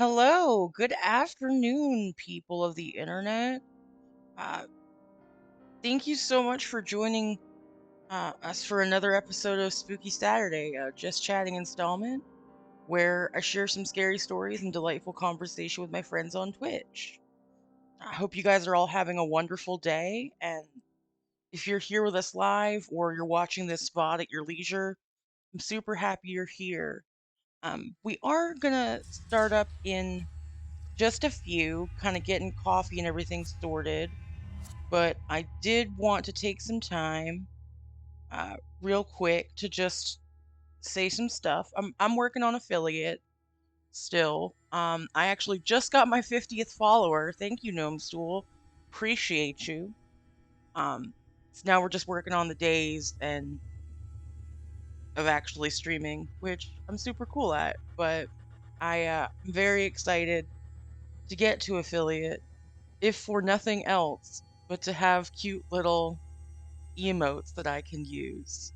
Hello, good afternoon, people of the internet. Uh, thank you so much for joining us for another episode of Spooky Saturday, Just Chatting installment, where I share some scary stories and delightful conversation with my friends on Twitch. I hope you guys are all having a wonderful day, and if you're here with us live or you're watching this spot at your leisure, I'm super happy you're here. We are gonna start up in just a few, kind of getting coffee and everything sorted. But I did want to take some time, real quick, to just say some stuff. I'm working on affiliate still. I actually just got my 50th follower. Thank you, Gnome Stool. Appreciate you. Um, so now we're just working on the days and of actually streaming, which I'm super cool at. But I'm very excited to get to affiliate, if for nothing else, but to have cute little emotes that I can use.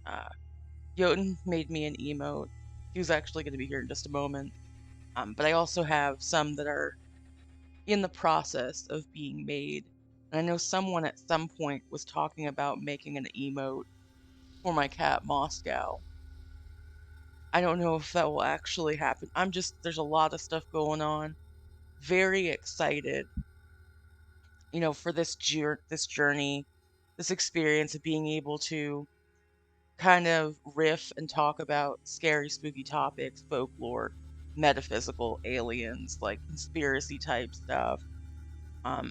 Jotunn made me an emote. He was actually going to be here in just a moment. But I also have some that are in the process of being made. And I know someone at some point was talking about making an emote for my cat Moscow. I don't know if that will actually happen. There's a lot of stuff going on. Very excited, for this journey, this experience of being able to kind of riff and talk about scary, spooky topics, folklore, metaphysical, aliens, like conspiracy type stuff.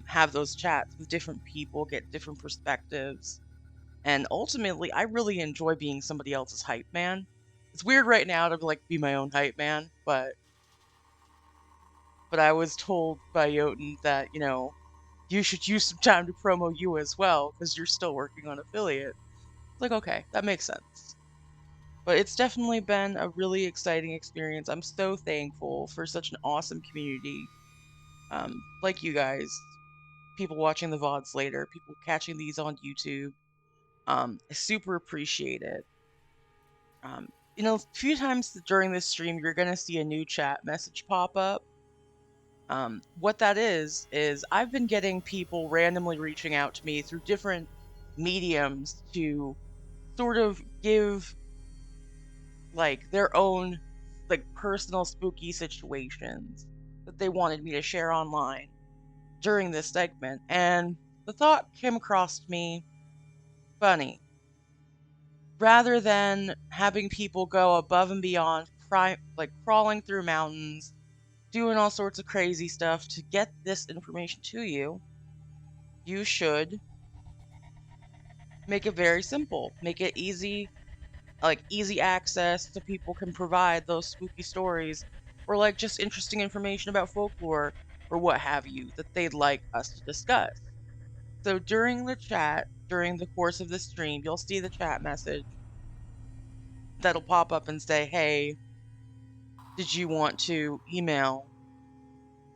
Have those chats with different people, get different perspectives. And ultimately, I really enjoy being somebody else's hype man. It's weird right now to like be my own hype man, but I was told by Jotunn that, you should use some time to promo you as well because you're still working on affiliate. It's like, okay, that makes sense. But it's definitely been a really exciting experience. I'm so thankful for such an awesome community. Like you guys, people watching the VODs later, people catching these on YouTube. I super appreciate it. Um, a few times during this stream, you're going to see a new chat message pop up. What that is I've been getting people randomly reaching out to me through different mediums to sort of give like their own like personal spooky situations that they wanted me to share online during this segment. And the thought came across me, funny, rather than having people go above and beyond, like crawling through mountains, doing all sorts of crazy stuff to get this information to you, you should make it very simple, make it easy, like easy access so people can provide those spooky stories or like just interesting information about folklore or what have you that they'd like us to discuss. So during the chat, during the course of the stream, you'll see the chat message that'll pop up and say, "Hey, did you want to email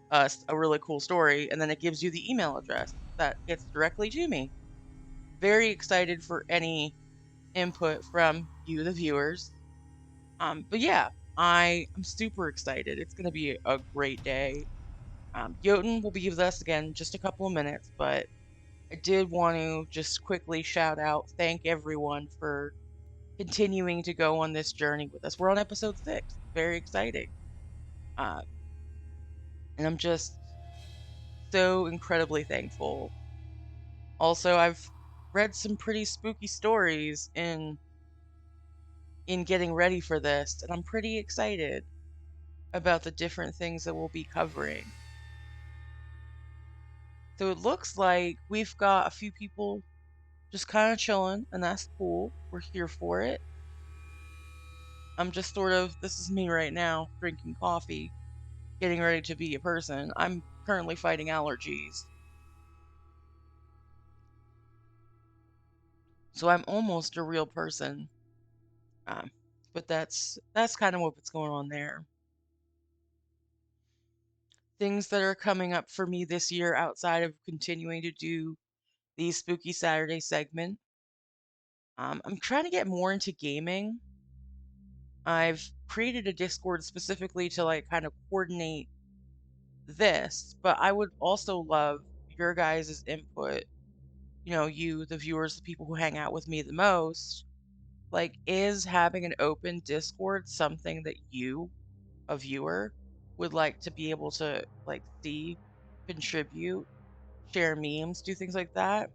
us a really cool story?" And then it gives you the email address that gets directly to me. Very excited for any input from you, the viewers. But yeah, I am super excited. It's going to be a great day. Jotunn will be with us again in just a couple of minutes, but I did want to just quickly shout out, thank everyone for continuing to go on this journey with us. We're on episode 6. Very exciting. Uh, and I'm just so incredibly thankful. Also, I've read some pretty spooky stories in getting ready for this, and I'm pretty excited about the different things that we'll be covering. So it looks like we've got a few people just kind of chilling, and that's cool. We're here for it. I'm just this is me right now, drinking coffee, getting ready to be a person. I'm currently fighting allergies. So I'm almost a real person. Um, but that's kind of what's going on there. Things that are coming up for me this year outside of continuing to do the Spooky Saturday segment. I'm trying to get more into gaming. I've created a Discord specifically to like kind of coordinate this, but I would also love your guys' input. You, the viewers, the people who hang out with me the most. Like, is having an open Discord something that you, a viewer, would like to be able to like see, contribute, share memes, do things like that?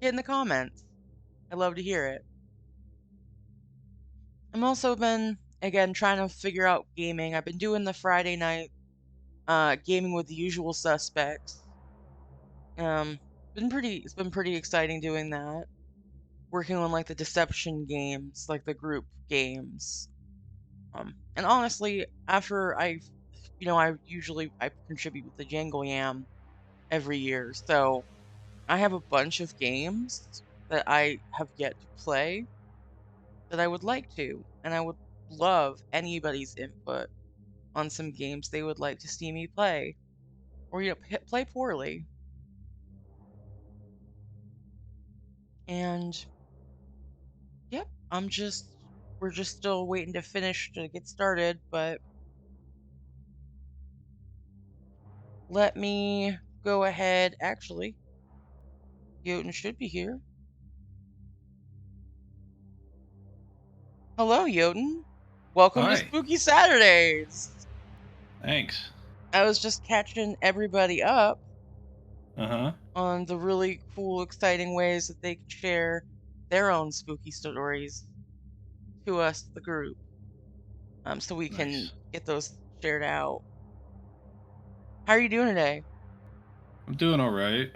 Get in the comments. I love to hear it. I'm also been again trying to figure out gaming. I've been doing the Friday night gaming with the usual suspects. Um it's been pretty exciting doing that. Working on like the deception games, like the group games. And honestly, after I contribute with the Jangle Yam every year. So I have a bunch of games that I have yet to play that I would like to, and I would love anybody's input on some games they would like to see me play, or play poorly. And yep, we're just still waiting to finish to get started, but let me go ahead. Actually, Jotunn should be here. Hello, Jotunn. Welcome to Hi. Spooky Saturdays. Thanks. I was just catching everybody up Uh-huh. on the really cool, exciting ways that they can share their own spooky stories to us, the group, so we can Nice. get those shared out. How are you doing today? I'm doing all right.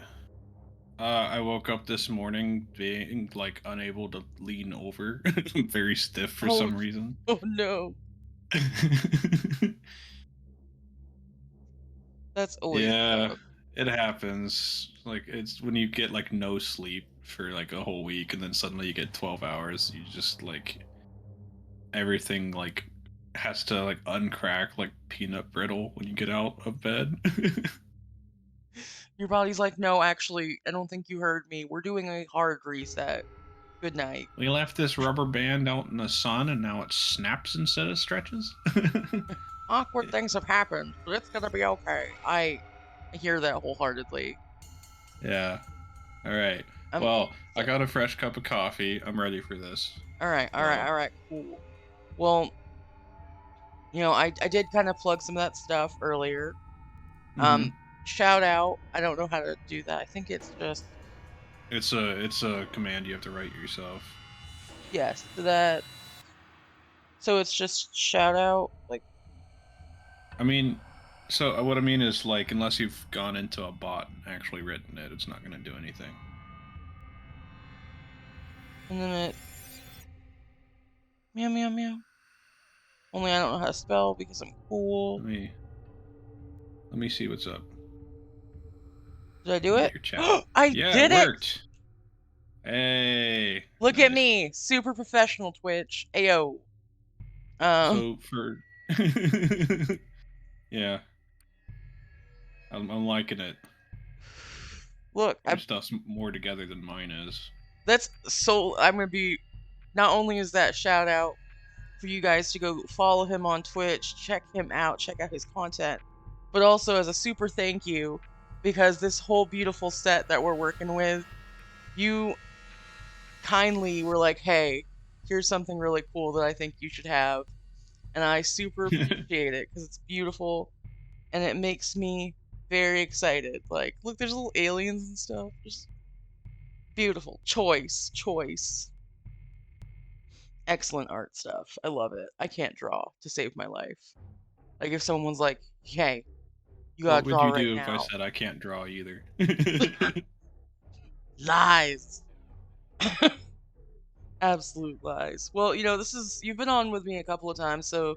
I woke up this morning being like unable to lean over. I'm very stiff for Oh, some reason. oh no, that's always Yeah, tough. it happens. Like it's when you get like no sleep for like a whole week and then suddenly you get 12 hours, you just like everything like has to like uncrack like peanut brittle when you get out of bed. Your body's like, no, actually, I don't think you heard me. We're doing a hard reset. Good night. We left this rubber band out in the sun and now it snaps instead of stretches. Awkward things have happened, but it's gonna be okay. I hear that wholeheartedly. Yeah. All right. I'm Well, I so, got a fresh cup of coffee. I'm ready for this. all right, all right, So, all right, cool. Well, I did kind of plug some of that stuff earlier. Um, hmm shout out. I don't know how to do that. I think it's just it's a command you have to write yourself. yes to that. So it's just shout out, like, I mean, so what I mean is like unless you've gone into a bot and actually written it, it's not going to do anything. and then it meow meow meow. Only I don't know how to spell because I'm cool. Let me let me see what's up. Did I do Let me it? get your chat. I Yeah, it did it! worked. Hey, Look at nice. me, super professional Twitch. Ayo. Um, So for yeah, I'm liking it. look, Your stuff's more together than mine is. I'm gonna be. Not only is that shout out for you guys to go follow him on Twitch, check him out, check out his content, but also as a super thank you because this whole beautiful set that we're working with, you kindly were like, hey, here's something really cool that I think you should have. And I super appreciate it because it's beautiful and it makes me very excited. Like, look, there's little aliens and stuff. Just beautiful. Choice. Excellent art stuff. I love it. I can't draw to save my life. Like, if someone's like, hey, you gotta What would draw you right do if I now. said I can't draw either? Lies. Absolute lies. Well, you've been on with me a couple of times, so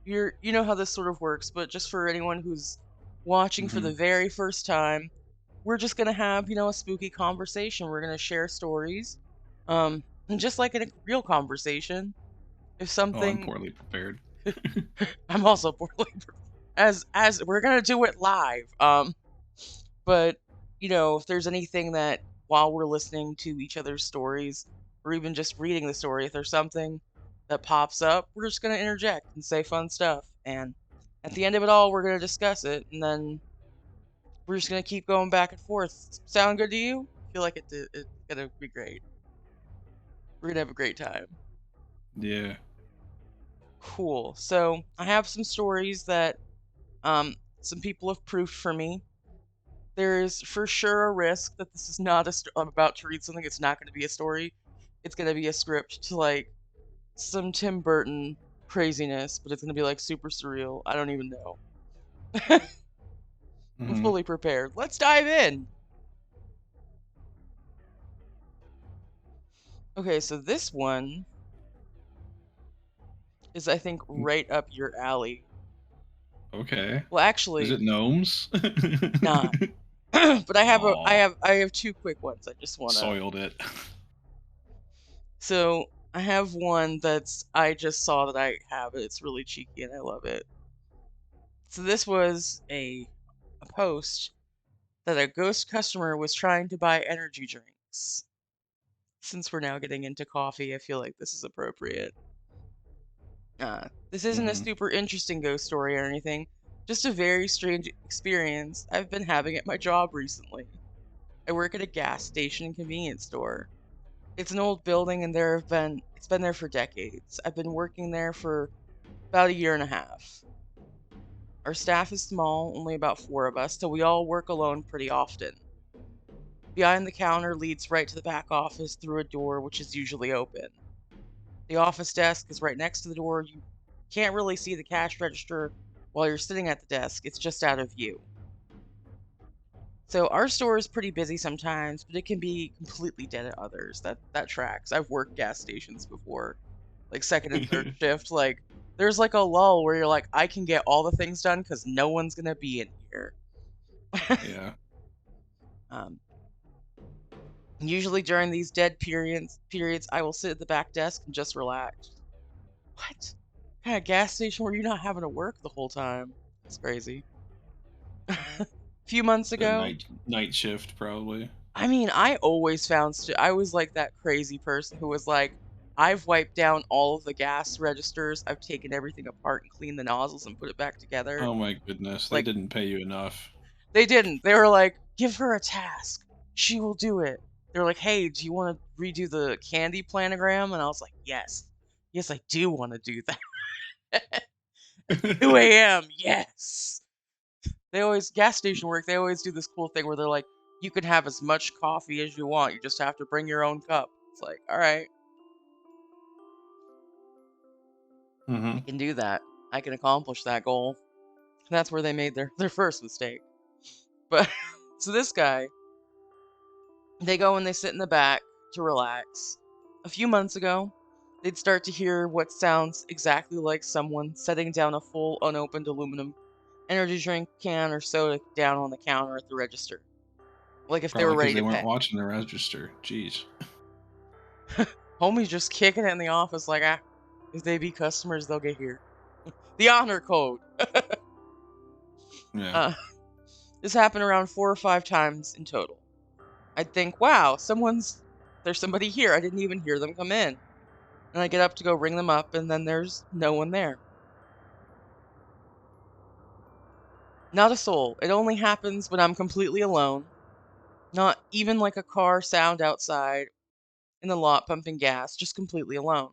you know how this sort of works, but just for anyone who's watching for hmm the very first time, we're just gonna have, a spooky conversation. We're gonna share stories. And just like in a real conversation, if Oh, I'm something poorly prepared. I'm also poorly as we're gonna do it live. But if there's anything that while we're listening to each other's stories, or even just reading the story, if there's something that pops up, we're just gonna interject and say fun stuff. And at the end of it all, we're gonna discuss it, and then We're just gonna keep going back and forth. Sound good to you? I feel like it's gonna be great. We're gonna have a great time. Yeah. Cool. So I have some stories that some people have proofed for me. There is for sure a risk that this is not I'm about to read something. It's not going to be a story. It's going to be a script to like some Tim Burton craziness, but it's going to be like super surreal. I don't even know. I'm Hmm. fully prepared. Let's dive in. Okay, so this one is, I think, right up your alley. Okay. Well, Is actually, it gnomes? it's not. But Oh, I have two quick ones. I just want to. soiled it. So I have one that's I just saw that I have it. It's really cheeky and I love it. So this was a post that a ghost customer was trying to buy energy drinks. Since we're now getting into coffee, I feel like this is appropriate. This isn't a Hmm. super interesting ghost story or anything, just a very strange experience I've been having at my job recently. I work at a gas station and convenience store. It's an old building and it's been there for decades. I've been working there for about a year and a half. Our staff is small, only about 4 of us, so we all work alone pretty often. Behind the counter leads right to the back office through a door which is usually open. The office desk is right next to the door. You can't really see the cash register while you're sitting at the desk, it's just out of view. So our store is pretty busy sometimes, but it can be completely dead at others. That tracks. I've worked gas stations before, like second and third shift. Like there's like a lull where you're like, I can get all the things done because no one's gonna be in here. Yeah. um, Usually during these dead periods, I will sit at the back desk and just relax. What kind of gas station were you not having to work the whole time? It's crazy. A few months The ago, night shift probably. I mean, I always found I was like that crazy person who was like, I've wiped down all of the gas registers. I've taken everything apart and cleaned the nozzles and put it back together. Oh my goodness, they Like didn't pay you enough. they didn't. They were like, give her a task. She will do it. They're like, hey, do you want to redo the candy planogram? And I was like, yes. Yes, I do want to do that. At 2 a.m. Yes. They always gas station work. They always do this cool thing where they're like, you can have as much coffee as you want. You just have to bring your own cup. It's like, all right, I Hmm. can do that. I can accomplish that goal. That's where they made their first mistake. But so this guy, they go and they sit in the back to relax. A few months ago, they'd start to hear what sounds exactly like someone setting down a full unopened aluminum energy drink can or soda down on the counter at the register, like if they Probably were because ready they to weren't pay. watching the register. Jeez. Homie's just kicking it in the office like, ah, if they be customers, they'll get here. The honor code. Yeah. Uh, this happened around 4 or 5 times in total. I'd think, wow, there's somebody here. I didn't even hear them come in. And I get up to go ring them up, and then there's no one there. Not a soul. It only happens when I'm completely alone. Not even like a car sound outside in the lot pumping gas, just completely alone.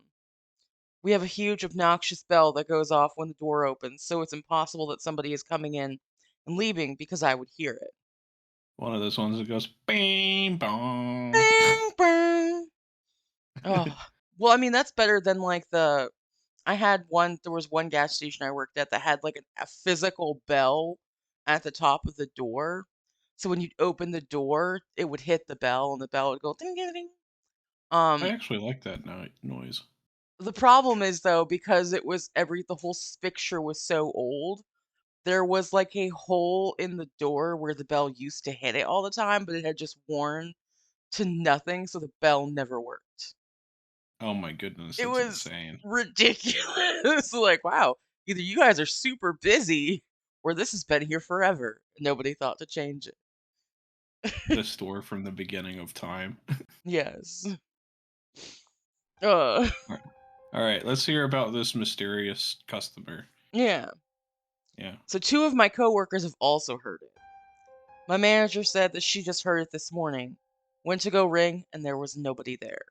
We have a huge obnoxious bell that goes off when the door opens, so it's impossible that somebody is coming in and leaving because I would hear it. One of those ones that goes bing bong. Bing, bing. Oh, well, I mean that's better than like I had one. There was one gas station I worked at that had like a physical bell at the top of the door. So when you'd open the door, it would hit the bell, and the bell would go ding ding ding. I Um, actually like that noise. the problem is though because the whole fixture was so old, there was like a hole in the door where the bell used to hit it all the time, but it had just worn to nothing, so the bell never worked. Oh my goodness, It that's was insane. ridiculous. Like, wow, either you guys are super busy or this has been here forever. Nobody thought to change it. The store from the beginning of time. Yes. Uh, All right, let's hear about this mysterious customer. yeah. Yeah. So two of my coworkers have also heard it. My manager said that she just heard it this morning. Went to go ring, and there was nobody there.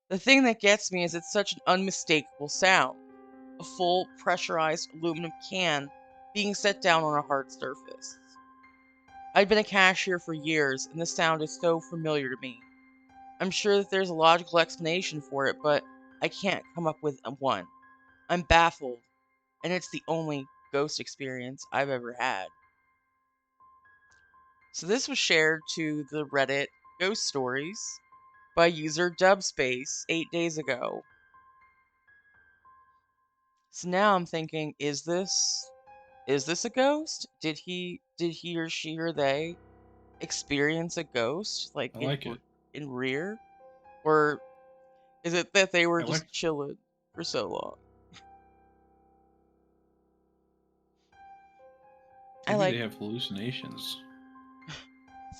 The thing that gets me is it's such an unmistakable sound. A full pressurized aluminum can being set down on a hard surface. I'd been a cashier for years, and the sound is so familiar to me. I'm sure that there's a logical explanation for it, but I can't come up with one. I'm baffled, and it's the only ghost experience I've ever had. So this was shared to the Reddit Ghost Stories by user Dubspace 8 days ago. So now I'm thinking, is this a ghost? Did he or she or they experience a ghost like I in like it. in rear, or is it that they were I like. just chilling for so long? I Maybe they like have hallucinations.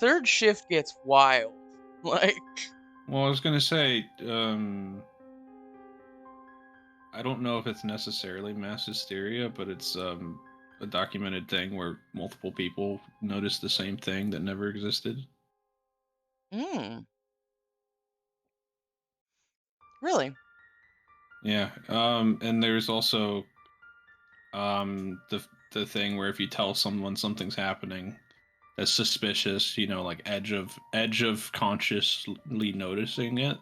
third shift gets wild. Like, Well, I was gonna say, I don't know if it's necessarily mass hysteria, but it's a documented thing where multiple people notice the same thing that never existed. mm, really? Yeah. And there's also the thing where if you tell someone something's happening that's suspicious, like edge of consciously noticing it,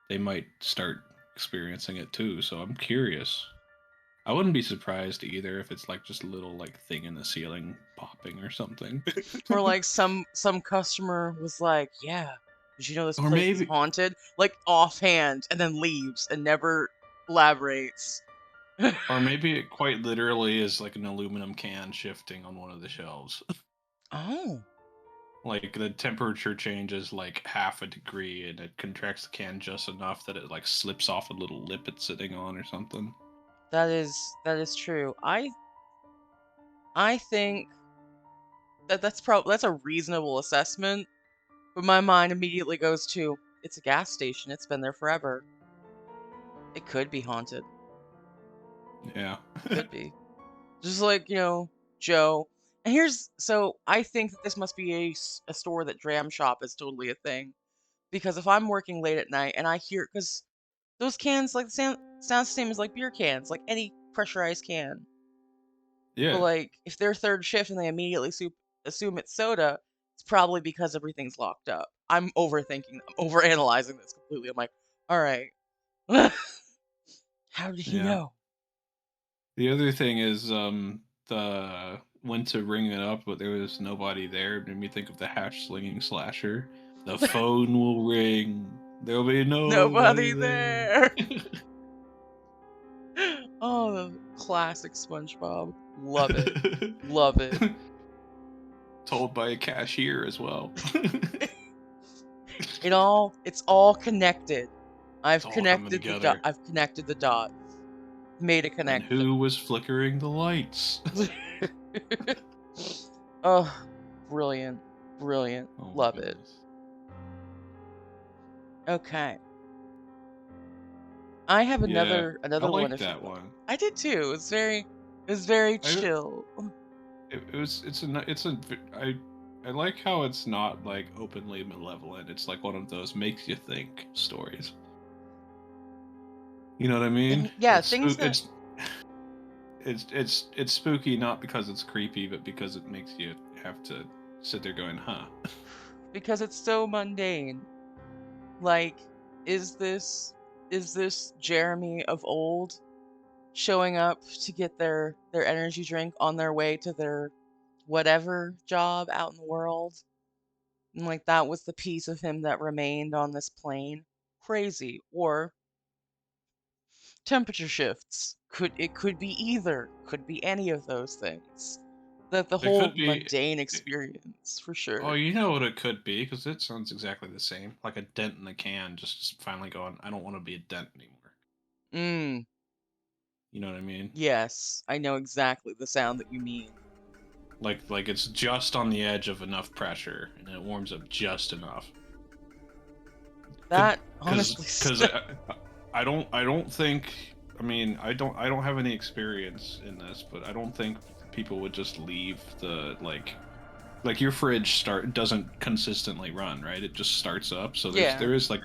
they might start experiencing it too. So I'm curious. I wouldn't be surprised either if it's like just a little like thing in the ceiling popping or something. Or like some customer was like, "Yeah, did you know this Or place is maybe haunted?" Like offhand, and then leaves and never elaborates. or maybe it quite literally is like an aluminum can shifting on one of the shelves. Oh, Like the temperature changes like half a degree and it contracts the can just enough that it like slips off a little lip it's sitting on or something. that is true. I think that that's a reasonable assessment, but my mind immediately goes to it's a gas station. It's been there forever. It could be haunted. Yeah. Could be. Just like, Joe. And so I think that this must be a store that dram shop is totally a thing. Because if I'm working late at night and I hear, because those cans, like, the sounds the same as like beer cans, like any pressurized can. But Yeah. like, if they're third shift and they immediately assume it's soda, it's probably because everything's locked up. I'm overthinking, I'm overanalyzing this completely. I'm like, all right, how did he Yeah. know? The other thing is the went to ring it up but there was nobody there. It made me think of the hash slinging slasher. The phone will ring. There'll be nobody Nobody there. there. Oh, the classic SpongeBob. Love it. Love it. Told by a cashier as well. It's all connected. It's all coming together. I've connected the dots. Made a And connection. who was flickering the lights? Oh, brilliant. Brilliant. Oh my Love it. goodness. Okay. I have Yeah, I another one like if you'd that like. one. I did too. It was very I chill. it was I like how it's not like openly malevolent. It's like one of those makes you think stories. You know what I mean? Yeah, things that It's spooky not because it's creepy, but because it makes you have to sit there going, "Huh." because it's so mundane. Like, is this Jeremy of old showing up to get their energy drink on their way to their whatever job out in the world? And like that was the piece of him that remained on this plane. Crazy. Or temperature shifts. Could be either. Could be any of those things. That the It whole could be. mundane experience for Oh, sure. you know what it could be because it sounds exactly the same, like a dent in the can, just finally going, "I don't want to be a dent anymore." Mm, You know what I mean? yes, I know exactly the sound that you mean. Like it's just on the edge of enough pressure, and it warms up just enough. Could That honestly because I don't think. I mean, I don't have any experience in this, but I don't think people would just leave the like like your fridge doesn't consistently run, right? It just starts up. So Yeah. there is like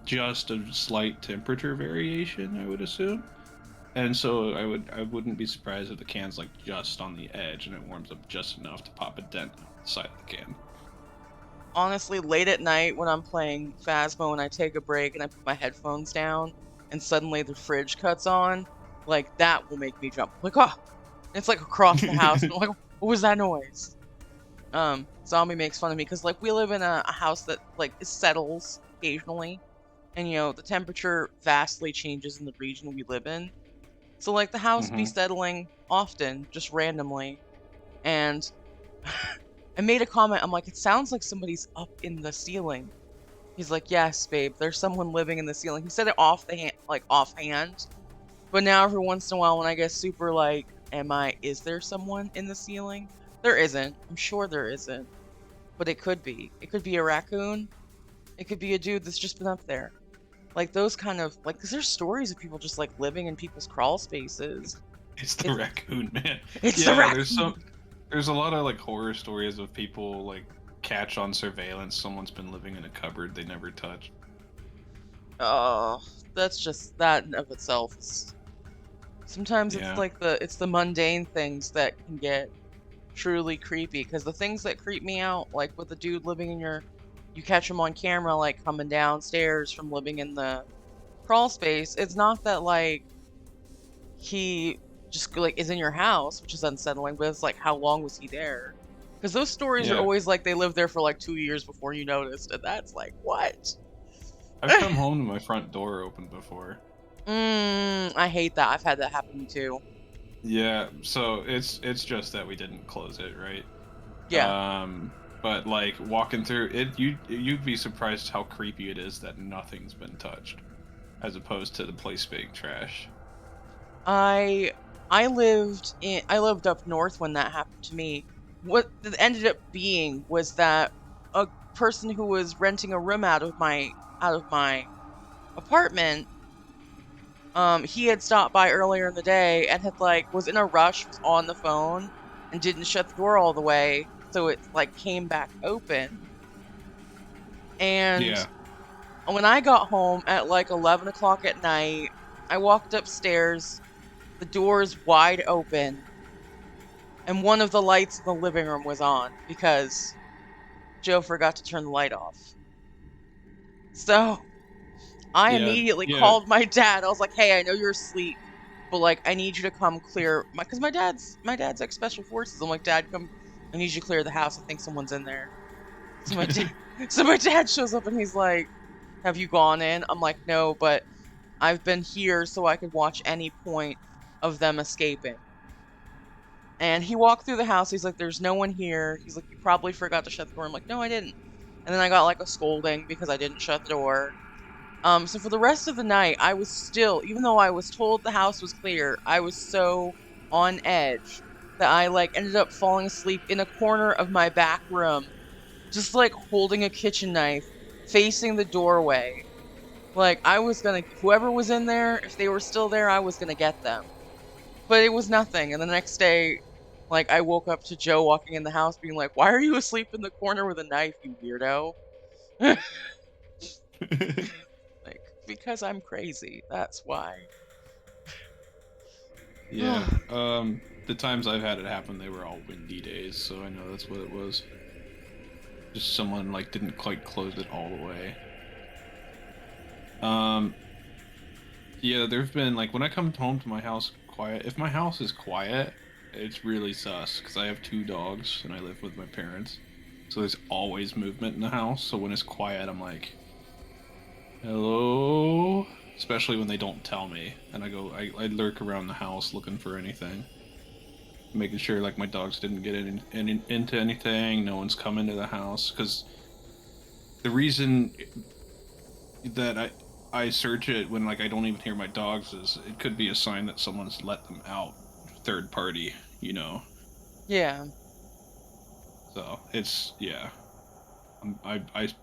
just a slight temperature variation, I would assume. And so I wouldn't be surprised if the can's like just on the edge and it warms up just enough to pop a dent on the side of the can. Honestly, late at night when I'm playing Phasmo and I take a break and I put my headphones down and suddenly the fridge cuts on, like that will make me jump. Like, oh, it's like across the house. And I'm like, what was that noise? Zombie makes fun of me because like we live in a house that like settles occasionally, and the temperature vastly changes in the region we live in. So like the house be Hmm. settling often, just randomly, and I made a comment. I'm like, it sounds like somebody's up in the ceiling. He's like, yes, babe, there's someone living in the ceiling. He said it off the hand, like offhand. But now every once in a while, when I get super like, is there someone in the ceiling? There isn't. I'm sure there isn't. But it could be. It could be a raccoon. It could be a dude that's just been up there. Like those kind of like, because there's stories of people just like living in people's crawl spaces. It's the It's raccoon, man. it's the Yeah, raccoon. there's a lot of like horror stories of people like catch on surveillance someone's been living in a cupboard they never touched. Oh, that's just that in of itself. Sometimes it's Yeah. like the mundane things that can get truly creepy. Because the things that creep me out, like with the dude living in you catch him on camera like coming downstairs from living in the crawl space. It's not that like he just like is in your house, which is unsettling, but it's like how long was he there? Because those stories are Yeah. always like they lived there for like 2 years before you noticed, and that's like what? I've come home to my front door open before. I hate that. I've had that happen to me too. Yeah, so it's just that we didn't close it, right? Yeah. But like walking through it, you'd be surprised how creepy it is that nothing's been touched, as opposed to the place being trash. I I lived up north when that happened to me. What it ended up being was that a person who was renting a room out of my apartment, he had stopped by earlier in the day and had like was in a rush, was on the phone and didn't shut the door all the way, so it like came back open. And Yeah, when I got home at like 11 o'clock at night, I walked upstairs, the door's wide open, and one of the lights in the living room was on because Joe forgot to turn the light off. So I yeah, immediately yeah. called my dad. I was like, "Hey, I know you're asleep, but like, I need you to come clear my because my dad's like special forces. I'm like, Dad, come, I need you to clear the house. I think someone's in there." So my dad, so my dad shows up and he's like, "Have you gone in?" I'm like, "No, but I've been here so I could watch any point of them escaping." And he walked through the house. He's like, "There's no one here." He's like, "You probably forgot to shut the door." I'm like, "No, I didn't." And then I got like a scolding because I didn't shut the door. So for the rest of the night, I was still, even though I was told the house was clear, I was so on edge that I like ended up falling asleep in a corner of my back room, just like holding a kitchen knife, facing the doorway. Like I was gonna, whoever was in there, if they were still there, I was gonna get them. But it was nothing. And the next day, like I woke up to Joe walking in the house being like, "Why are you asleep in the corner with a knife, you weirdo?" Like, because I'm crazy. That's why. Yeah. The times I've had it happen, they were all windy days, so I know that's what it was. Just someone like didn't quite close it all the way. Um, yeah, there've been like when I come home to my house quiet. If my house is quiet, it's really sus because I have two dogs and I live with my parents, so there's always movement in the house. So when it's quiet, I'm like, "Hello," especially when they don't tell me, and I lurk around the house looking for anything, making sure like my dogs didn't get into anything, no one's come into the house. Because the reason that I search it when like I don't even hear my dogs is it could be a sign that someone's let them out, third party, you know. Yeah. So it's yeah, I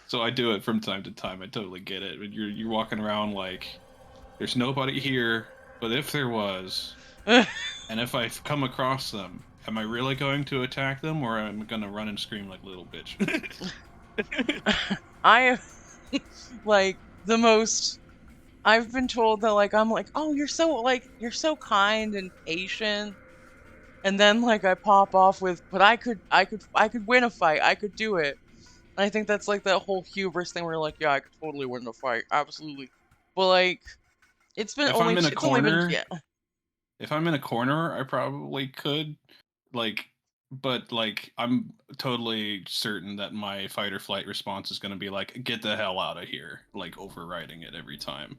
so I do it from time to time. I totally get it. But you're walking around like there's nobody here, but if there was, and if I come across them, am I really going to attack them, or am I gonna run and scream like little bitch? I am like the most. I've been told that like I'm like, oh, you're so kind and patient, and then like I pop off with, but I could win a fight. I could do it. And I think that's like that whole hubris thing where you're like, yeah, I could totally win the fight, absolutely. But like, if I'm in a it's only been corner, yeah. if I'm in a corner, I probably could, like, but like I'm totally certain that my fight or flight response is going to be like, "Get the hell out of here!" Like overriding it every time.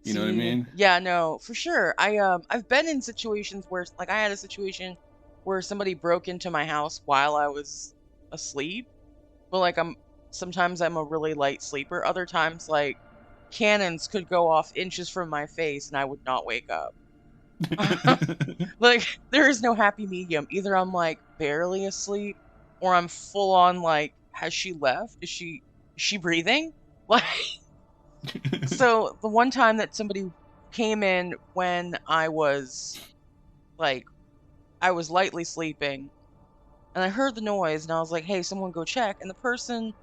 You know what I See, mean? yeah, no, for sure. I've been in situations where like I had a situation where somebody broke into my house while I was asleep. But like sometimes I'm a really light sleeper. Other times like cannons could go off inches from my face and I would not wake up. Like there is no happy medium. Either I'm like barely asleep or I'm full on like has she left? Is she breathing? Like so the one time that somebody came in when like I was lightly sleeping and I heard the noise and I was like, "Hey, someone go check." And the person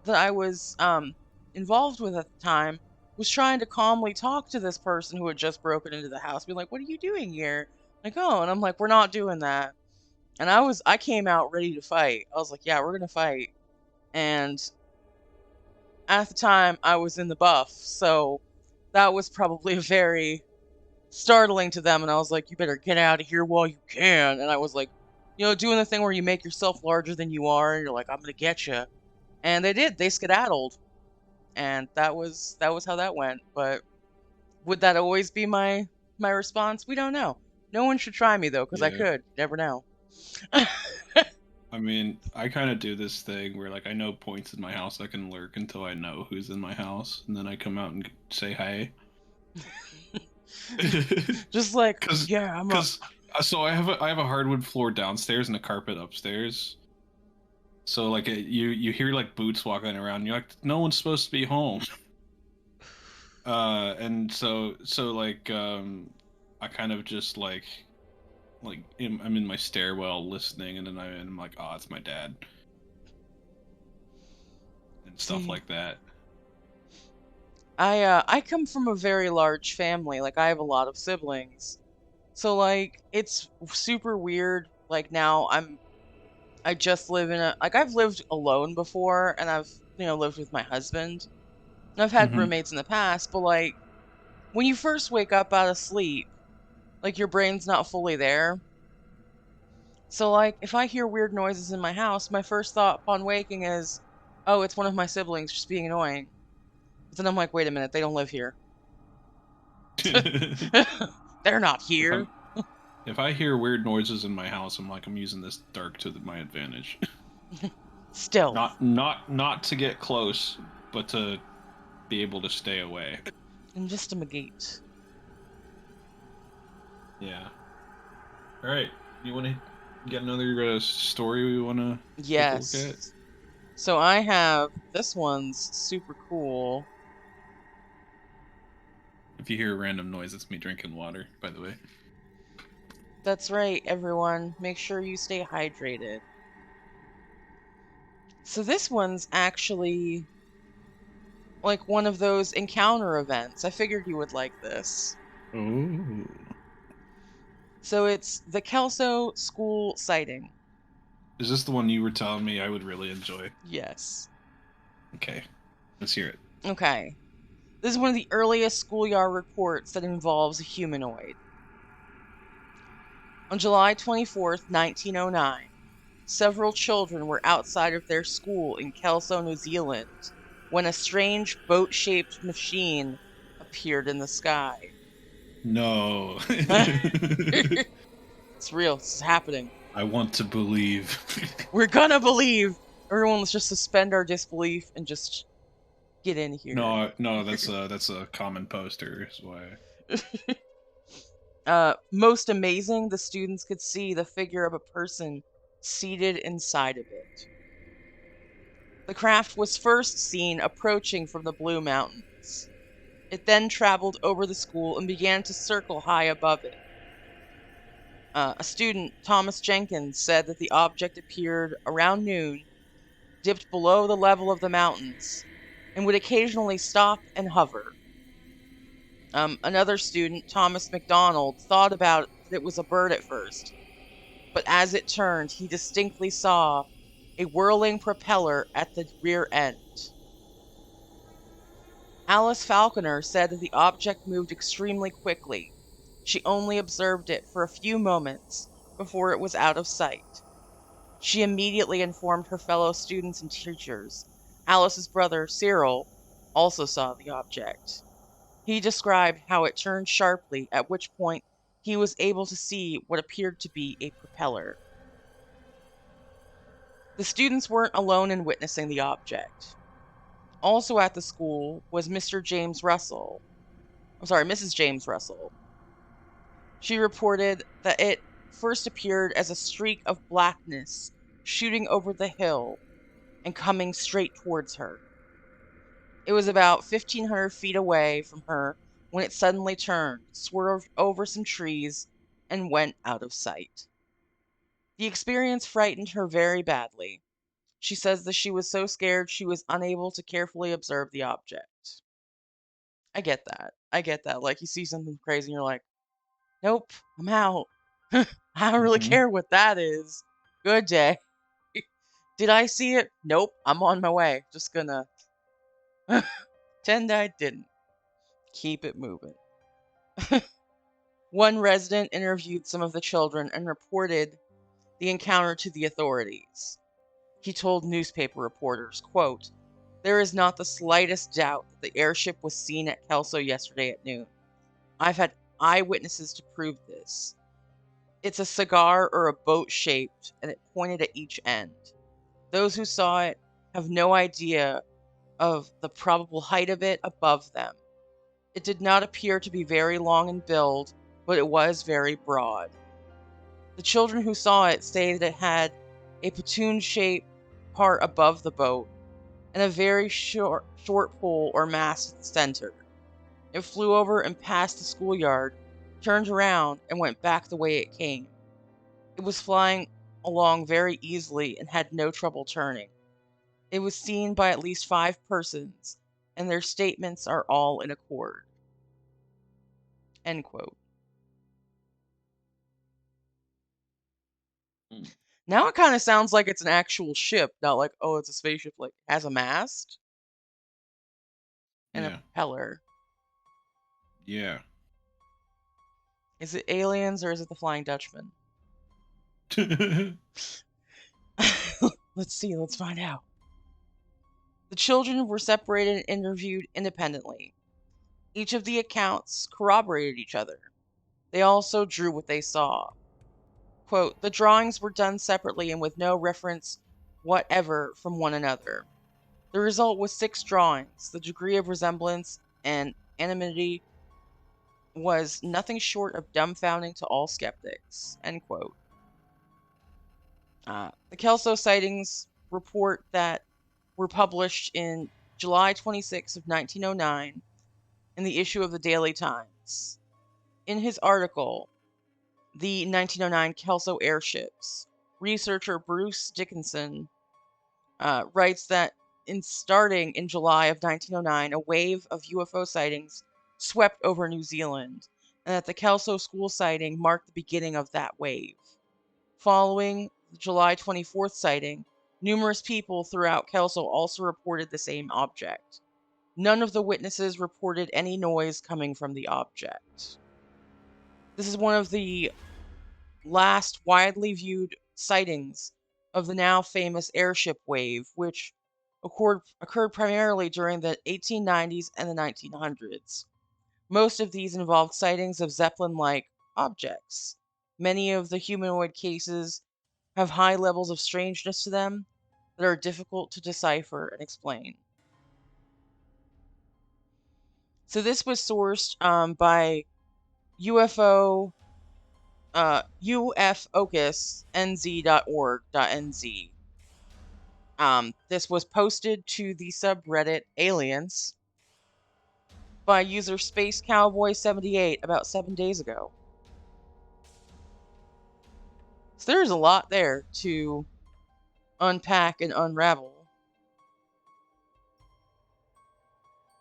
that I was involved with at the time was trying to calmly talk to this person who had just broken into the house, be like, "What are you doing here?" Like, "Oh," and I'm like, "We're not doing that." And I came out ready to fight. I was like, "Yeah, we're gonna fight." And at the time, I was in the buff, so that was probably very startling to them. And I was like, "You better get out of here while you can." And I was like, doing the thing where you make yourself larger than you are, and you're like, "I'm gonna get you." And they did. They skedaddled. And that was how that went. But would that always be my response? We don't know. No one should try me though, because I Yeah. could. You never know. I mean, I kind of do this thing where like I know points in my house I can lurk until I know who's in my house, and then I come out and say hi. Just like, Cause, yeah, I'm a cause, so I have a hardwood floor downstairs and a carpet upstairs. So like you hear like boots walking around. And you're like, no one's supposed to be home. And I kind of just I'm in my stairwell listening, and then I'm like, oh, it's my dad and stuff see. like that. I come from a very large family. Like I have a lot of siblings. So like it's super weird. Like now I just live in a like I've lived alone before and I've lived with my husband. And I've had Hmm. roommates in the past, but like when you first wake up out of sleep, like your brain's not fully there. So like if I hear weird noises in my house, my first thought upon waking is, "Oh, it's one of my siblings just being annoying." But then I'm like, "Wait a minute, they don't live here." They're not if here. I'm if I hear weird noises in my house, I'm like, I'm using this dark to my advantage. Stealth. Not to get close, but to be able to stay away. Investigate. Yeah. All right. You want to get another story we want to take a look at? Yes. So I have this one's super cool. If you hear a random noise, it's me drinking water, by the way. That's right, everyone. Make sure you stay hydrated. So this one's actually like one of those encounter events. I figured you would like this. Oh. So it's the Kelso school sighting. Is this the one you were telling me I would really enjoy? Yes. Okay. Let's hear it. Okay. This is one of the earliest schoolyard reports that involves a humanoid. On July 24th, 1909, several children were outside of their school in Kelso, New Zealand, when a strange boat-shaped machine appeared in the sky. No. It's real. This is happening. I want to believe. We're gonna believe. Everyone, let's just suspend our disbelief and just get in here. No, that's a common poster. Is why. Most amazing, the students could see the figure of a person seated inside of it. The craft was first seen approaching from the Blue Mountains. It then traveled over the school and began to circle high above it. A student, Thomas Jenkins, said that the object appeared around noon, dipped below the level of the mountains, and would occasionally stop and hover. Another student, Thomas MacDonald, thought about that it was a bird at first, but as it turned, he distinctly saw a whirling propeller at the rear end. Alice Falconer said that the object moved extremely quickly. She only observed it for a few moments before it was out of sight. She immediately informed her fellow students and teachers. Alice's brother, Cyril, also saw the object. He described how it turned sharply, at which point he was able to see what appeared to be a propeller. The students weren't alone in witnessing the object. Also at the school was Mr. James Russell. I'm sorry, Mrs. James Russell. She reported that it first appeared as a streak of blackness shooting over the hill and coming straight towards her. It was about 1,500 feet away from her when it suddenly turned, swerved over some trees, and went out of sight. The experience frightened her very badly. She says that she was so scared she was unable to carefully observe the object. I get that. I get that. Like, you see something crazy and you're like, nope, I'm out. I don't really Hmm. care what that is. Good day. Did I see it? Nope, I'm on my way. Just gonna pretend I didn't. Keep it moving. One resident interviewed some of the children and reported the encounter to the authorities. He told newspaper reporters, quote, "There is not the slightest doubt that the airship was seen at Kelso yesterday at noon. I've had eyewitnesses to prove this. It's a cigar or a boat shaped, and it pointed at each end. Those who saw it have no idea of the probable height of it above them. It did not appear to be very long in build, but it was very broad. The children who saw it say that it had a platoon-shaped part above the boat and a very short pole or mast at the center. It flew over and passed the schoolyard, turned around, and went back the way it came. It was flying along very easily and had no trouble turning. It was seen by at least 5 persons, and their statements are all in accord." End quote. Now it kind of sounds like it's an actual ship, not like, oh, it's a spaceship, like, has a mast and a Yeah. propeller. Yeah. Is it aliens or is it the Flying Dutchman? Let's see, let's find out. The children were separated and interviewed independently. Each of the accounts corroborated each other. They also drew what they saw. Quote, "The drawings were done separately and with no reference whatever from one another. The result was 6 drawings. The degree of resemblance and anonymity was nothing short of dumbfounding to all skeptics." End quote. The Kelso sightings report that were published in July 26 of 1909 in the issue of the Daily Times. In his article, "The 1909 Kelso Airships," researcher Bruce Dickinson writes that starting in July of 1909, a wave of UFO sightings swept over New Zealand, and that the Kelso school sighting marked the beginning of that wave. Following the July 24th sighting, numerous people throughout Kelso also reported the same object. None of the witnesses reported any noise coming from the object. This is one of the last widely viewed sightings of the now famous airship wave, which occurred primarily during the 1890s and the 1900s. Most of these involved sightings of Zeppelin like objects. Many of the humanoid cases have high levels of strangeness to them that are difficult to decipher and explain. So this was sourced by UFO ufocusnz.org.nz. This was posted to the subreddit Aliens by user Space Cowboy 78 about 7 days ago. So there's a lot there to unpack and unravel.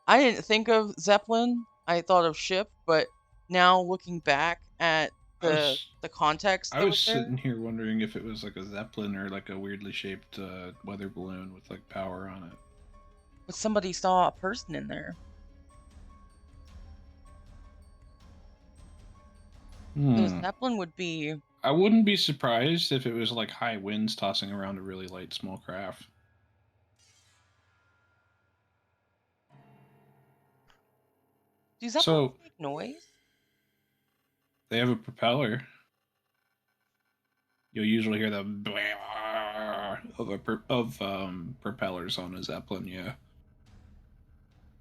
I didn't think of Zeppelin. I thought of ship, but now looking back at I the was the context I that was was there, sitting here wondering if it was like a zeppelin or like a weirdly shaped weather balloon with like power on it. but somebody saw a person in there. So Hmm. Zeppelin would be. I wouldn't be surprised if it was like high winds tossing around a really light small craft. Do Zeppelins So make noise? they have a propeller. You'll usually hear the propellers on a zeppelin. Yeah.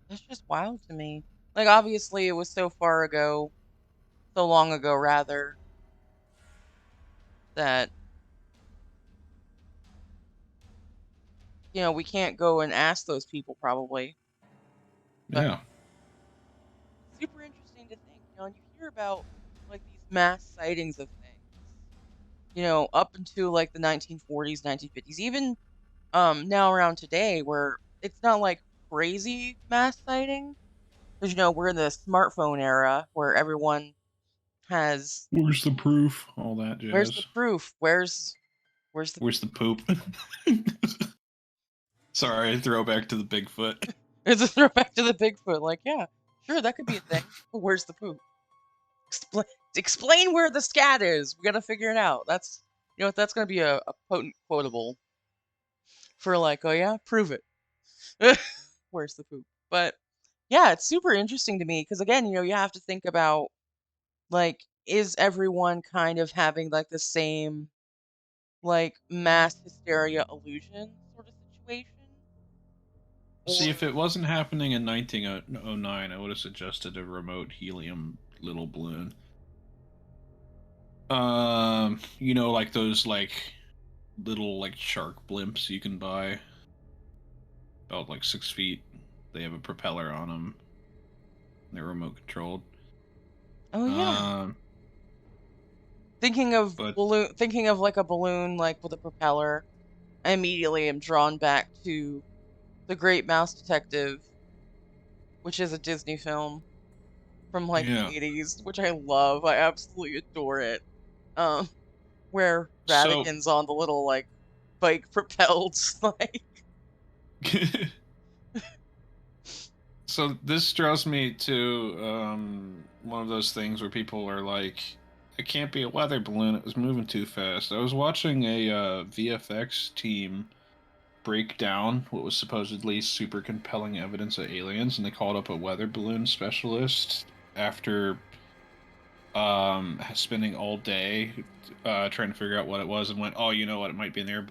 That's just wild to me. Like obviously it was so far ago, so long ago rather, that we can't go and ask those people probably. But Yeah. it's super interesting to think, and you hear about like these mass sightings of things, up into like the 1940s, 1950s, even now around today where it's not like crazy mass sighting because we're in the smartphone era where everyone has. Where's the proof? All that Where's the jazz. proof? Where's the Where's the poop? Sorry, throwback to the Bigfoot. It's a throwback to the Bigfoot. Like, yeah, sure, that could be a thing. But where's the poop? Explain, explain where the scat is. We gotta figure it out. That's gonna be a potent quotable for like, oh yeah, prove it. Where's the poop? But yeah, it's super interesting to me because again, you have to think about like, is everyone kind of having like the same like mass hysteria illusion sort of situation, See, or if it wasn't happening in 1909, I would have suggested a remote helium little balloon. Like those like little like shark blimps you can buy, about like 6 feet. They have a propeller on them. They're remote controlled. oh yeah, Um, but thinking of like a balloon like with a propeller. I immediately am drawn back to The Great Mouse Detective, which is a Disney film from like the yeah. 80s, which I love. I absolutely adore it. Um, where So Radigan's on the little like bike propelled like. so this draws me to one of those things where people are like, it can't be a weather balloon, it was moving too fast. I was watching a VFX team break down what was supposedly super compelling evidence of aliens, and they called up a weather balloon specialist after spending all day trying to figure out what it was, and went, oh, you know what, it might be an air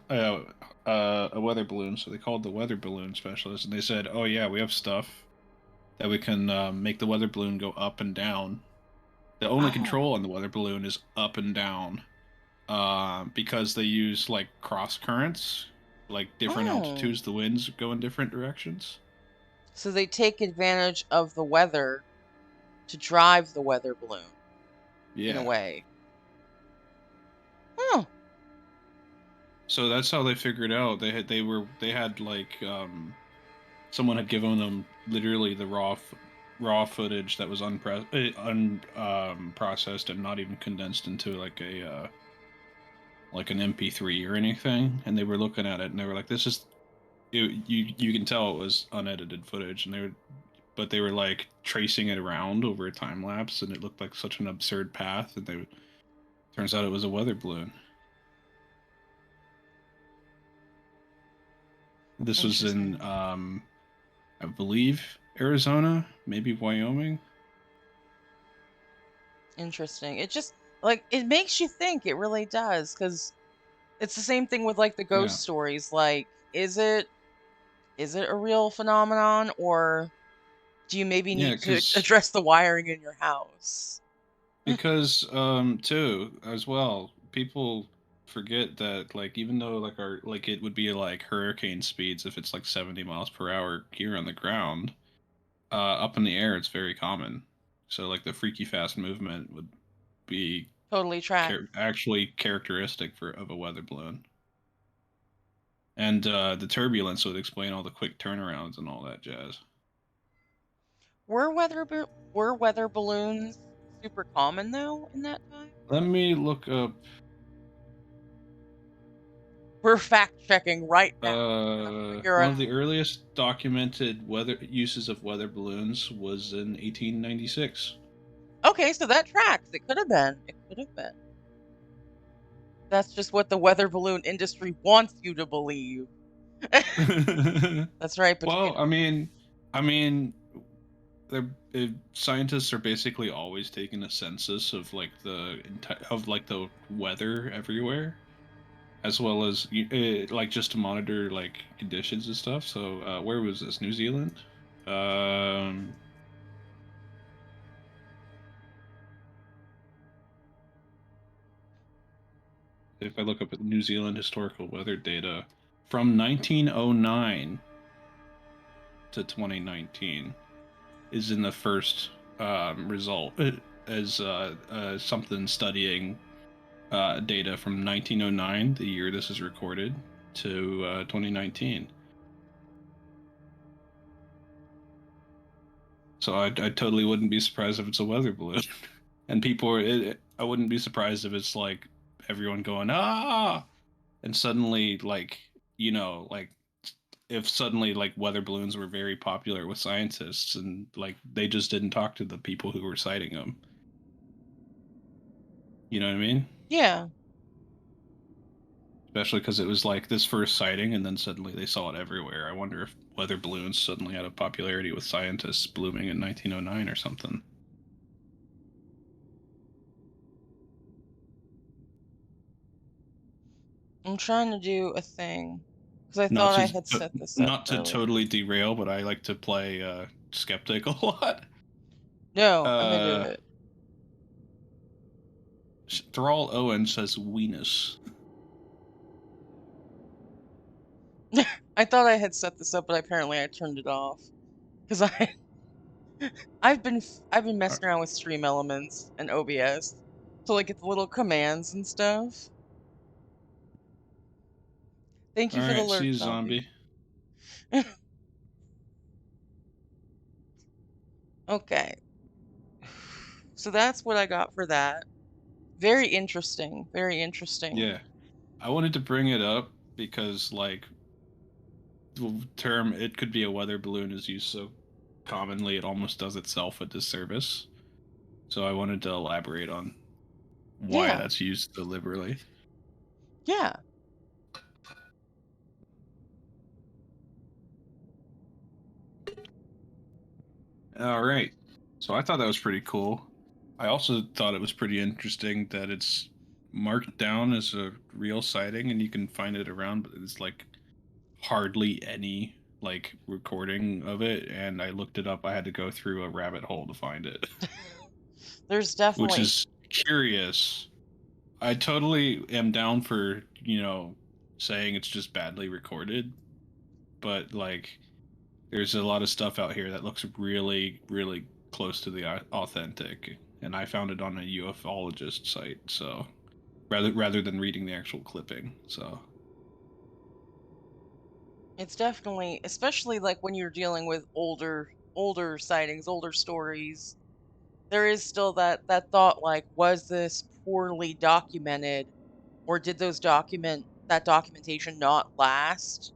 a weather balloon. So they called the weather balloon specialist, and they said, oh yeah, we have stuff that we can make the weather balloon go up and down. The only Oh, control on the weather balloon is up and down, because they use like cross currents, like different oh. altitudes. The winds go in different directions. So they take advantage of the weather to drive the weather balloon in a Yeah. way. Oh, So that's how they figured out. They had like someone had given them literally the raw footage that was processed and not even condensed into like an MP3 or anything, and they were looking at it and they were like, "This is you can tell it was unedited footage," and but they were like tracing it around over a time lapse, and it looked like such an absurd path, and they turns out it was a weather balloon. This was in interesting. I believe Arizona, maybe Wyoming. Interesting. It just like it makes you think. It really does because it's the same thing with like the Yeah, ghost stories. Like, is it a real phenomenon, or do you maybe yeah, need to because address the wiring in your house? because too as well, people forget that like even though like our like it would be like hurricane speeds if it's like 70 miles per hour here on the ground, up in the air it's very common. So like the freaky fast movement would be Totally tracks. actually characteristic for of a weather balloon. And the turbulence would explain all the quick turnarounds and all that jazz. Were weather balloons super common though in that time? Let me look up We're fact checking right now, trying to figure one of out. the earliest documented weather uses of weather balloons was in 1896. Okay, so that tracks. It could have been. It could have been. That's just what the weather balloon industry wants you to believe. That's right, Well, potato. I mean, scientists are basically always taking a census of like the weather everywhere, as well as like just to monitor like conditions and stuff. So where was this? New Zealand. Um, if I look up at New Zealand historical weather data from 1909 to 2019 is in the first result as something studying data from 1909, the year this is recorded, to 2019. So I totally wouldn't be surprised if it's a weather balloon. And people are, I wouldn't be surprised if it's like everyone going, ah! And suddenly, like, like if suddenly like weather balloons were very popular with scientists and like they just didn't talk to the people who were citing them. You know what I mean? Yeah. Especially because it was like this first sighting and then suddenly they saw it everywhere. I wonder if weather balloons suddenly had a popularity with scientists blooming in 1909 or something. I'm trying to do a thing because I Not thought to I had set this up not to earlier. totally derail, but I like to play skeptic a lot. No, I'm into Uh, it. Thrall Owen says Venus. I thought I had set this up, but apparently I turned it off because I've been All messing around with Stream Elements and OBS to like get the little commands and stuff. Thank you for the right, see alert, you, zombie. zombie. Okay, so that's what I got for that. Very interesting. Very interesting. Yeah, I wanted to bring it up because like the term "it could be a weather balloon" is used so commonly it almost does itself a disservice. So I wanted to elaborate on why Yeah, that's used so liberally. yeah. All right. So I thought that was pretty cool. I also thought it was pretty interesting that it's marked down as a real sighting and you can find it around, but it's like hardly any like recording of it. And I looked it up. I had to go through a rabbit hole to find it, There's which definitely is curious. I totally am down for, saying it's just badly recorded, but like there's a lot of stuff out here that looks really, really close to the authentic, and I found it on a ufologist site. So rather than reading the actual clipping, so it's definitely especially like when you're dealing with older sightings, older stories. There is still that thought like was this poorly documented or did that documentation not last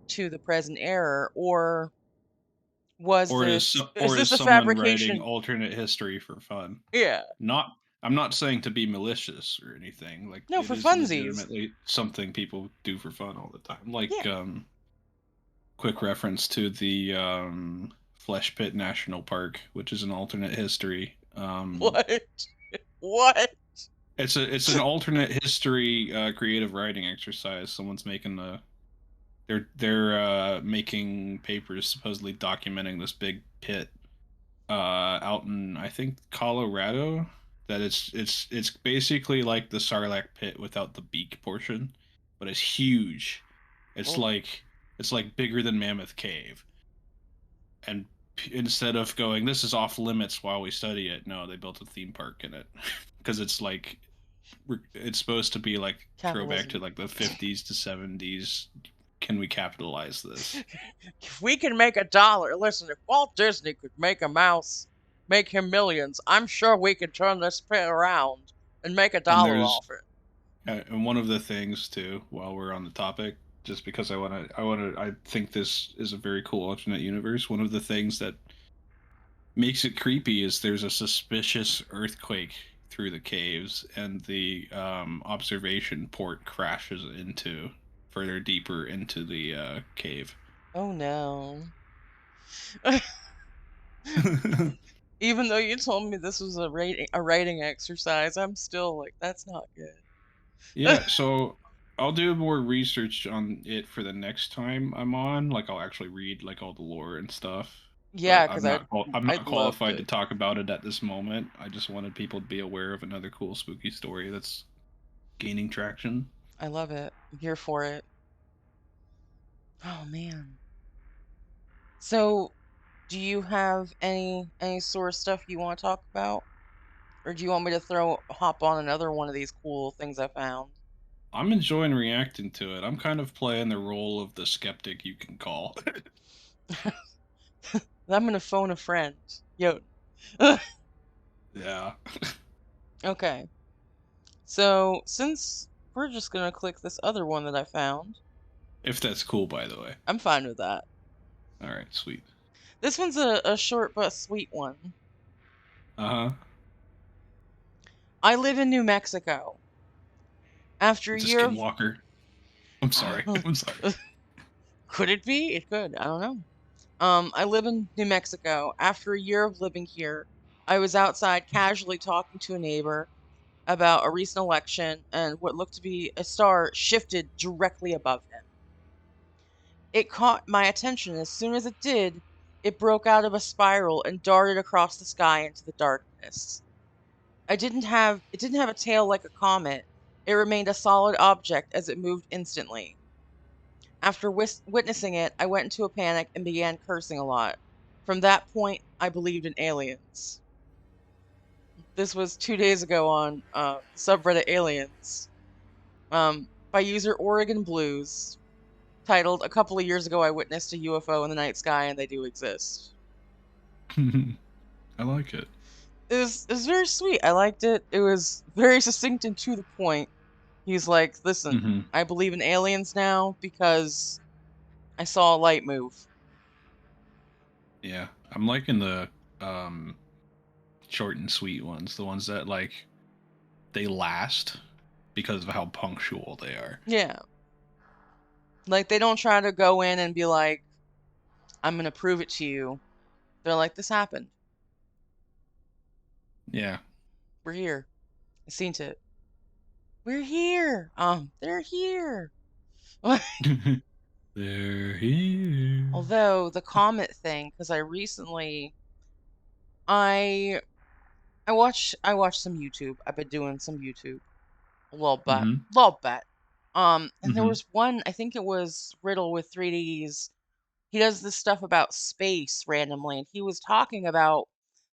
to the present era or was is or this is a someone writing fabrication? alternate history for fun? Yeah. Not. I'm not saying to be malicious or anything. Like No, it for is funsies. legitimately something people do for fun all the time. Yeah. Like quick reference to the Flesh Pit National Park, which is an alternate history. What? What? It's an alternate history creative writing exercise. Someone's making the they're making papers supposedly documenting this big pit out in I think Colorado. That it's basically like the Sarlacc pit without the beak portion, but it's huge. It's Oh, like it's like bigger than Mammoth Cave. And instead of going this is off limits while we study it, no, they built a theme park in it because it's like It's supposed to be like throwback to Capitalism. like the 50s to 70s. Can we capitalize this? If we can make $1, listen, if Walt Disney could make a mouse, make him millions, I'm sure we could turn this pit around and make a And dollar there's off it. and one of the things too, while we're on the topic, just because I think this is a very cool alternate universe. One of the things that makes it creepy is there's a suspicious earthquake through the caves, and the observation port crashes into further deeper into the cave. Oh no. Even though you told me this was a writing exercise, I'm still like, that's not good. Yeah, so I'll do more research on it for the next time I'm on. Like I'll actually read like all the lore and stuff. Yeah, But because I'm not I'd love qualified to to. talk about it at this moment. I just wanted people to be aware of another cool spooky story that's gaining traction. I love it. I'm here for it. Oh man. So, do you have any sort of stuff you want to talk about, or do you want me to throw hop on another one of these cool things I found? I'm enjoying reacting to it. I'm kind of playing the role of the skeptic you can call. I'm gonna phone a friend. Yo. Yeah. Okay. So, since we're just gonna click this other one that I found, If that's cool, by the way. I'm fine with that. All right, sweet. This one's a short but sweet one. Uh huh. I live in New Mexico. After a It's a year of skinwalker. I'm sorry. I'm sorry. could it be? It could. I don't know. I live in New Mexico. After a year of living here, I was outside casually talking to a neighbor about a recent election, and what looked to be a star shifted directly above him. It caught my attention. As soon as it did, it broke out of a spiral and darted across the sky into the darkness. It didn't have a tail like a comet. It remained a solid object as it moved instantly. After witnessing it, I went into a panic and began cursing a lot. From that point, I believed in aliens. This was 2 days ago on the subreddit Aliens, by user Oregon Blues, titled "A couple of years ago, I witnessed a UFO in the night sky, and they do exist." I like it. It was very sweet. I liked it. It was very succinct and to the point. He's like, "Listen, Hmm. I believe in aliens now because I saw a light move." Yeah, I'm liking the um short and sweet ones, the ones that like they last because of how punctual they are. Yeah, like they don't try to go in and be like, "I'm gonna prove it to you." They're like, "This happened. Yeah. We're here. I seen it. We're here. They're here." They're here. Although the comet thing, because I I watch some YouTube. I've been doing some YouTube a Hmm. little bit. And there Hmm. was one, I think it was Riddle with 3Ds. He does this stuff about space randomly, and he was talking about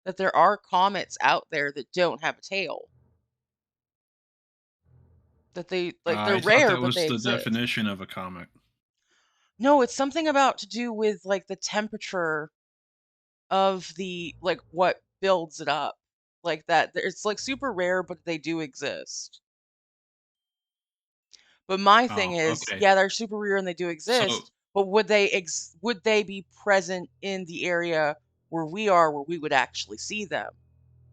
that there are comets out there that don't have a tail. That they like they're I thought rare, that but was they the exist. definition of a comic. No, it's something about to do with like the temperature of the like what builds it up. Like that. It's like super rare, but they do exist. But my Oh, thing is, okay. yeah, they're super rare and they do So, exist, but would they be present in the area where we are, where we would actually see them?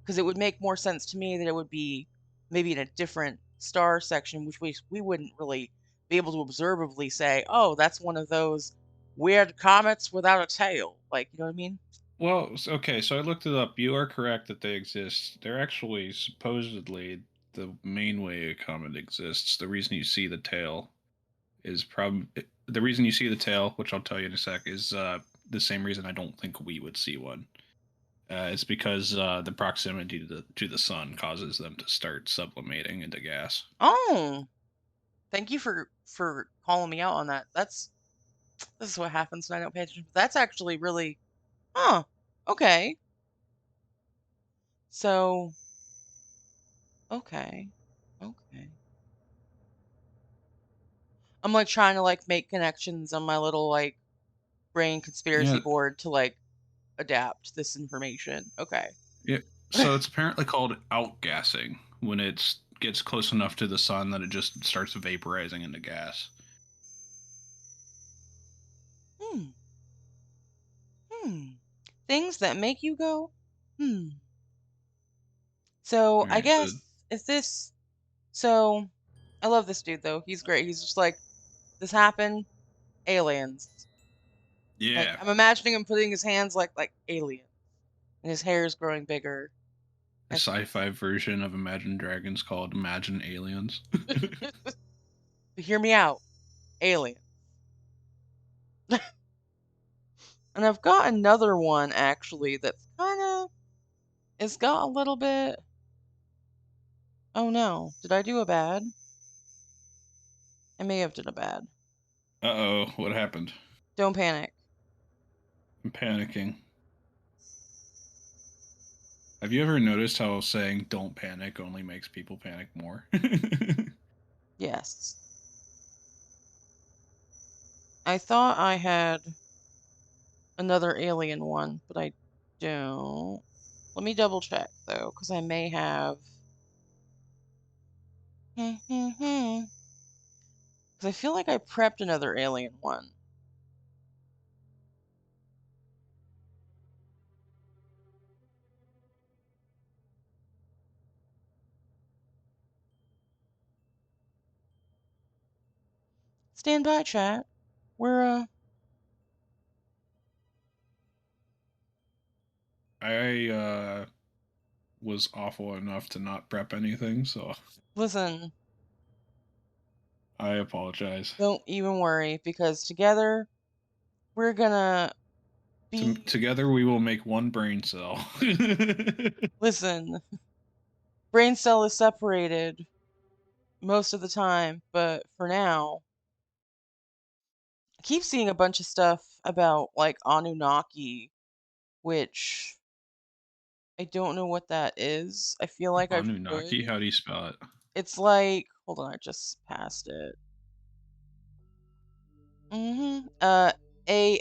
Because it would make more sense to me that it would be maybe in a different star section, which we wouldn't really be able to observably say, "Oh, that's one of those weird comets without a tail." Like, you know what I mean? well, okay, so I looked it up. You are correct that they exist. They're actually supposedly the main way a comet exists. The reason you see the tail is probably the reason you see the tail, which I'll tell you in a sec, is the same reason I don't think we would see one. It's because the proximity to the sun causes them to start sublimating into gas. Oh, thank you for calling me out on that. This is what happens when I don't pay attention. That's actually really, huh? Okay. So, okay. Okay. I'm like trying to like make connections on my little like brain conspiracy Yeah, board to like adapt this information. Okay. yeah. So it's apparently called outgassing when it gets close enough to the sun that it just starts vaporizing into gas. Hmm. Hmm. Things that make you go, hmm. So All I right. So guess is this so I love this dude though. He's great. He's just like, this happened, aliens. Like yeah, I'm imagining him putting his hands like aliens. And his hair is growing bigger. a As sci-fi version of Imagine Dragons called Imagine Aliens. hear me out, alien. And I've got another one actually that's kind of it's got a little bit. Oh no, did I do a bad? I may have done a bad. Uh-oh, what happened? Don't panic. I'm panicking. Have you ever noticed how saying "don't panic" only makes people panic more? Yes. I thought I had another alien one, but I don't. Let me double check though, because I may have. Because I feel like I prepped another alien one. Stand by, chat. We're I was awful enough to not prep anything, so listen. I apologize. Don't even worry, because together we're gonna be. Together we will make one brain cell. Listen, brain cell is separated most of the time, but for now, I keep seeing a bunch of stuff about like Anunnaki, which I don't know what that is. I feel like I Anunnaki, should. how do you spell it? It's like, hold on, I just passed it. Annunaki.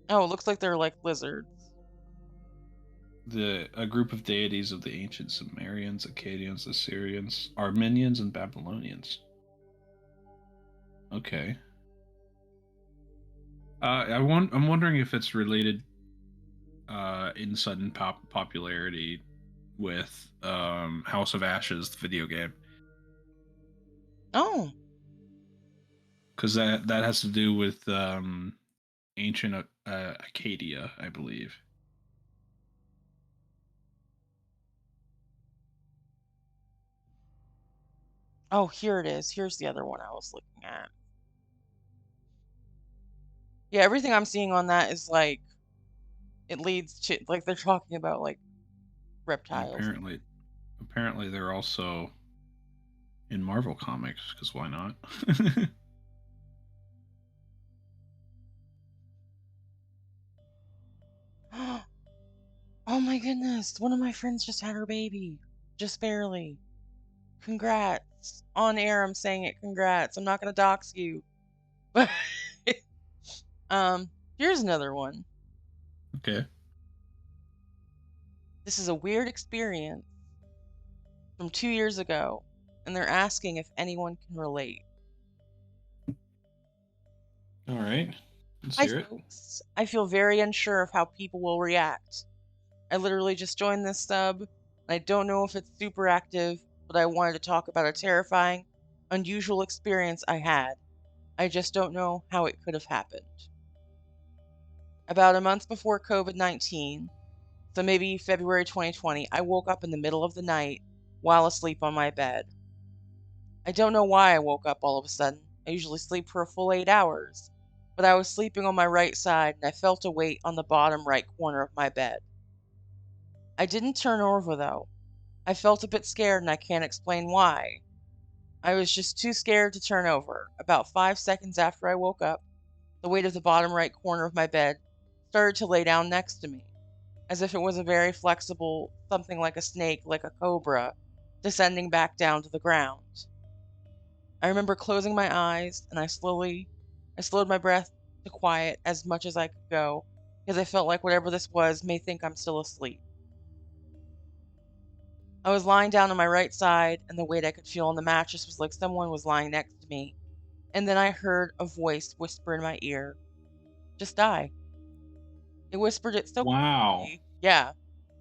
Oh, it looks like they're like lizards. A group of deities of the ancient Sumerians, Akkadians, Assyrians, Armenians, and Babylonians. Okay. I'm wondering if it's related in sudden popularity with House of Ashes, the video game, Oh, because that has to do with ancient Acadia, I believe. oh, here it is. Here's the other one I was looking at. Yeah, everything I'm seeing on that is like it leads to like they're talking about like And reptiles. apparently they're also in Marvel comics, because why not? Oh my goodness, one of my friends just had her baby. Just barely. Congrats. On air I'm saying it, congrats. I'm not gonna dox you. But here's another one. Okay. This is a weird experience from 2 years ago, and they're asking if anyone can relate. All right. Let's Hi hear it. folks. I feel very unsure of how people will react. I literally just joined this sub, and I don't know if it's super active, but I wanted to talk about a terrifying, unusual experience I had. I just don't know how it could have happened. About a month before COVID-19, so maybe February 2020, I woke up in the middle of the night while asleep on my bed. I don't know why I woke up all of a sudden. I usually sleep for a full 8 hours, but I was sleeping on my right side and I felt a weight on the bottom right corner of my bed. I didn't turn over though. I felt a bit scared and I can't explain why. I was just too scared to turn over. About 5 seconds after I woke up, the weight of the bottom right corner of my bed started to lay down next to me. as if it was a very flexible something like a snake, like a cobra, descending back down to the ground. I remember closing my eyes and I slowed my breath to quiet as much as I could go because I felt like whatever this was may think I'm still asleep. I was lying down on my right side, and the weight I could feel on the mattress was like someone was lying next to me. And then I heard a voice whisper in my ear, just die. It whispered it so Wow. quietly. Yeah.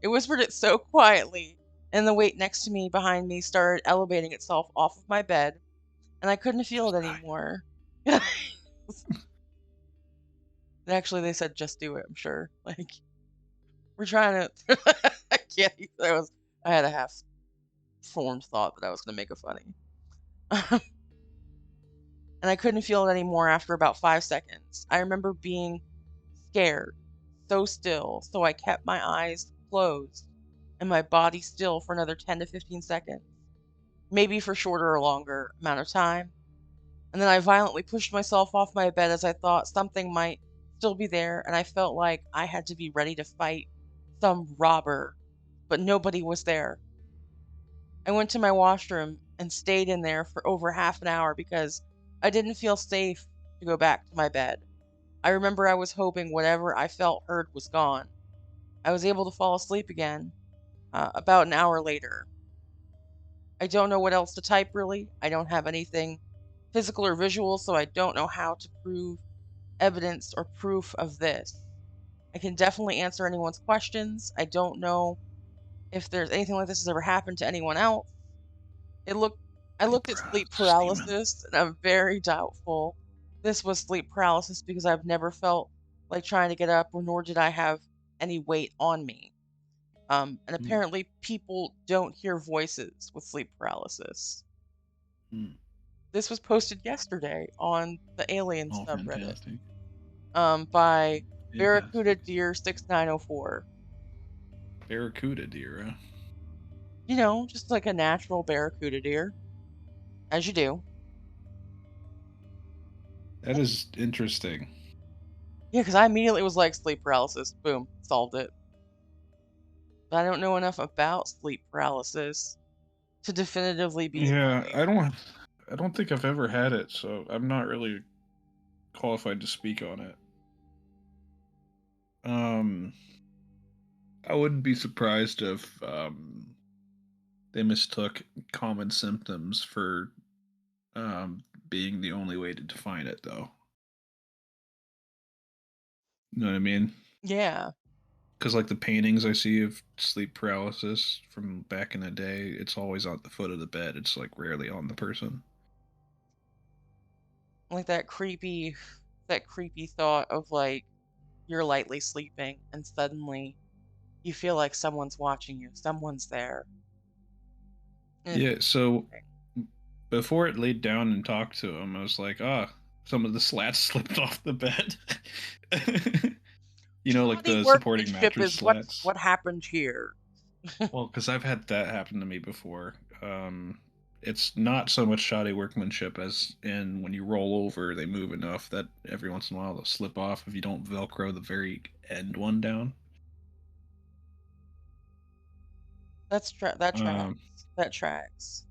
It whispered it so quietly, and the weight next to me behind me started elevating itself off of my bed, and I couldn't feel Just it die. anymore. Actually, they said, "Just do it." I'm sure. Like we're trying to. I can't. I was. I had a half-formed thought that I was going to make it funny, and I couldn't feel it anymore after about 5 seconds. I remember being scared, so still, so I kept my eyes closed and my body still for another 10 to 15 seconds, maybe for shorter or longer amount of time. And then I violently pushed myself off my bed as I thought something might still be there, and I felt like I had to be ready to fight some robber, but nobody was there. I went to my washroom and stayed in there for over half an hour because I didn't feel safe to go back to my bed. I remember I was hoping whatever I felt heard was gone. I was able to fall asleep again about an hour later. I don't know what else to type really. I don't have anything physical or visual, so I don't know how to prove evidence or proof of this. I can definitely answer anyone's questions. I don't know if there's anything like this has ever happened to anyone else. It looked I Sleep looked at sleep paralysis demon. paralysis and I'm very doubtful this was sleep paralysis because I've never felt like trying to get up or nor did I have any weight on me. And Hmm. apparently people don't hear voices with sleep paralysis. Hmm. This was posted yesterday on the Alien Oh, subreddit fantastic. by Barracuda Fantastic. Deer 6904. Barracuda deer, huh? You know, just like a natural barracuda deer, as you do. That is interesting. Yeah, because I immediately was like sleep paralysis. Boom, solved it. But I don't know enough about sleep paralysis to definitively be Yeah, saying. I don't think I've ever had it, so I'm not really qualified to speak on it. Um, I wouldn't be surprised if they mistook common symptoms for being the only way to define it, though. You know what I mean? Yeah, Because like the paintings I see of sleep paralysis from back in the day, it's always on the foot of the bed. It's like rarely on the person. like that creepy thought of like you're lightly sleeping and suddenly you feel like someone's watching you, someone's there. And it's Yeah, so interesting. before it laid down and talked to him, I was like, ah, some of the slats slipped off the bed. Like Shoddy the supporting workmanship mattress is slats. what happened here. Well, because I've had that happen to me before. It's not so much shoddy workmanship as in when you roll over, they move enough that every once in a while they'll slip off if you don't Velcro the very end one down. That Um, tracks. That tracks.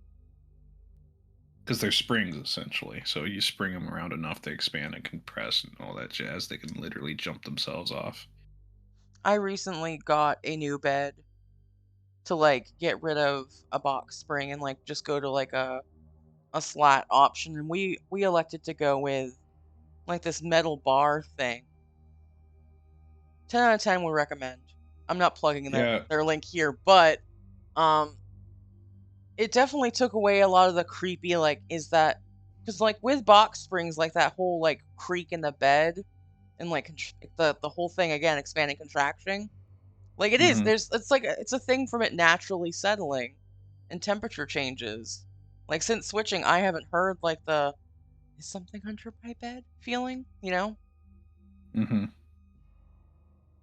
because they're springs essentially. So you spring them around enough, they expand and compress and all that jazz. They can literally jump themselves off. I recently got a new bed to like get rid of a box spring and like just go to like a slat option and we elected to go with like this metal bar thing. 10 out of 10 would recommend. I'm not plugging Yeah, their link here, but um it definitely took away a lot of the creepy like is that cuz like with box springs like that whole like creak in the bed and like the whole thing again expanding contraction. Like it is hmm there's it's like it's a thing from it naturally settling and temperature changes. Like since switching I haven't heard like the is something under my bed feeling, you know? hmm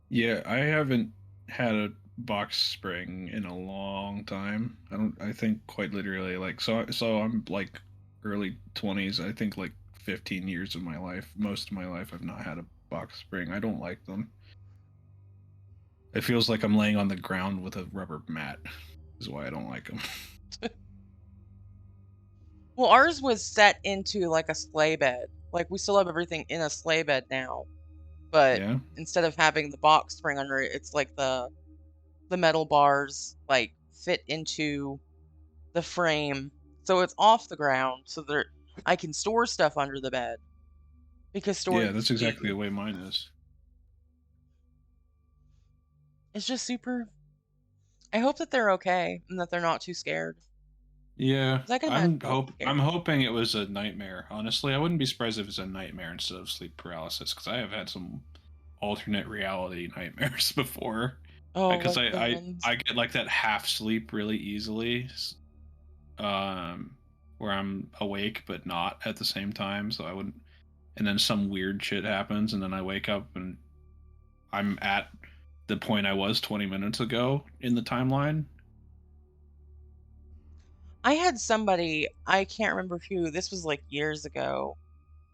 Yeah, I haven't had a box spring in a long time. I think quite literally like so I'm like early 20s. I think like 15 years of my life, most of my life I've not had a box spring. I don't like them. It feels like I'm laying on the ground with a rubber mat. Is why I don't like them. Well, ours was set into like a sleigh bed. Like we still have everything in a sleigh bed now, but Yeah, instead of having the box spring under it, it's like the metal bars like fit into the frame, so it's off the ground, so that I can store stuff under the bed because yeah, storage that's is exactly key. the way mine is. It's just super. I hope that they're okay and that they're not too scared. Yeah, 'Cause I can imagine that would be I'm scary. hoping it was a nightmare. Honestly, I wouldn't be surprised if it's a nightmare instead of sleep paralysis because I have had some alternate reality nightmares before. Oh, Because like the ones. I get like that half sleep really easily, where I'm awake but not at the same time. So I wouldn't, and then some weird shit happens, and then I wake up and I'm at the point I was 20 minutes ago in the timeline. I had somebody, I can't remember who, this was like years ago,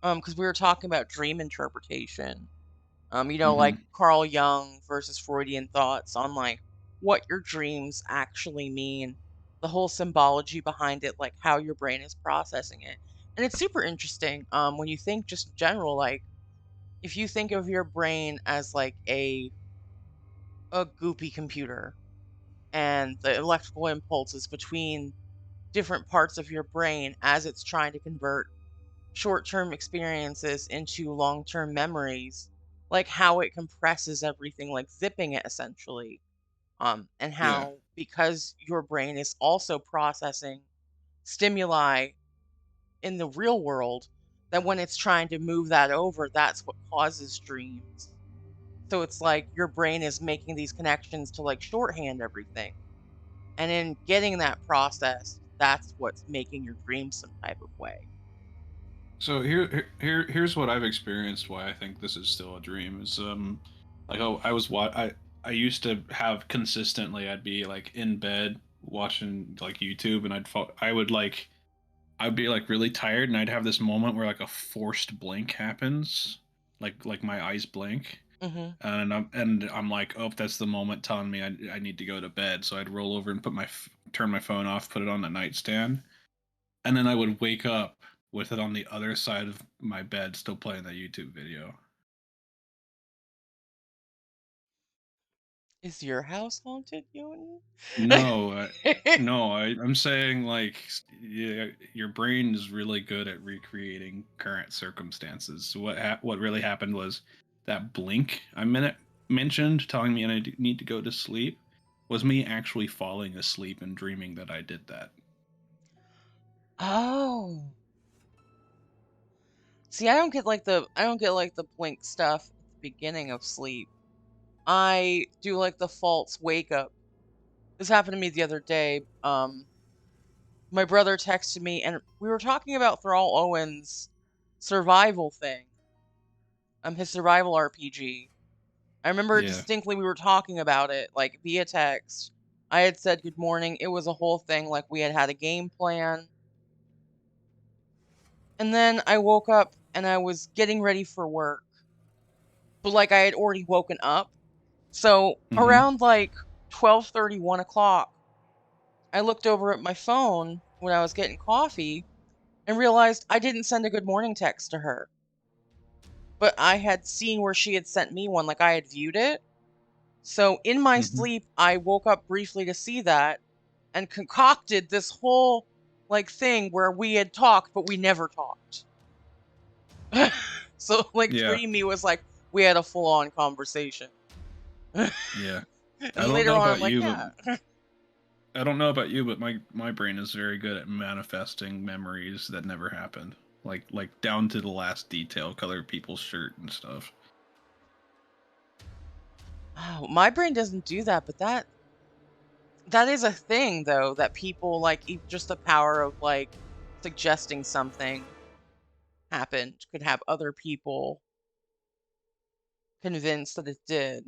because we were talking about dream interpretation. Like Hmm. Carl Jung versus Freudian thoughts on like what your dreams actually mean, the whole symbology behind it, like how your brain is processing it. And it's super interesting when you think just in general, like if you think of your brain as like a goopy computer and the electrical impulses between different parts of your brain as it's trying to convert short-term experiences into long-term memories, like how it compresses everything, like zipping it essentially. And Yeah. how because your brain is also processing stimuli in the real world, that when it's trying to move that over, that's what causes dreams. So it's like your brain is making these connections to like shorthand everything. And in getting that process, that's what's making your dream some type of way. So here's what I've experienced. Why I think this is still a dream is like oh I was what I used to have consistently. I'd be like in bed watching like YouTube, and I would like I'd be like really tired, and I'd have this moment where like a forced blink happens, like my eyes blink, Hmm. and I'm like, oh, that's the moment telling me I need to go to bed. So I'd roll over and turn my phone off, put it on the nightstand, and then I would wake up with it on the other side of my bed, still playing that YouTube video. Is your house haunted, Jotunn? No, no, I'm saying like yeah, your brain is really good at recreating current circumstances. So what really happened was that blink mentioned, telling me I need to go to sleep, was me actually falling asleep and dreaming that I did that. Oh. See, I don't get like the blink stuff at the beginning of sleep. I do like the false wake up. This happened to me the other day. My brother texted me and we were talking about Thrall Owen's survival thing. His survival RPG. I remember Yeah. distinctly we were talking about it like via text. I had said good morning. It was a whole thing like we had had a game plan. And then I woke up and I was getting ready for work. But like I had already woken up. So Hmm. around like 12:30, 1 o'clock, I looked over at my phone when I was getting coffee and realized I didn't send a good morning text to her. But I had seen where she had sent me one, like I had viewed it. So in my Hmm. sleep, I woke up briefly to see that and concocted this whole like thing where we had talked, but we never talked. So like Yeah. Dream Me was like we had a full on conversation. And Yeah. I don't later know on I'm about like, you, but yeah. I don't know about you, but my brain is very good at manifesting memories that never happened. Like down to the last detail, color people's shirt and stuff. Oh, my brain doesn't do that, but that is a thing though that people like just the power of like suggesting something happened could have other people convinced that it did.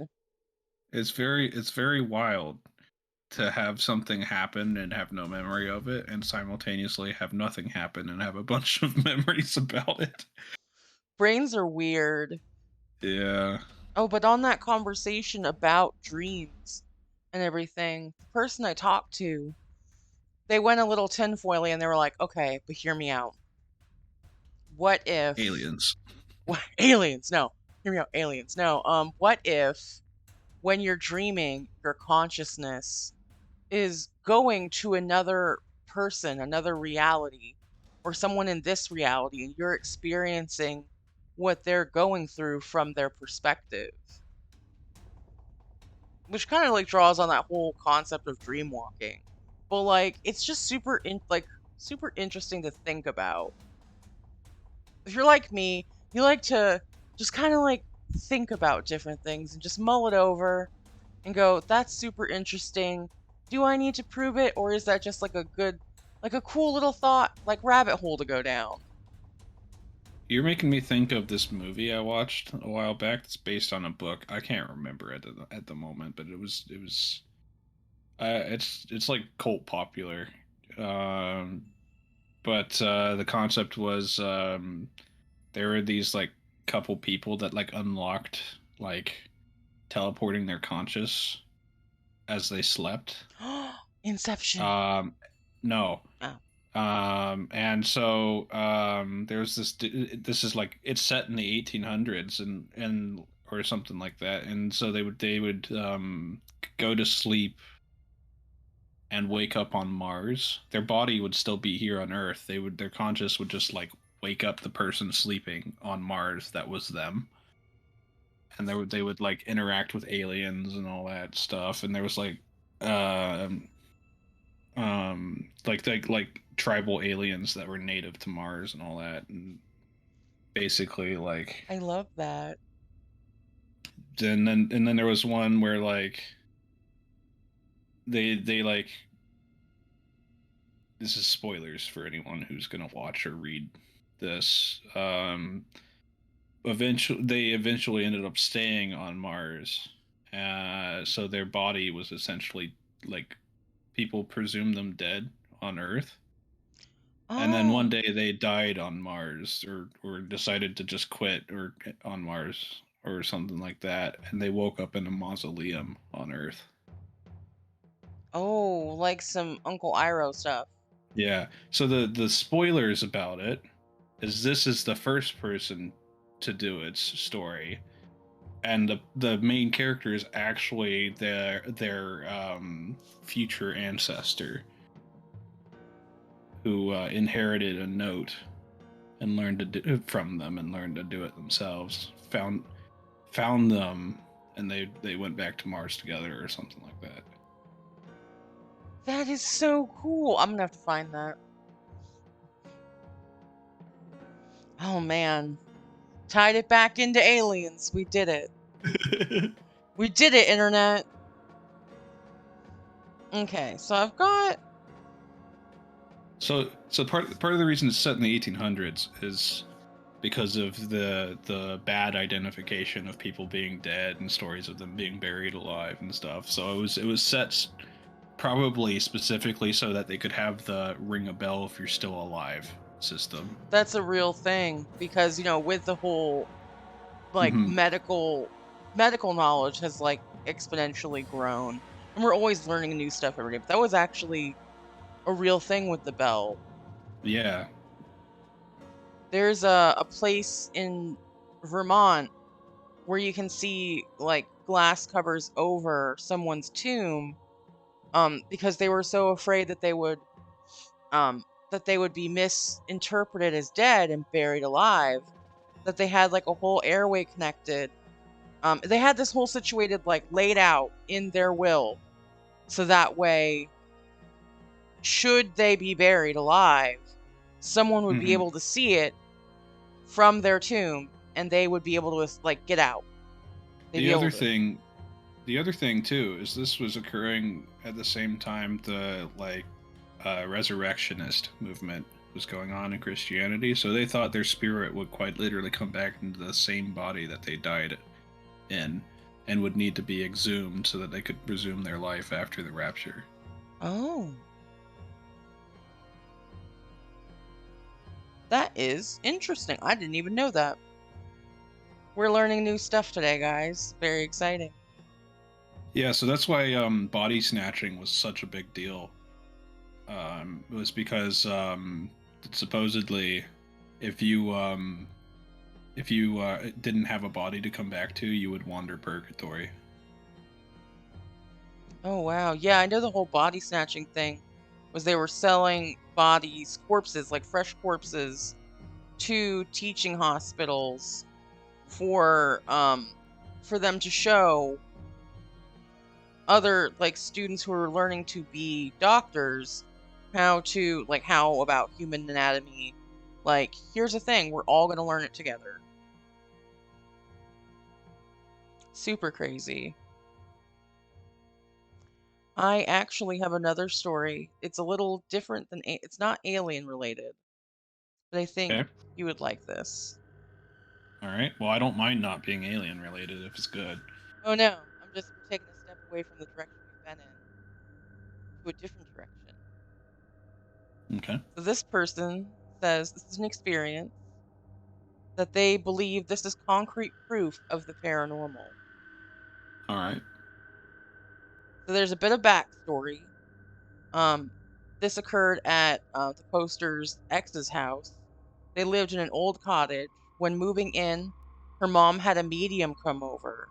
It's very wild to have something happen and have no memory of it, and simultaneously have nothing happen and have a bunch of memories about it. Brains are weird. Yeah. Oh, but on that conversation about dreams and everything, the person I talked to, they went a little tinfoily and they were like, okay, but hear me out. What if Aliens. what aliens? No. Hear me out, aliens. No. What if when you're dreaming, your consciousness is going to another person, another reality, or someone in this reality, and you're experiencing what they're going through from their perspective, which kind of like draws on that whole concept of dream walking. But like, it's just super interesting to think about. If you're like me, you like to just kind of like think about different things and just mull it over and go, that's super interesting. Do I need to prove it, or is that just like like a cool little thought, like rabbit hole to go down? You're making me think of this movie I watched a while back. That's based on a book. I can't remember at the moment, but it was it's like cult popular. Um, but the concept was there were these like couple people that like unlocked like teleporting their conscious as they slept. Inception. Um, no. Oh. And so there's this is like it's set in the 1800s and or something like that. And so they would go to sleep and wake up on Mars. Their body would still be here on Earth. Their conscious would just like wake up the person sleeping on Mars that was them. And they would like interact with aliens and all that stuff. And there was um like tribal aliens that were native to Mars and all that. And basically like I love that. then there was one where like they like this is spoilers for anyone who's gonna watch or read this. They eventually ended up staying on Mars. So their body was essentially like people presumed them dead on Earth. And then one Oh. day they died on Mars or decided to just quit or on Mars or something like that. And they woke up in a mausoleum on Earth. Oh, like some Uncle Iroh stuff. Yeah. So the spoilers about it is this is the first person to do its story, and the main character is actually their future ancestor who inherited a note and learned to do from them and learned to do it themselves. Found them, and they went back to Mars together or something like that. That is so cool. I'm gonna have to find that. Oh man. Tied it back into aliens. We did it. We did it, internet. Okay, so I've got So part of the reason it's set in the 1800s is because of the bad identification of people being dead and stories of them being buried alive and stuff. So it was set probably specifically so that they could have the ring a bell if you're still alive system. that's a real thing because with the whole like Hmm. medical knowledge has like exponentially grown, and we're always learning new stuff every day. But that was actually a real thing with the bell. Yeah. There's a place in Vermont where you can see like glass covers over someone's tomb, because they were so afraid um that they would be misinterpreted as dead and buried alive, that they had like a whole airway connected. They had this whole situated like laid out in their will, so that way, should they be buried alive, someone would be Hmm. able to see it from their tomb, and they would be able to like get out. They'd be The able other to. thing, the other thing too, is this was occurring at the same time the resurrectionist movement was going on in Christianity. So they thought their spirit would quite literally come back into the same body that they died in, and would need to be exhumed so that they could resume their life after the rapture. Oh, that is interesting. I didn't even know that. We're learning new stuff today, guys. Very exciting. Yeah, so that's why body snatching was such a big deal. It was because supposedly, if you didn't have a body to come back to, you would wander purgatory. Oh wow. Yeah, I know the whole body snatching thing was they were selling bodies, corpses, like fresh corpses to teaching hospitals for them to show other like students who are learning to be doctors how about human anatomy. Like, here's the thing, we're all going to learn it together. Super crazy. I actually have another story. It's a little different it's not alien related, but I think Okay. you would like this. All right. Well, I don't mind not being alien related if it's good. Oh no, we're taking a step away from the direction we've been in to a different direction. Okay. So this person says this is an experience that they believe this is concrete proof of the paranormal. All right. So there's a bit of backstory. Um, this occurred at the poster's ex's house. They lived in an old cottage. When moving in, her mom had a medium come over,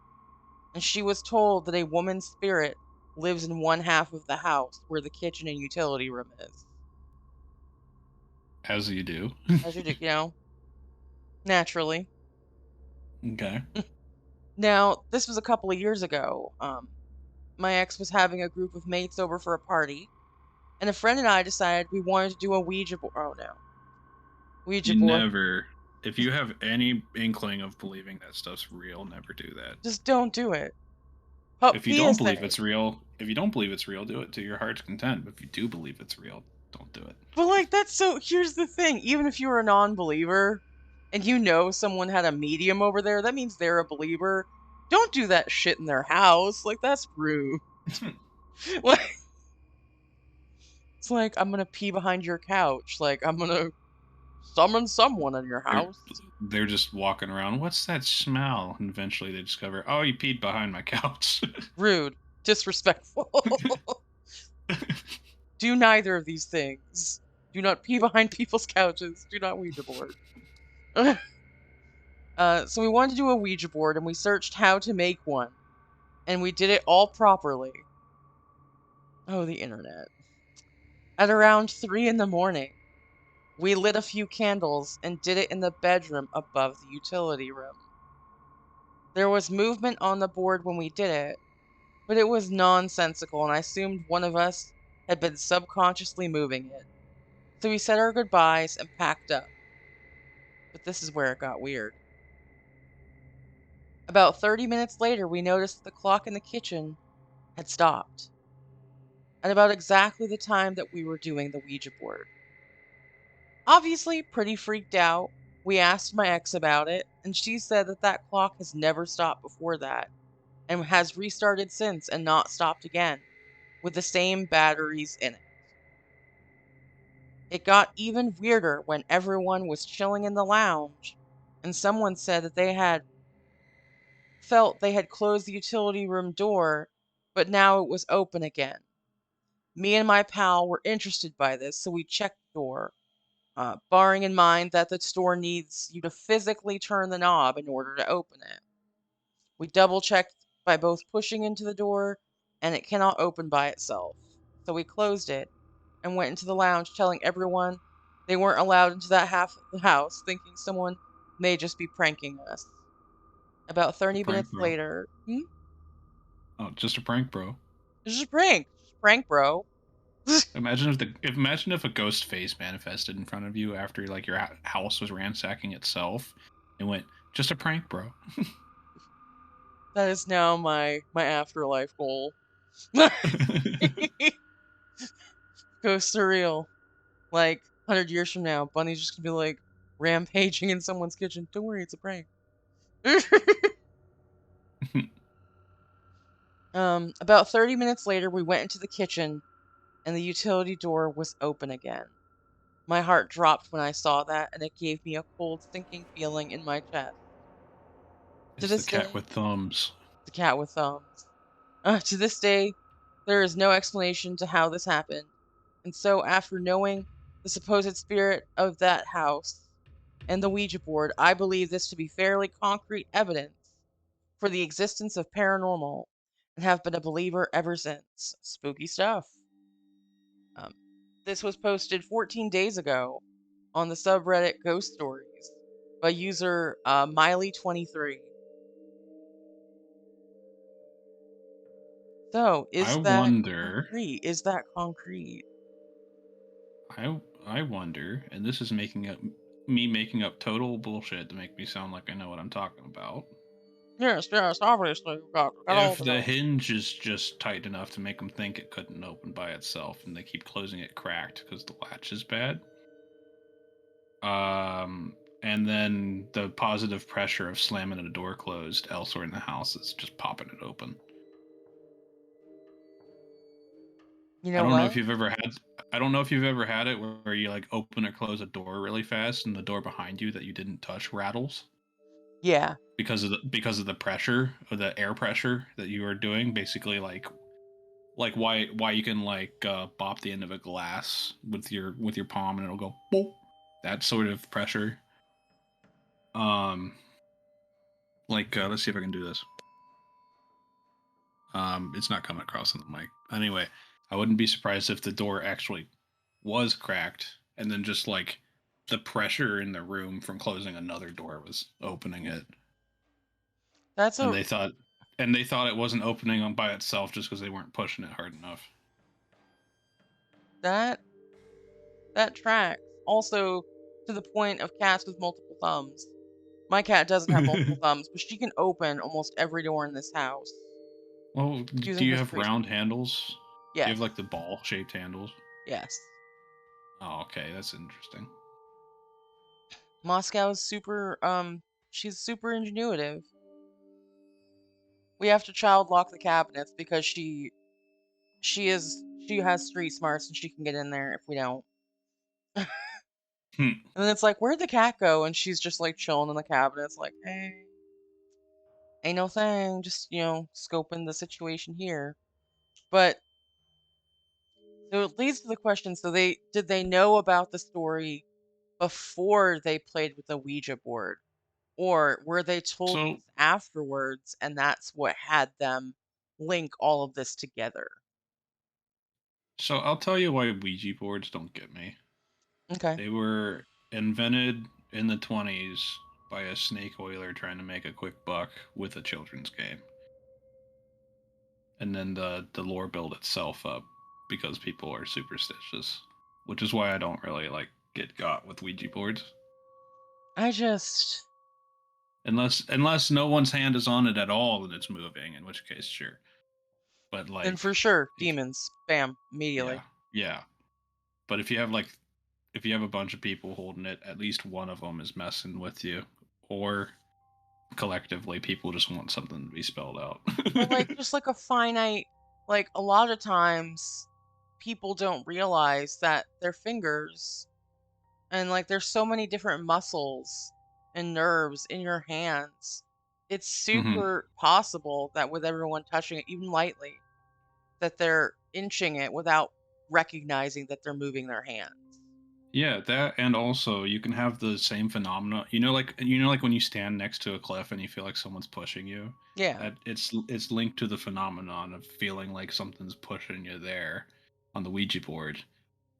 and she was told that a woman's spirit lives in one half of the house where the kitchen and utility room is. As you do. As you do, naturally. Okay. Now, this was a couple of years ago. My ex was having a group of mates over for a party, and a friend and I decided we wanted to do a Ouija board. Oh no, Ouija You board. never, if you have any inkling of believing that stuff's real, never do that. Just don't do it. If you don't believe PSA. it's real, if you don't believe it's real, do it to your heart's content. But if you do believe it's real, don't do it. But like that's so here's the thing, even if you're a non-believer and you know someone had a medium over there, that means they're a believer. Don't do that shit in their house. Like that's rude. Like it's like I'm gonna pee behind your couch. Like I'm gonna summon someone in your they're house. they're just walking around. What's that smell? And eventually they discover, oh, you peed behind my couch. Rude. Disrespectful. Do neither of these things. Do not pee behind people's couches. Do not Ouija board. So we wanted to do a Ouija board and we searched how to make one. And we did it all properly. Oh, the internet. At around 3 in the morning, we lit a few candles and did it in the bedroom above the utility room. There was movement on the board when we did it, but it was nonsensical and I assumed one of us had been subconsciously moving it. So we said our goodbyes and packed up. But this is where it got weird. About 30 minutes later, we noticed the clock in the kitchen had stopped at about exactly the time that we were doing the Ouija board. Obviously, pretty freaked out, we asked my ex about it, and she said that that clock has never stopped before that and has restarted since and not stopped again with the same batteries in it. It got even weirder when everyone was chilling in the lounge and someone said that they had felt they had closed the utility room door, but now it was open again. Me and my pal were interested by this, so we checked the door, barring in mind that the store needs you to physically turn the knob in order to open it. We double checked by both pushing into the door, and it cannot open by itself. So we closed it and went into the lounge, telling everyone they weren't allowed into that half of the house, thinking someone may just be pranking us. About A 30 prank, minutes bro. later, Oh, just a prank, bro. it's just a prank. Just a prank, bro. Imagine if a ghost face manifested in front of you after like your house was ransacking itself and went, just a prank, bro. That is now my afterlife goal. Go surreal. Like 100 years from now, Bunny's just gonna be like rampaging in someone's kitchen. Don't worry, it's a prank. About 30 minutes later, we went into the kitchen and the utility door was open again. My heart dropped when I saw that, and it gave me a cold, sinking feeling in my chest. To It's the this cat day, with thumbs. the cat with thumbs. To this day, there is no explanation to how this happened. And so, after knowing the supposed spirit of that house and the Ouija board, I believe this to be fairly concrete evidence for the existence of paranormal and have been a believer ever since. Spooky stuff. Um, this was posted 14 days ago on the subreddit Ghost Stories by user Miley23. So, I is that wonder. concrete? Is that concrete? I wonder, and this is making up me making up total bullshit to make me sound like I know what I'm talking about. Yes, yes, obviously, got all If the the notes. hinge is just tight enough to make them think it couldn't open by itself, and they keep closing it cracked because the latch is bad, and then the positive pressure of slamming a door closed elsewhere in the house is just popping it open. You I know don't know if what? you've ever had. I don't know if you've ever had it where you like open or close a door really fast, and the door behind you that you didn't touch rattles Yeah, because of the pressure or the air pressure that you are doing. Basically, like why you can like bop the end of a glass with your palm and it'll go boop. That sort of pressure. Um, let's see if I can do this. It's not coming across on the mic. Anyway, I wouldn't be surprised if the door actually was cracked, and then just like the pressure in the room from closing another door was opening it, that's and a they thought it wasn't opening on by itself just because they weren't pushing it hard enough. that that tracks. Also, to the point of cats with multiple thumbs. My cat doesn't have multiple thumbs, but she can open almost every door in this house Well, do using you her have street round smarts. handles? Do you have Yes, like the ball shaped handles? yes. Oh, okay, that's interesting. Moscow is she's super ingenuitive. We have to child lock the cabinets because she has street smarts and she can get in there if we don't. Hmm. And then it's like, where'd the cat go? And she's just like chilling in the cabinets, like, hey, ain't no thing, just scoping the situation here. But so it leads to the question: so they know about the story before they played with the Ouija board, or were they told So, this afterwards, and that's what had them link all of this together? so I'll tell you why Ouija boards don't get me. Okay. They were invented in the 20s by a snake oiler trying to make a quick buck with a children's game. And then the lore built itself up because people are superstitious, which is why I don't really like get got with Ouija boards I just unless no one's hand is on it at all and it's moving, in which case sure. But then like for sure, if demons, bam, yeah, immediately. yeah. But if you have a bunch of people holding it, at least one of them is messing with you, or collectively people just want something to be spelled out. Or like just like a finite, like a lot of times people don't realize that their fingers and like there's so many different muscles and nerves in your hands. It's Hmm. super possible that with everyone touching it even lightly, that they're inching it without recognizing that they're moving their hands. Yeah, that, and also you can have the same phenomena. Like when you stand next to a cliff and you feel like someone's pushing you. Yeah. That it's linked to the phenomenon of feeling like something's pushing you there on the Ouija board,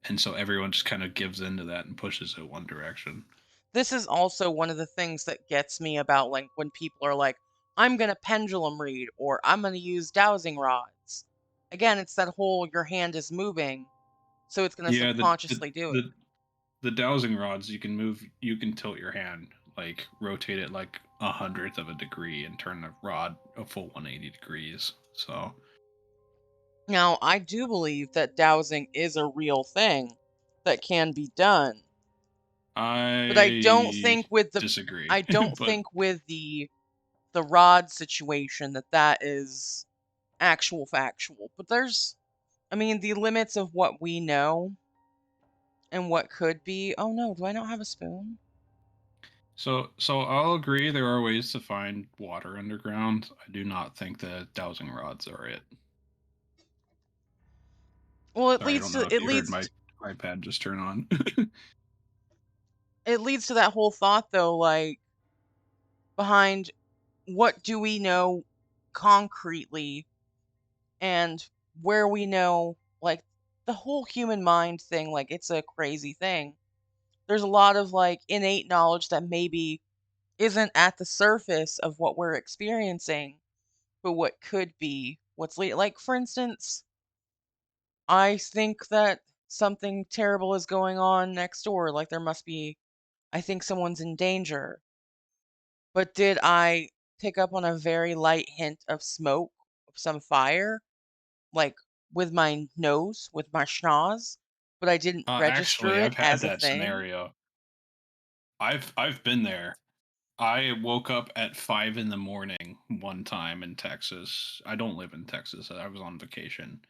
and so everyone just kind of gives into that and pushes it one direction. This is also one of the things that gets me about like when people are like, I'm going to pendulum read or I'm going to use dowsing rods. Again, it's that whole your hand is moving, so it's going to Yeah, subconsciously do it. the dowsing rods you can tilt your hand, like rotate it like a hundredth of a degree and turn the rod a full 180 degrees. So Now, I do believe that dowsing is a real thing that can be done, but I disagree, I don't but think with the rod situation that that is actual factual. But there's I mean, the limits of what we know and what could be. Oh no, do I not have a spoon? So I'll agree there are ways to find water underground. I do not think that dowsing rods are it. Well, it Sorry, I leads don't know to if you heard my iPad just turn on. that whole thought though, like behind what do we know concretely and where we know like the whole human mind thing, like it's a crazy thing. There's a lot of like innate knowledge that maybe isn't at the surface of what we're experiencing, but what could be like for instance, I think that something terrible is going on next door, like there must be, I think someone's in danger. But did I pick up on a very light hint of smoke, of some fire, like with my nose, with my schnoz, but I didn't register Actually, it I've had as a that thing? scenario. I've been there. I woke up at 5 in the morning one time in Texas. I don't live in Texas. I was on vacation.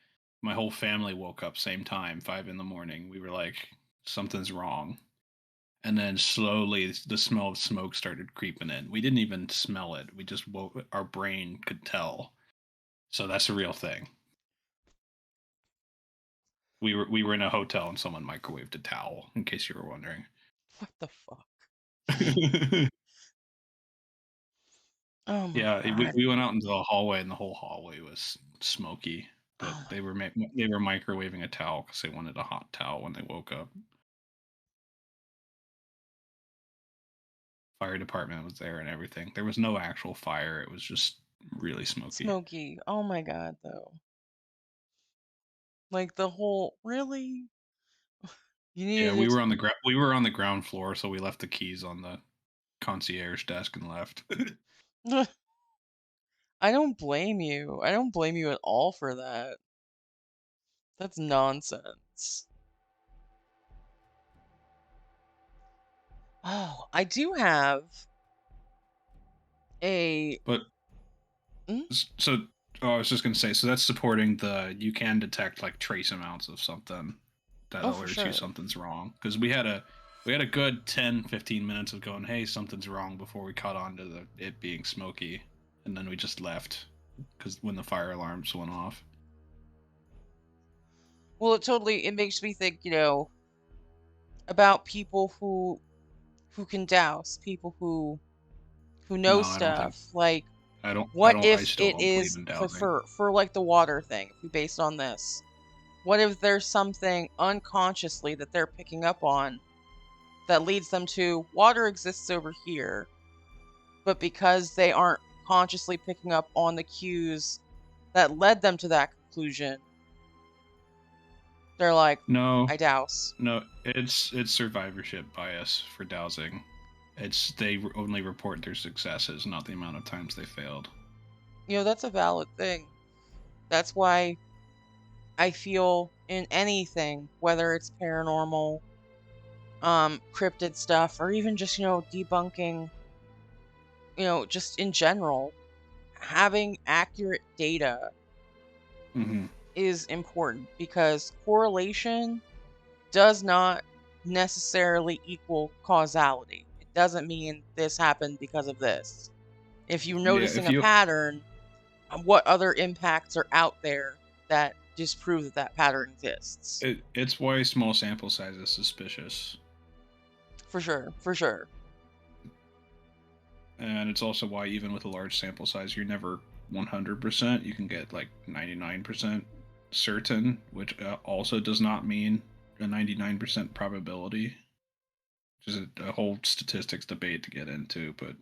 My whole family woke up same time, 5 in the morning. We were like, something's wrong. And then slowly the smell of smoke started creeping in. We didn't even smell it. We just woke our brain could tell. So that's a real thing. We were in a hotel and someone microwaved a towel, in case you were wondering. What the fuck? Oh my Yeah, we god. we went out into the hallway and the whole hallway was smoky, but Oh my they were microwaving a towel because they wanted a hot towel when they woke up. Fire department was there and everything. There was no actual fire, it was just really smoky. smoky. Oh my god though. Like the whole really? You Yeah, needed we were on the ground floor, so we left the keys on the concierge desk and left. to I don't blame you. I don't blame you at all for that. That's nonsense. Oh, I do have a But mm? so I was just gonna say, so that's supporting the you can detect like trace amounts of something that Oh, for alerts you sure. something's wrong. Because we had a good 10, 15 minutes of going, hey, something's wrong before we caught on to it being smoky. And then we just left because when the fire alarms went off. Well, it makes me think, about people who can douse, people who know No, I don't think stuff. Like, I what don't I if still it don't believe is in dowsing. for like the water thing, if we based on this? What if there's something unconsciously that they're picking up on that leads them to water exists over here, but because they aren't consciously picking up on the cues that led them to that conclusion, they're like, No, I douse. no, it's survivorship bias for dowsing. It's only report their successes, not the amount of times they failed. That's a valid thing. That's why I feel in anything, whether it's paranormal, cryptid stuff, or even just, debunking, just in general, having accurate data Hmm. is important because correlation does not necessarily equal causality. It doesn't mean this happened because of this. If you're Yeah, noticing if a you pattern, what other impacts are out there that disprove that that pattern exists? it's why small sample size is suspicious. For sure, for sure. And it's also why even with a large sample size, you're never 100%. You can get like 99% certain, which also does not mean a 99% probability. Which is a whole statistics debate to get into. But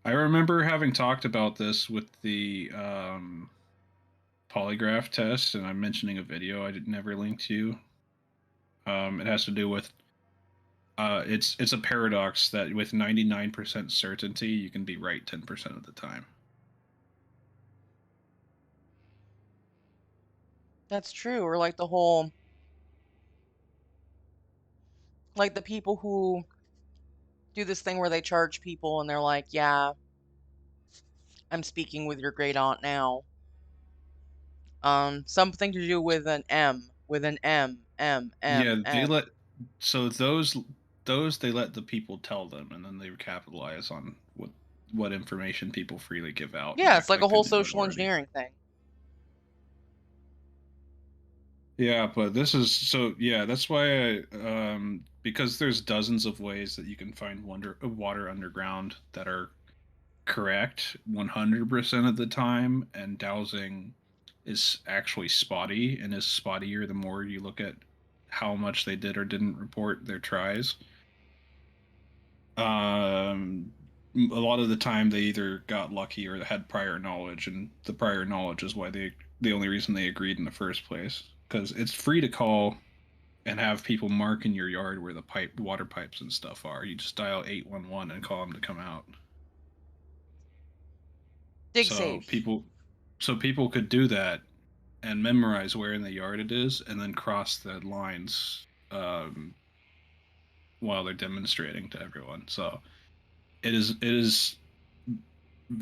I remember having talked about this with the polygraph test, and I'm mentioning a video I did never link to you. It has to do with it's a paradox that with 99% certainty, you can be right 10% of the time. That's true. Or like the people who do this thing where they charge people and they're like, yeah, I'm speaking with your great aunt now. Something to do with an M, with an M, M, Yeah, M, they M. let so those they let the people tell them, and then they capitalize on what information people freely give out and Yeah, it's act like a like they whole know it social already. engineering thing. Yeah, but this is so yeah, that's why because there's dozens of ways that you can find water underground that are correct 100% of the time, and dowsing is actually spotty and is spottier the more you look at how much they did or didn't report their tries. Um, a lot of the time they either got lucky or had prior knowledge, and the prior knowledge is why the only reason they agreed in the first place. Because it's free to call and have people mark in your yard where the water pipes and stuff are. You just dial 811 and call them to come out. Dig So safe. people could do that and memorize where in the yard it is, and then cross the lines while they're demonstrating to everyone. So it is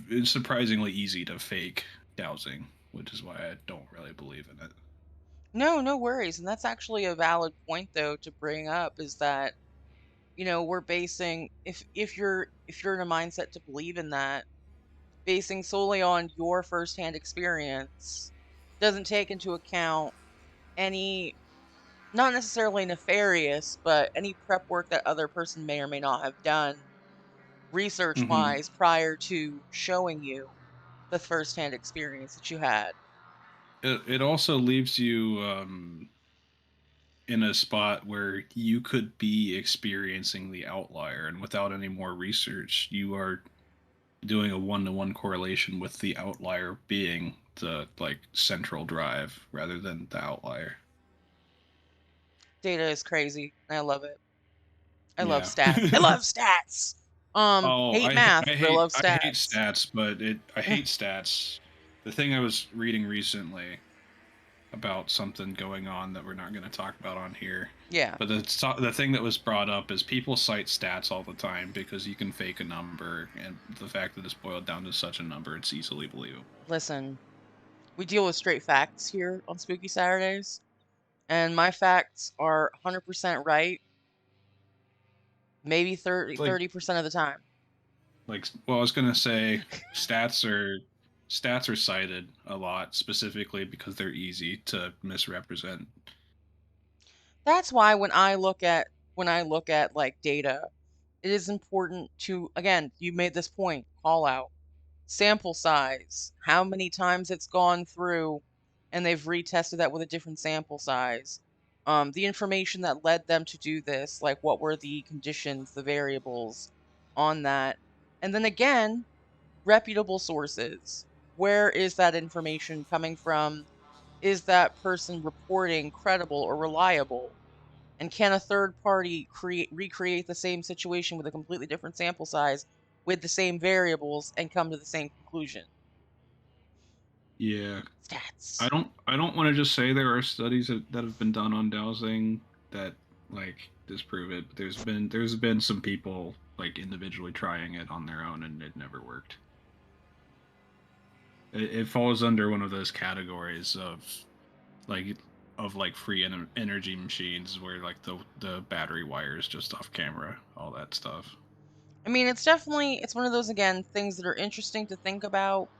it's surprisingly easy to fake dowsing, which is why I don't really believe in it. No, no worries. And that's actually a valid point though to bring up is that, we're basing if you're in a mindset to believe in that, basing solely on your firsthand experience doesn't take into account any not necessarily nefarious, but any prep work that other person may or may not have done research Hmm. wise prior to showing you the firsthand experience that you had. It also leaves you in a spot where you could be experiencing the outlier, and without any more research, you are doing a one-to-one correlation with the outlier being the like central drive rather than the outlier. Data is crazy. And I love it. I love Yeah. stats. I love stats. Oh, Hate math, but I love I hate stats. stats, but it I hate stats. The thing I was reading recently about something going on that we're not going to talk about on here, Yeah. but the thing that was brought up is people cite stats all the time because you can fake a number, and the fact that it's boiled down to such a number, it's easily believable. Listen, we deal with straight facts here on Spooky Saturdays, and my facts are 100% right, maybe It's like 30% of the time. well, I was going to say stats are stats are cited a lot specifically because they're easy to misrepresent. That's why when I look at like data, it is important to again, you made this point, call out. Sample size, how many times it's gone through and they've retested that with a different sample size. The information that led them to do this, like what were the conditions, the variables on that. And then again, reputable sources. Where is that information coming from? Is that person reporting credible or reliable? And can a third party recreate the same situation with a completely different sample size with the same variables and come to the same conclusion? Yeah, Stats. I don't want to just say there are studies that have been done on dowsing that like disprove it, but there's been some people like individually trying it on their own and it never worked. It falls under one of those categories like of free energy machines where like the battery wires just off camera, all that stuff. I mean, it's one of those again things that are interesting to think about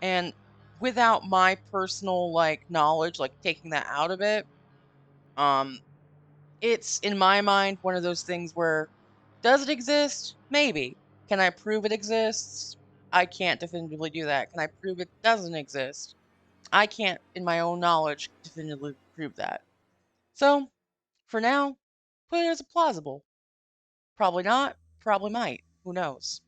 and without my personal like knowledge like taking that out of it, um it's in my mind one of those things where does it exist? Maybe. Can I prove it exists? I can't definitively do that. Can I prove it doesn't exist? I can't, in my own knowledge, definitively prove that. So, for now, put it as a plausible. Probably not, probably might. Who knows?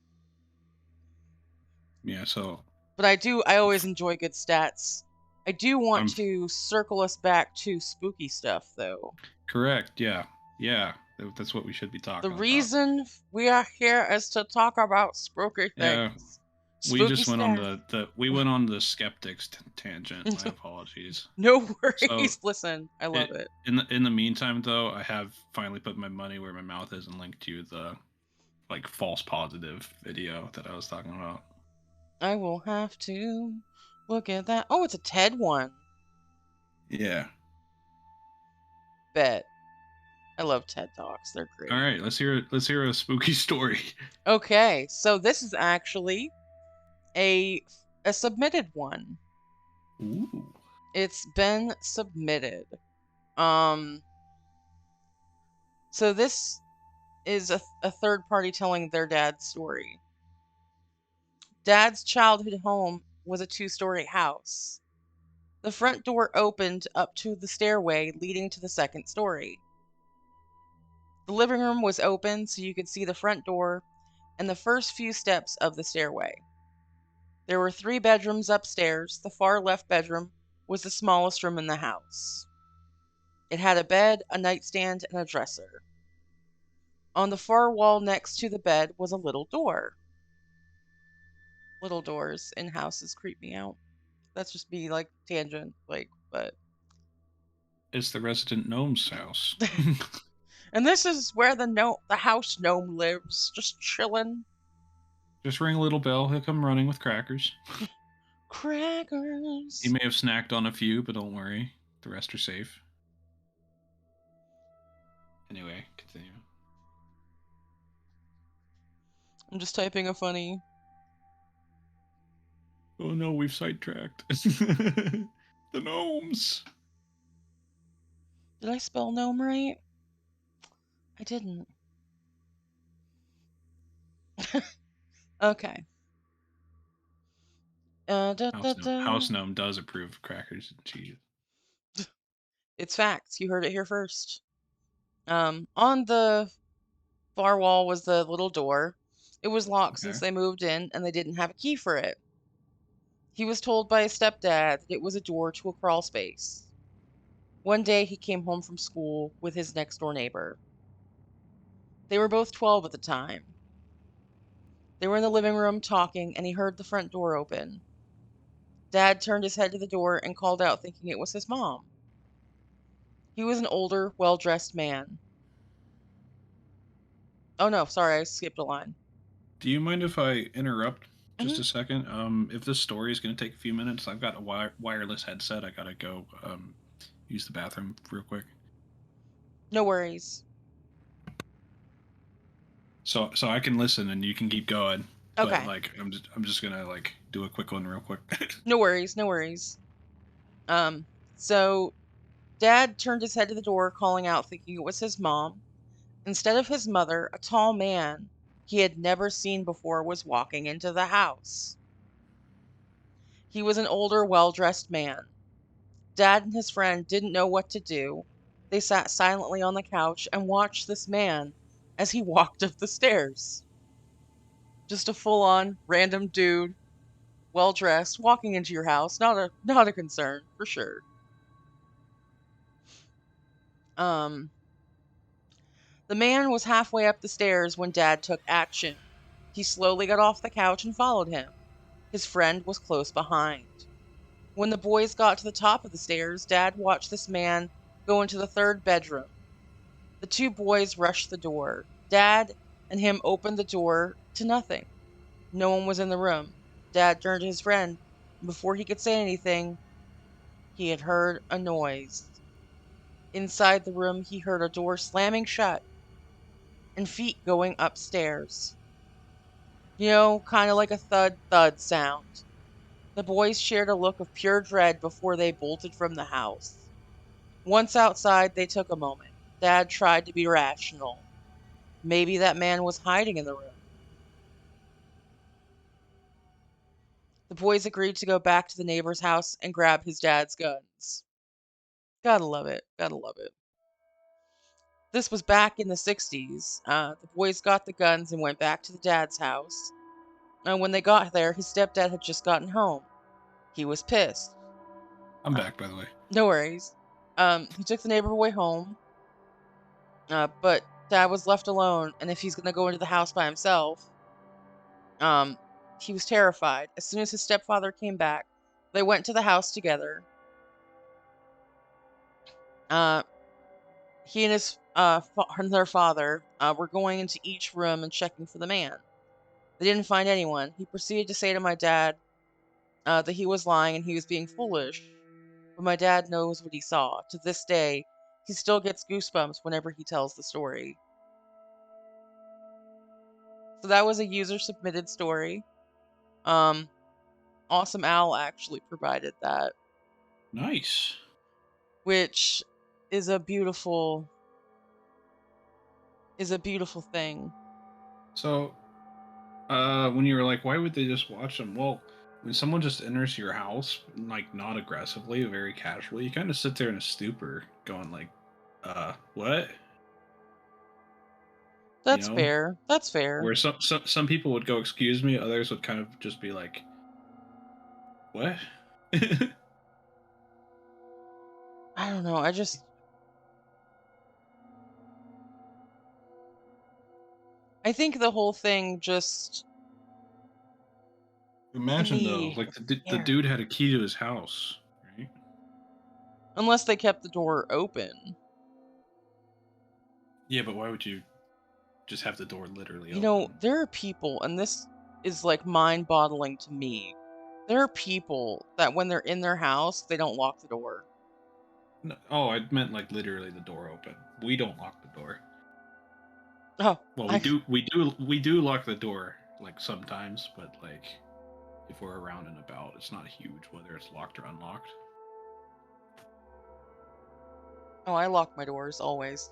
Yeah, so But I always enjoy good stats. I do want I'm to circle us back to spooky stuff, though. correct. Yeah, yeah, that's what we should be The talking about. reason we are here is to talk about spooky Yeah, things. we Spooky just went on stats. the we went on the skeptics tangent. My apologies. No So worries. Listen, I love it it. in the meantime though, I have finally put my money where my mouth is and linked to the like false positive video that I was talking about. I will have to look at that. Oh, it's a TED one. Yeah. Bet. I love TED Talks. They're All great. right, let's hear a spooky story. Okay, so this is actually a a submitted one. Ooh. It's been submitted. Um, so this is a third party telling their dad's story. Dad's childhood home was a two-story house. The front door opened up to the stairway leading to the second story. The living room was open so you could see the front door and the first few steps of the stairway. There were 3 bedrooms upstairs. The far left bedroom was the smallest room in the house. It had a bed, a nightstand, and a dresser. On the far wall next to the bed was a little door. Little doors in houses creep me out. That's just me, like, tangent, like, but. It's the resident gnome's house. And this is where the house gnome lives, just chilling. Just ring a little bell. He'll come running with crackers. He Crackers. may have snacked on a few, but don't worry. The rest are safe. Anyway, continue. I'm just typing a funny. Oh no, we've sidetracked. The gnomes. Did I spell gnome right? I didn't. Okay. Da, da. House gnome does approve of crackers and cheese. It's facts. You heard it here first. On the far wall was the little door. It was locked Okay. since they moved in and they didn't have a key for it. He was told by his stepdad that it was a door to a crawl space. One day he came home from school with his next door neighbor. They were both 12 at the time. They were in the living room talking and he heard the front door open. Dad turned his head to the door and called out thinking it was his mom. He was an older, well-dressed man. Oh no, sorry, I skipped a line. Do you mind if I interrupt just Mhm. a second? If this story is going to take a few minutes, I've got a wireless headset. I gotta go use the bathroom real quick. No worries. So I can listen and you can keep going, but Okay. like I'm just gonna like do a quick one real quick. No worries, no worries. So Dad turned his head to the door, calling out, thinking it was his mom. Instead of his mother, a tall man he had never seen before was walking into the house. He was an older, well dressed man. Dad and his friend didn't know what to do. They sat silently on the couch and watched this man as he walked up the stairs. Just a full on random dude, well dressed, walking into your house. Not a concern, for sure. Um The man was halfway up the stairs when Dad took action. He slowly got off the couch and followed him. His friend was close behind. When the boys got to the top of the stairs, Dad watched this man go into the third bedroom. The 2 boys rushed the door. Dad and him opened the door to nothing. No one was in the room. Dad turned to his friend, and before he could say anything, he had heard a noise. Inside the room, he heard a door slamming shut and feet going upstairs. Kind of like a thud thud sound. The boys shared a look of pure dread before they bolted from the house. Once outside, they took a moment. Dad tried to be rational. Maybe that man was hiding in the room. The boys agreed to go back to the neighbor's house and grab his dad's guns. Gotta love it. Gotta love it. This was back in the 60s. The boys got the guns and went back to the dad's house. And when they got there, his stepdad had just gotten home. He was pissed. I'm Uh, back, by the way. no worries. He took the neighbor boy home, but dad was left alone, and if he's gonna go into the house by himself, um, he was terrified. As soon as his stepfather came back, they went to the house together. Uh, he and and their father were going into each room and checking for the man. They didn't find anyone. He proceeded to say to my dad that he was lying and he was being foolish. But my dad knows what he saw. To this day, he still gets goosebumps whenever he tells the story. So that was a user submitted story. Um, Awesome Owl actually provided that, Nice. which is a beautiful thing. So, when you were like, why would they just watch them? Well, when someone just enters your house, like not aggressively, very casually, you kind of sit there in a stupor, going like, what? You That's know, fair. That's fair. where some people would go, excuse me, others would kind of just be like, what? I don't know. I think the whole thing just to Imagine though, me like was the scary. dude had a key to his house, right? Unless they kept the door open. Yeah, but why would you just have the door literally You know, open? there are people, and this is like mind boggling to me. There are people that when they're in their house, they don't lock the door. No, oh, I meant like literally the door open. We don't lock the door. Oh, Well, I we do lock the door like sometimes, but like if we're around and about, it's not huge whether it's locked or unlocked. oh, I lock my doors always.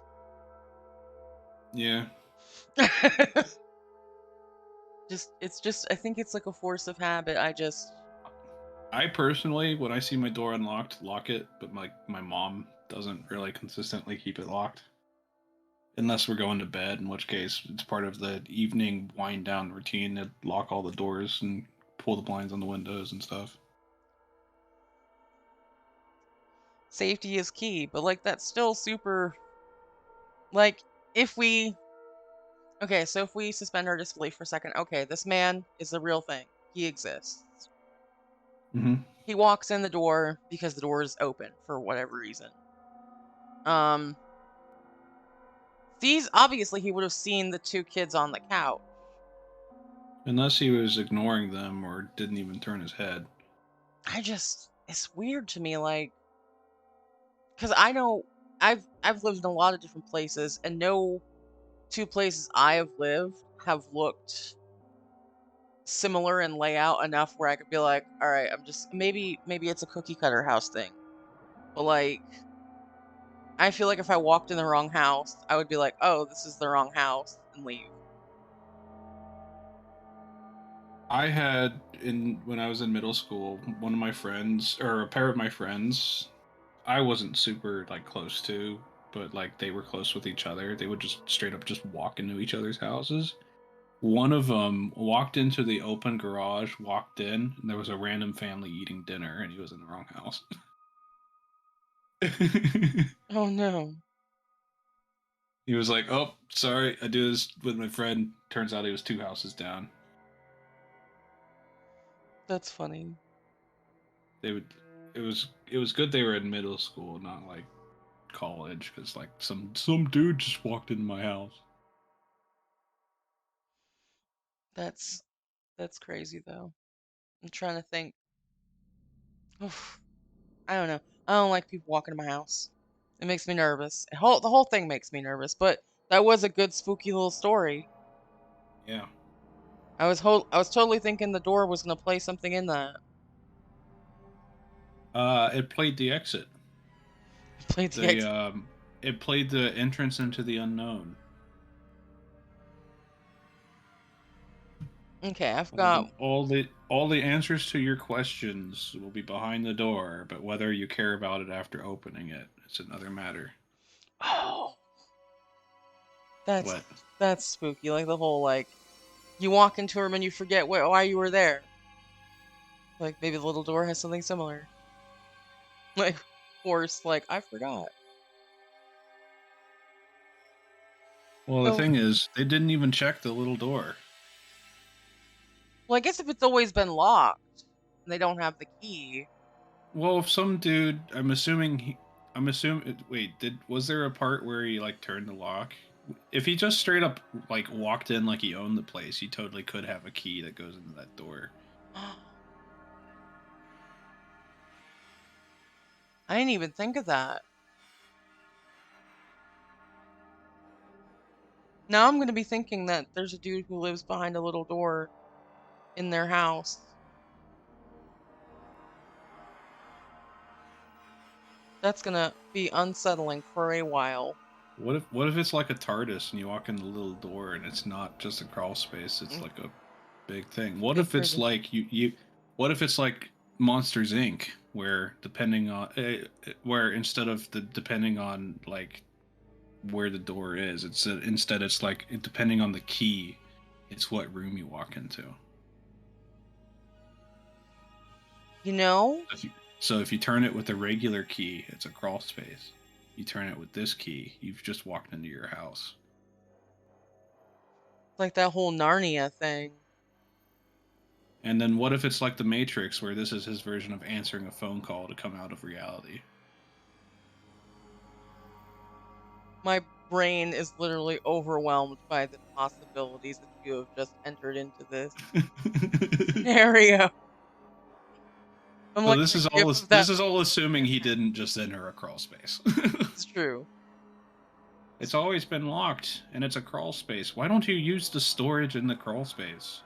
Yeah, Just I think it's like a force of habit. I personally, when I see my door unlocked, lock it, but my mom doesn't really consistently keep it locked unless we're going to bed, in which case it's part of the evening wind down routine to lock all the doors and pull the blinds on the windows and stuff. safety is key, but like that's still super like if we okay, so if we suspend our disbelief for a second, okay, this man is a real thing. He exists. Hmm. He walks in the door because the door is open for whatever reason. Um These obviously he would have seen the two kids on the couch. Unless he was ignoring them or didn't even turn his head. It's weird to me like cuz I know I've lived in a lot of different places and no two places I have lived have looked similar in layout enough where I could be like, "All right, I'm just maybe it's a cookie cutter house thing." But like I feel like if I walked in the wrong house, I would be like, "Oh, this is the wrong house," and leave. I had in when I was in middle school, one of my friends or a pair of my friends, I wasn't super like close to, but like they were close with each other. They would just straight up just walk into each other's houses. One of them walked into the open garage, walked in, and there was a random family eating dinner, and he was in the wrong house. Oh no. He was like, "Oh, sorry, I do this with my friend." Turns out he was two houses down. That's funny. They would. It was good they were in middle school, not like college, because like some dude just walked into my house. That's that's crazy though. I'm trying to think. Oof, I don't know. I don't like people walking in my house. It makes me nervous. The whole thing makes me nervous, but that was a good spooky little story. Yeah. I was totally thinking the door was going to play something in that. It played the exit. Played the The ex. it played the entrance into the unknown. Okay, I've got All the answers to your questions will be behind the door, but whether you care about it after opening it, it's another matter. Oh, that's What? that's spooky. Like the whole like you walk into a room and you forget why you were there. Like maybe the little door has something similar. Like force like I forgot. Well, the So, thing is, they didn't even check the little door. well, I guess if it's always been locked and they don't have the key. Well, if some dude, I'm assuming. Wait, did was there a part where he like turned the lock? If he just straight up like walked in like he owned the place, he totally could have a key that goes into that door. I didn't even think of that. Now I'm going to be thinking that there's a dude who lives behind a little door in their house. That's going to be unsettling for a while. What if it's like a TARDIS and you walk in the little door and it's not just a crawl space, it's Mm, like a big thing. What Good if for it's the like you what if it's like Monsters Inc. where depending on where instead of the depending on like where the door is, instead it's like depending on the key, it's what room you walk into. You know, If you, so if you turn it with a regular key, it's a crawl space. You turn it with this key, you've just walked into your house. like that whole Narnia thing. And then what if it's like the Matrix, where this is his version of answering a phone call to come out of reality? My brain is literally overwhelmed by the possibilities that you have just entered into this scenario. I'm So like this the is gif all of this that. is all assuming he didn't just enter a crawl space. It's true. It's always been locked, and it's a crawl space. Why don't you use the storage in the crawl space?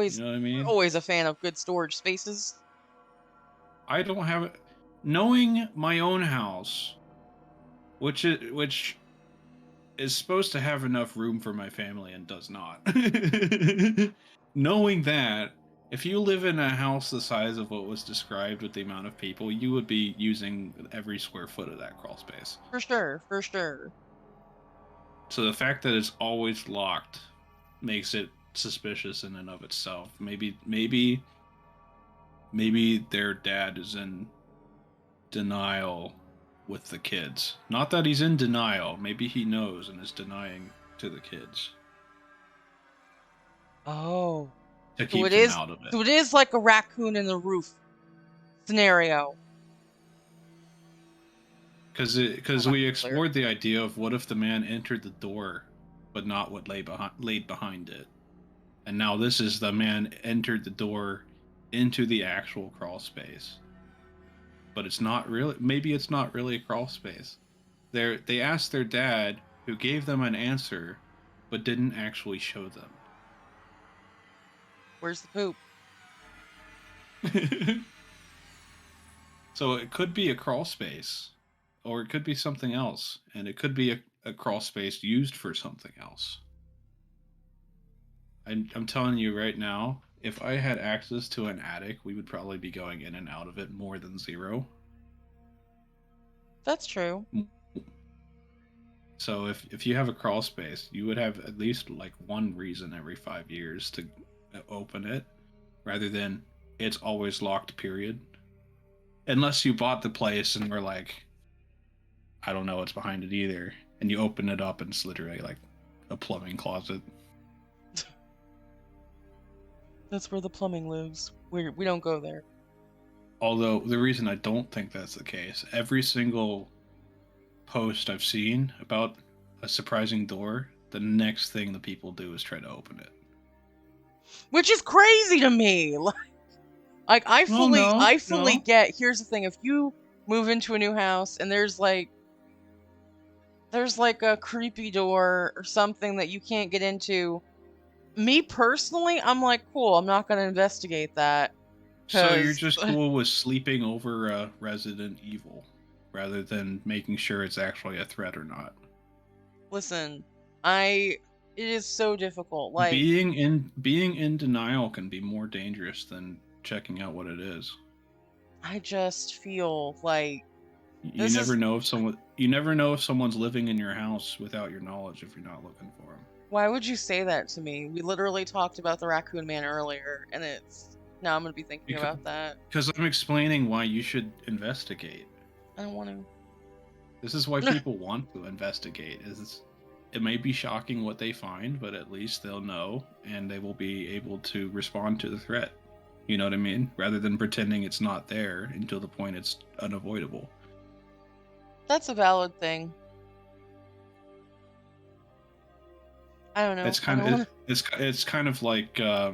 You Always, know what I we're mean? always a fan of good storage spaces. I don't have it. Knowing my own house, which is supposed to have enough room for my family and does not. Knowing that, if you live in a house the size of what was described with the amount of people, you would be using every square foot of that crawl space. For sure, for sure. So the fact that it's always locked makes it suspicious in and of itself. Maybe their dad is in denial with the kids. Not that he's in denial. Maybe he knows and is denying to the kids Oh, to so keep it them is. out of it. So it is like a raccoon in the roof scenario. Because Well, we that's clear. explored the idea of what if the man entered the door, but not what laid behind it, and now this is the man entered the door into the actual crawl space, but it's not really. Maybe it's not really a crawl space. They asked their dad, who gave them an answer, but didn't actually show Where's the poop? them. So it could be a crawl space, or it could be something else, and it could be a crawl space used for something else. I'm telling you right now, if I had access to an attic, we would probably be going in and out of it more than zero. That's true. So if you have a crawl space, you would have at least like one reason every 5 years to open it, rather than it's always locked. Period. Unless you bought the place and were like, I don't know what's behind it either, and you open it up and it's literally like a plumbing closet. That's where the plumbing lives. We don't go there. Although the reason I don't think that's the case, every single post I've seen about a surprising door, the next thing the people do is try to open it. Which is crazy to me. Like Well, no, I fully no. get. Here's the thing: if you move into a new house and there's like a creepy door or something that you can't get into, me personally, I'm like, cool. I'm not gonna investigate that So you're because just cool with sleeping over Resident Evil rather than making sure it's actually a threat or not. listen, I it is so difficult. Like Being in denial can be more dangerous than checking out what it is. I just feel like You this never is know if someone's living in your house without your knowledge if you're not looking for them. why would you say that to me? We literally talked about the Raccoon Man earlier, and it's now I'm gonna be thinking Because about that. because I'm explaining why you should investigate. I don't want This is why to. people want to investigate. It may be shocking what they find, but at least they'll know and they will be able to respond to the threat. You know what I mean? Rather than pretending it's not there until the point it's unavoidable. That's a valid thing. I don't know. It's I kind don't of want to. it's kind of like a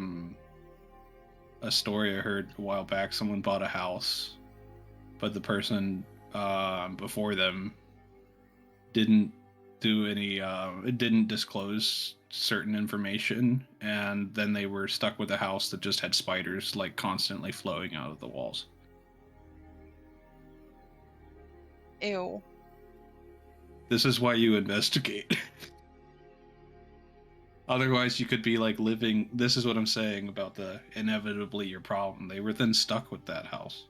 story I heard a while back. Someone bought a house, but the person before them didn't do any. It didn't disclose certain information, and then they were stuck with a house that just had spiders like constantly flowing out of the walls. Ew. This is why you investigate. Otherwise, you could be like living. This is what I'm saying about the inevitably your problem. They were then stuck with that house.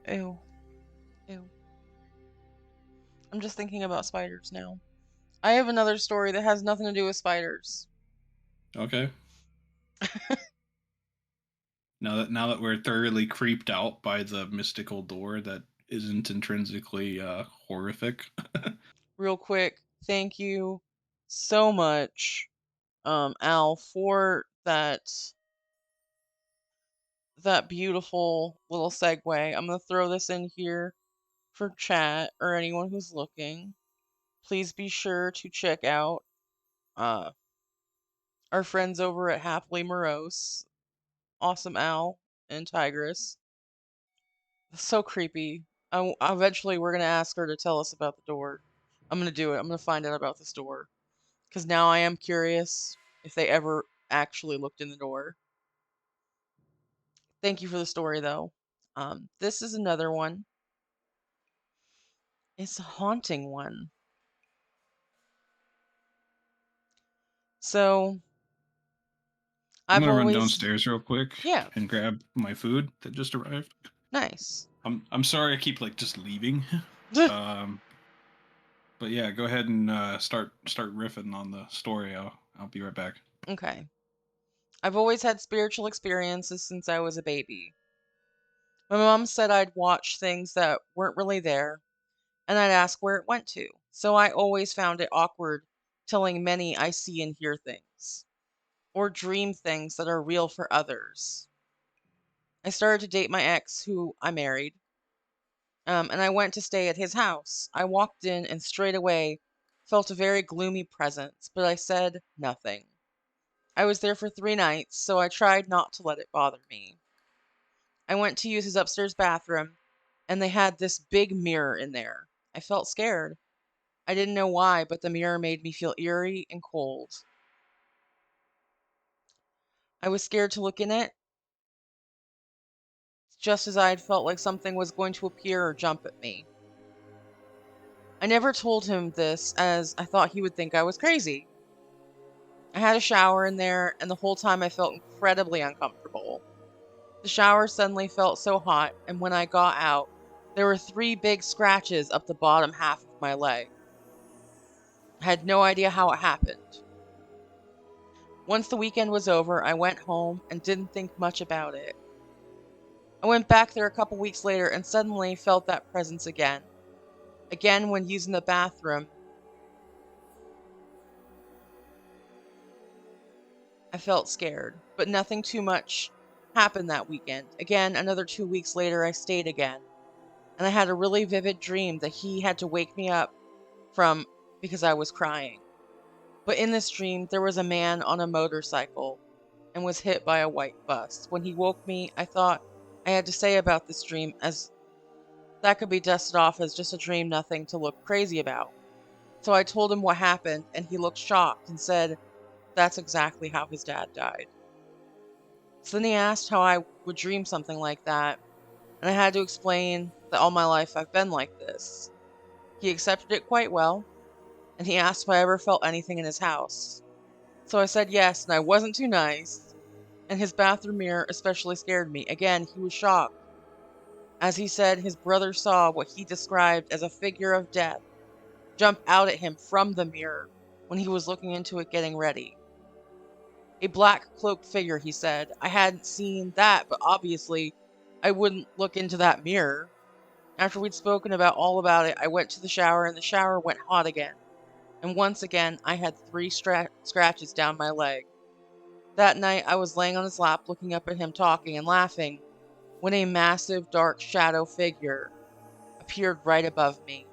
Ew. Ew. I'm just thinking about spiders now. I have another story that has nothing to do with spiders. Okay. Now that we're thoroughly creeped out by the mystical door that isn't intrinsically horrific. Real quick, thank you so much, Al, for that beautiful little segue. I'm gonna throw this in here for chat or anyone who's looking. Please be sure to check out uh our friends over at Happily Morose, Awesome Al and Tigress. So creepy. Eventually, we're gonna ask her to tell us about the door. I'm gonna do it. I'm gonna find out about this door because now I am curious if they ever actually looked in the door. Thank you for the story, though. This is another one. It's a haunting one. So I'm I've gonna run always, downstairs real quick yeah, and grab my food that just arrived. nice. I'm sorry I keep like just leaving. Um, but yeah, go ahead and start riffing on the story. I'll be right back. Okay. I've always had spiritual experiences since I was a baby. My mom said I'd watch things that weren't really there, and I'd ask where it went to. So I always found it awkward telling many I see and hear things, or dream things that are real for others. I started to date my ex, who I married, and I went to stay at his house. I walked in and straight away felt a very gloomy presence, but I said nothing. I was there for 3 nights, so I tried not to let it bother me. I went to use his upstairs bathroom, and they had this big mirror in there. I felt scared. I didn't know why, but the mirror made me feel eerie and cold. I was scared to look in it, just as I had felt like something was going to appear or jump at me. I never told him this, as I thought he would think I was crazy. I had a shower in there, and the whole time I felt incredibly uncomfortable. The shower suddenly felt so hot, and when I got out, there were 3 big scratches up the bottom half of my leg. I had no idea how it happened. Once the weekend was over, I went home and didn't think much about it. I went back there a couple weeks later and suddenly felt that presence again. Again, when using the bathroom, I felt scared, but nothing too much happened that weekend. Again, another 2 weeks later, I stayed again, and I had a really vivid dream that he had to wake me up from because I was crying. But in this dream, there was a man on a motorcycle and was hit by a white bus. When he woke me, I thought I had to say about this dream, as that could be dusted off as just a dream, nothing to look crazy about. So I told him what happened, and he looked shocked and said that's exactly how his dad died. So then he asked how I would dream something like that, and I had to explain that all my life I've been like this. He accepted it quite well, and he asked if I ever felt anything in his house. So I said yes, and I wasn't too nice, and his bathroom mirror especially scared me. Again, he was shocked, as he said his brother saw what he described as a figure of death jump out at him from the mirror when he was looking into it getting ready. A black cloaked figure, he said. I hadn't seen that, but obviously I wouldn't look into that mirror. After we'd spoken about all about it, I went to the shower and the shower went hot again. And once again, I had 3 scratches down my leg. That night, I was laying on his lap looking up at him talking and laughing when a massive dark shadow figure appeared right above me.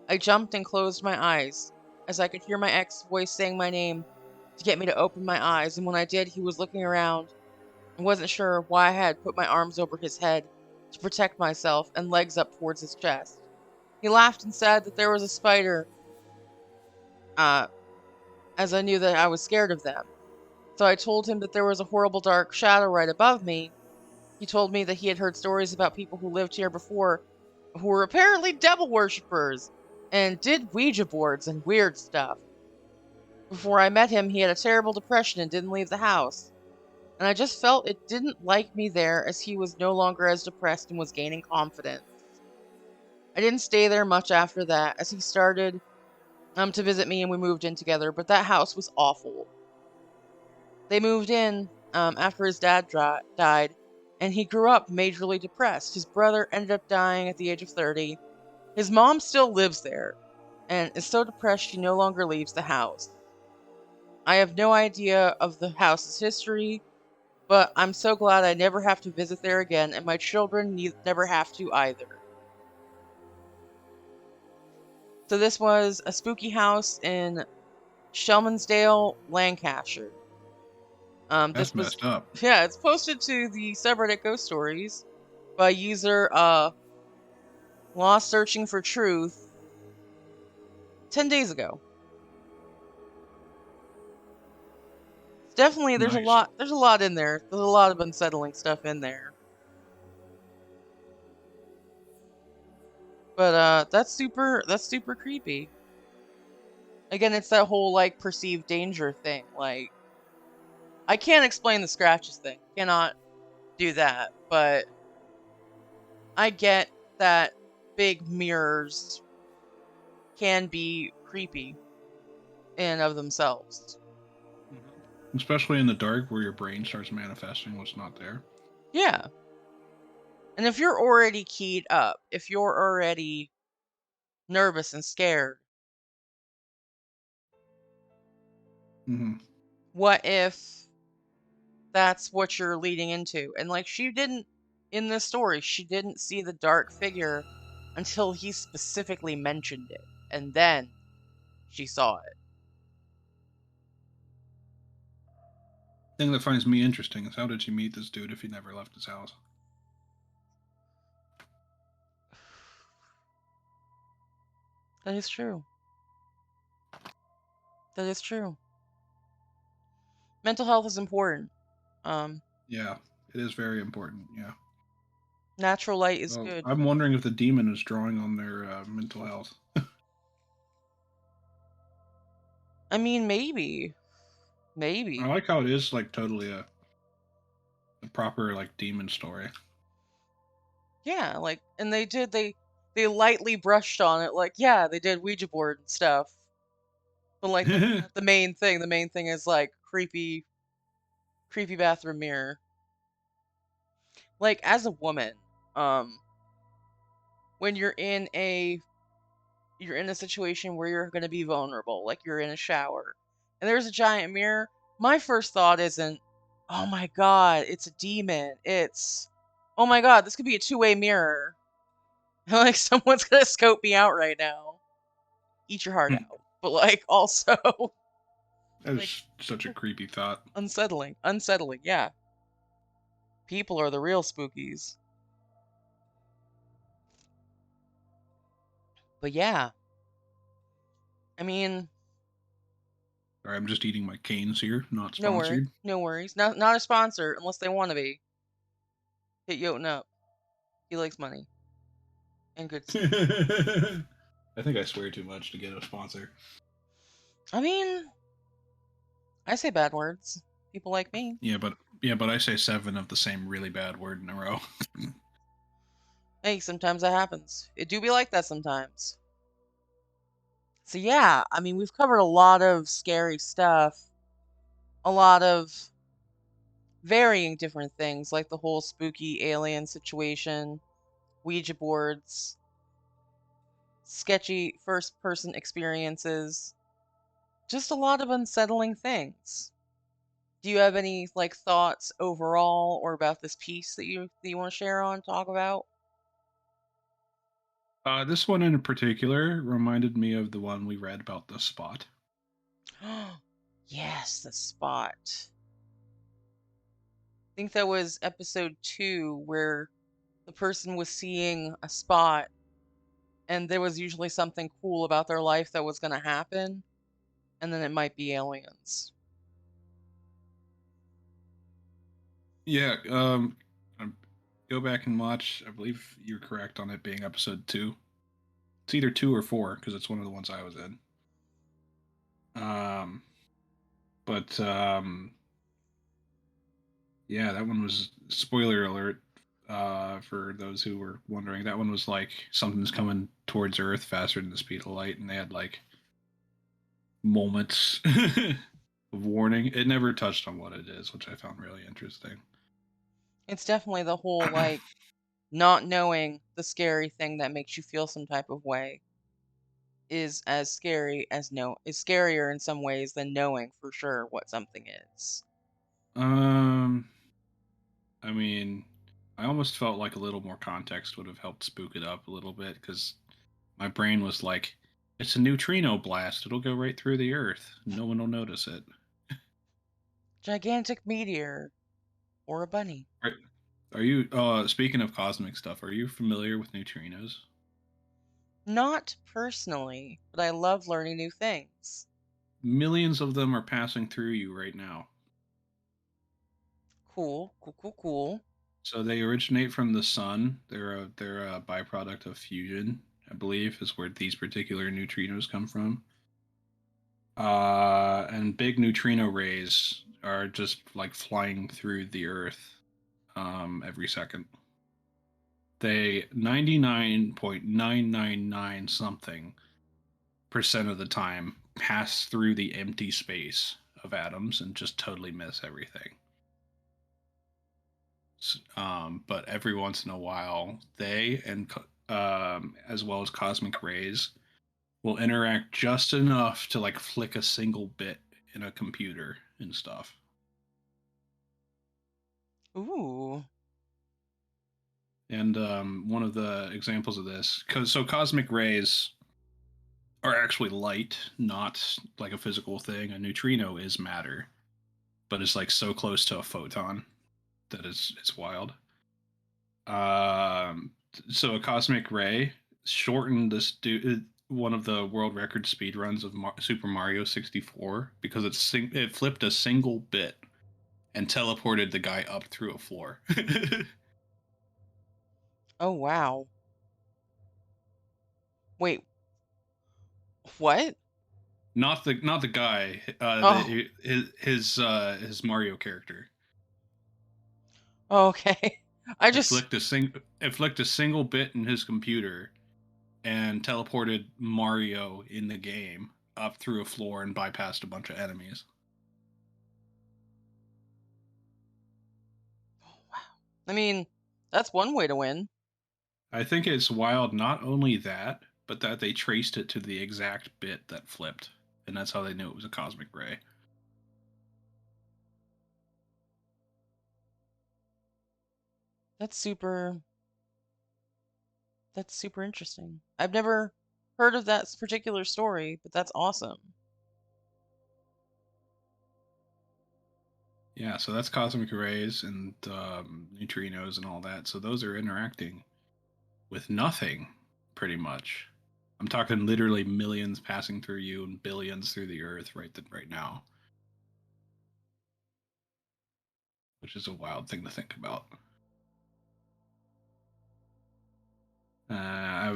I jumped and closed my eyes, as I could hear my ex's voice saying my name to get me to open my eyes, and when I did, he was looking around and wasn't sure why I had put my arms over his head to protect myself and legs up towards his chest. He laughed and said that there was a spider, uh, as I knew that I was scared of them. So I told him that there was a horrible dark shadow right above me. He told me that he had heard stories about people who lived here before who were apparently devil worshippers and did Ouija boards and weird stuff. Before I met him, he had a terrible depression and didn't leave the house. And I just felt it didn't like me there as he was no longer as depressed and was gaining confidence. I didn't stay there much after that as he started to visit me and we moved in together, but that house was awful. They moved in after his dad died, and he grew up majorly depressed. His brother ended up dying at the age of 30. His mom still lives there and is so depressed she no longer leaves the house. I have no idea of the house's history, but I'm so glad I never have to visit there again, and my children never have to either. So this was a spooky house in Shelmansdale, Lancashire. This That's was, messed up. yeah, it's posted to the subreddit Ghost Stories by user Lost Searching for Truth 10 days ago. Definitely, there's a Nice. lot. There's a lot in there. There's a lot of unsettling stuff in there. But that's super. That's super creepy. Again, it's that whole like perceived danger thing. Like I can't explain the scratches thing. Cannot do that. But I get that big mirrors can be creepy in of themselves. Especially in the dark where your brain starts manifesting what's not there. Yeah. And if you're already keyed up, if you're already nervous and scared, Hmm. what if that's what you're leading into? And like she didn't in this story, she didn't see the dark figure until he specifically mentioned it. And then she saw it. Thing that finds me interesting is how did she meet this dude if he never left his house? That is true. That is true. Mental health is important. Um, Yeah, it is very important. Yeah. Natural light is Well, good. I'm wondering if the demon is drawing on their mental health. I mean, maybe. I Maybe. like how it is like totally a proper like demon story. Yeah, like and they lightly brushed on it like, yeah, they did Ouija board and stuff. But like that's not the main thing. The main thing is like creepy bathroom mirror. Like as a woman, um when you're in a situation where you're going to be vulnerable, like you're in a shower and there's a giant mirror, my first thought isn't, "Oh my god, it's a demon." It's, "Oh my god, this could be a two-way mirror." Like someone's going to scope me out right now. Eat your heart out. But like also That like is such a creepy thought. unsettling. Yeah. People are the real spookies. But yeah, I mean, Sorry, I'm just eating my canes here, not no worries. sponsored. No worries. Not a sponsor unless they want to be. Hit Jotun up. He likes money and good stuff. I think I swear too much to get a sponsor. I mean, I say bad words. People like me. Yeah, but I say seven of the same really bad word in a row. Hey, sometimes that happens. It do be like that sometimes. So yeah, I mean, we've covered a lot of scary stuff, a lot of varying different things, like the whole spooky alien situation, Ouija boards, sketchy first person experiences, just a lot of unsettling things. Do you have any like thoughts overall or about this piece that you want to share on, talk about? This one in particular reminded me of the one we read about the spot. Yes, the spot. I think that was episode 2 where the person was seeing a spot and there was usually something cool about their life that was going to happen, and then it might be aliens. Yeah, um, go back and watch. I believe you're correct on it being episode 2. It's either 2 or 4 because it's one of the ones I was in. Um, but yeah, that one was spoiler alert. For those who were wondering, that one was like something's coming towards Earth faster than the speed of light, and they had like moments of warning. It never touched on what it is, which I found really interesting. It's definitely the whole like not knowing the scary thing that makes you feel some type of way is as scary as no is scarier in some ways than knowing for sure what something is. um, I mean, I almost felt like a little more context would have helped spook it up a little bit because my brain was like, "It's a neutrino blast. It'll go right through the Earth. No one will notice it." Gigantic meteor or a bunny. Are, are you? Speaking of cosmic stuff, are you familiar with neutrinos? Not personally, but I love learning new things. Millions of them are passing through you right now. Cool, cool, cool, cool. So they originate from the sun. They're a byproduct of fusion, I believe, is where these particular neutrinos come from. And big neutrino rays are just like flying through the Earth every second. They 99.999 something percent of the time pass through the empty space of atoms and just totally miss everything. But every once in a while, they and as well as cosmic rays will interact just enough to like flick a single bit in a computer and stuff. Ooh. And one of the examples of this, because so cosmic rays are actually light, not like a physical thing. A neutrino is matter, but it's like so close to a photon that it's wild. Um, so a cosmic ray shortened one of the world record speed runs of Super Mario 64 because it flipped a single bit and teleported the guy up through a floor. Oh wow. Wait, what? Not the guy, Oh, his Mario character. okay. I just It flicked a single bit in his computer and teleported Mario in the game up through a floor and bypassed a bunch of enemies. oh, wow. I mean, that's one way to win. I think it's wild not only that, but that they traced it to the exact bit that flipped, and that's how they knew it was a cosmic ray. That's super that's super interesting. I've never heard of that particular story, but that's awesome. Yeah, so that's cosmic rays and neutrinos and all that. So those are interacting with nothing, pretty much. I'm talking literally millions passing through you and billions through the Earth right now, which is a wild thing to think about. I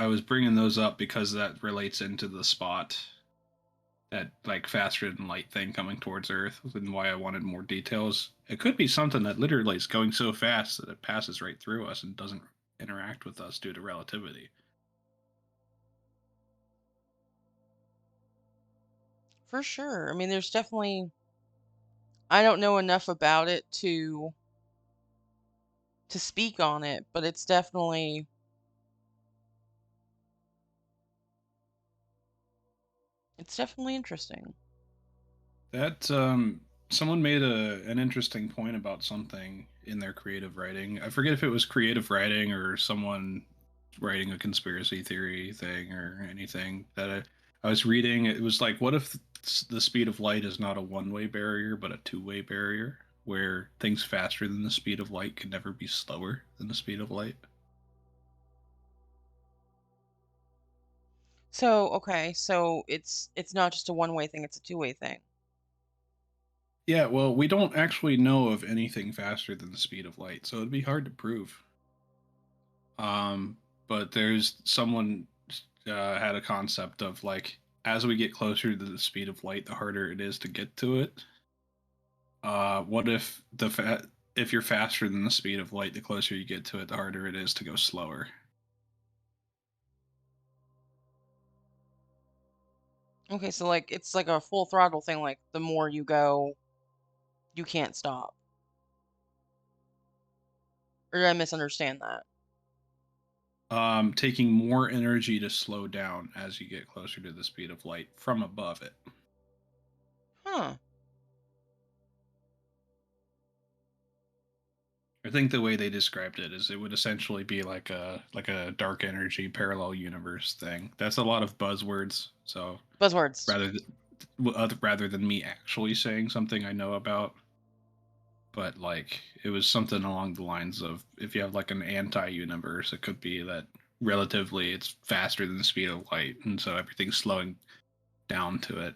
was bringing those up because that relates into the spot, that like faster than light thing coming towards Earth, and why I wanted more details. It could be something that literally is going so fast that it passes right through us and doesn't interact with us due to relativity. For sure. I mean, there's definitely I don't know enough about it to speak on it, but it's definitely interesting. That someone made an interesting point about something in their creative writing. I forget if it was creative writing or someone writing a conspiracy theory thing or anything that I was reading. It was like, what if the speed of light is not a one-way barrier but a two-way barrier? where things faster than the speed of light can never be slower than the speed of light. So, okay, so it's not just a one-way thing, it's a two-way thing. Yeah, well, we don't actually know of anything faster than the speed of light, so it'd be hard to prove. Um, but there's someone had a concept of like as we get closer to the speed of light, the harder it is to get to it. What if if you're faster than the speed of light, the closer you get to it, the harder it is to go slower. Okay, so like it's like a full throttle thing, like the more you go, you can't stop. Or did I misunderstand that? Taking more energy to slow down as you get closer to the speed of light from above it. Huh. I think the way they described it is it would essentially be like a dark energy parallel universe thing. That's a lot of buzzwords. So Buzzwords. rather than rather than me actually saying something I know about, but like it was something along the lines of if you have like an anti-universe, it could be that relatively it's faster than the speed of light, and so everything slowing down to it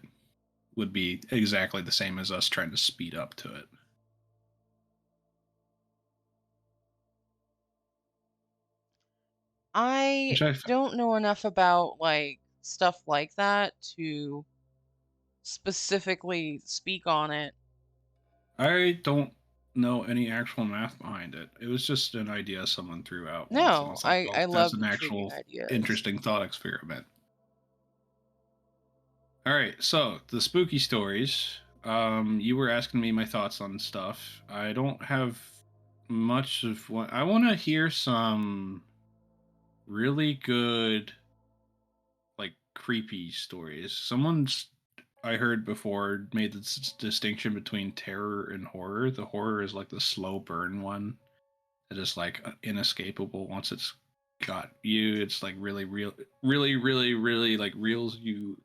would be exactly the same as us trying to speed up to it. I Which don't know enough about like stuff like that to specifically speak on it. I don't know any actual math behind it. It was just an idea someone threw out once, and I No, was like, I "Oh, that's love an intriguing actual ideas. interesting thought experiment." All right, so the spooky stories. You were asking me my thoughts on stuff. I don't have much of what I want to hear. Some really good, like creepy stories. Someone's I heard before made this distinction between terror and horror. The horror is like the slow burn one that is like inescapable once it's got you. It's like really real, really like reels you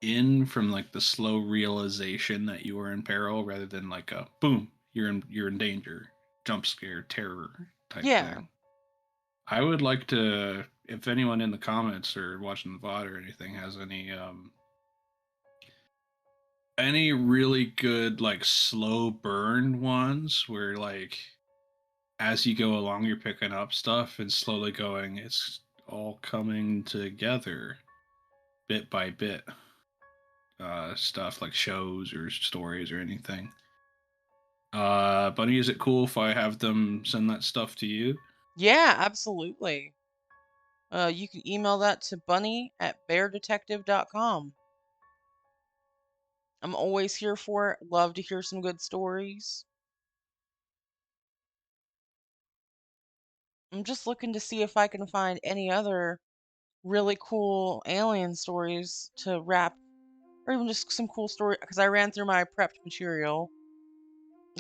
in from like the slow realization that you are in peril rather than like a boom, you're in danger, jump scare, terror type Yeah. thing. I would like to if anyone in the comments or watching the VOD or anything has any really good like slow burn ones where like as you go along you're picking up stuff and slowly going it's all coming together bit by bit stuff like shows or stories or anything. Bunny, is it cool if I have them send that stuff to you? Yeah, absolutely. You can email that to bunny@beardetective.com. I'm always here for it. Love to hear some good stories. I'm just looking to see if I can find any other really cool alien stories to wrap, or even just some cool story because I ran through my prepped material.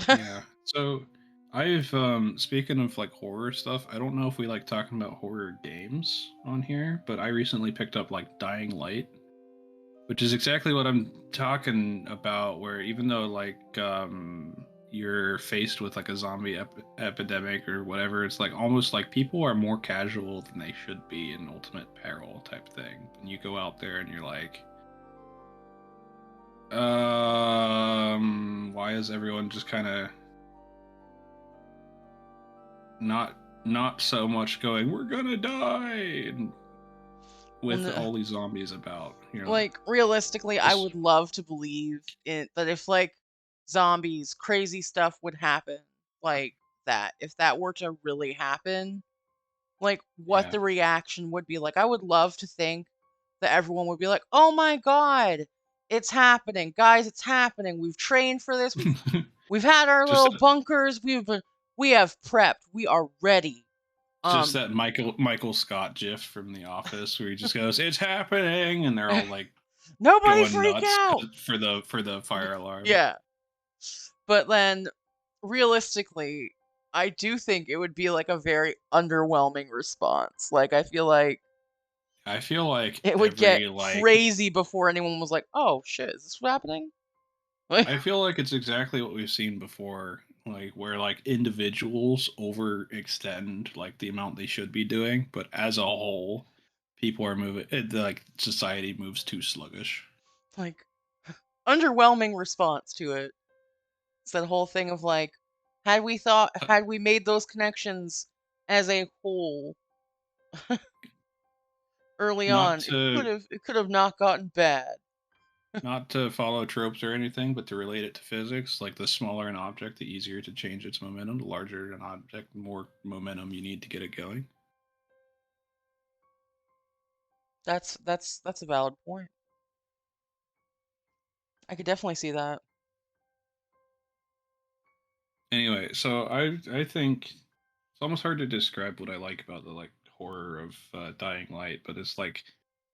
Yeah. So I've speaking of like horror stuff, I don't know if we like talking about horror games on here, but I recently picked up like Dying Light, which is exactly what I'm talking about where even though like you're faced with like a zombie epidemic or whatever, it's like almost like people are more casual than they should be in ultimate peril type thing. And you go out there and you're like why is everyone just kind of not so much going, we're gonna die, and When with the all these zombies about, you know, like realistically, I just would love to believe in that if like zombies, crazy stuff would happen like that. If that were to really happen, like what yeah. the reaction would be like. I would love to think that everyone would be like, "Oh my god, it's happening. Guys, it's happening. We've trained for this. We've had our just little bunkers. We have prepped. We are ready." just Um that Michael Scott gif from The Office where he just goes, "It's happening," and they're all like nobody going freak nuts out. for the fire alarm. Yeah. But then realistically, I do think it would be like a very underwhelming response. Like I feel like I feel like it would get every like crazy before anyone was like, "Oh shit, is this happening?" I feel like it's exactly what we've seen before, like where like individuals overextend like the amount they should be doing, but as a whole, people are moving. Like society moves too sluggish. Like underwhelming response to it. It's that whole thing of like, had we made those connections as a whole early Not on, to it could have not gotten bad. not to follow tropes or anything, but to relate it to physics, like the smaller an object, the easier to change its momentum. The larger an object, the more momentum you need to get it going. That's a valid point. I could definitely see that. Anyway, so I think it's almost hard to describe what I like about the like horror of Dying Light, but it's like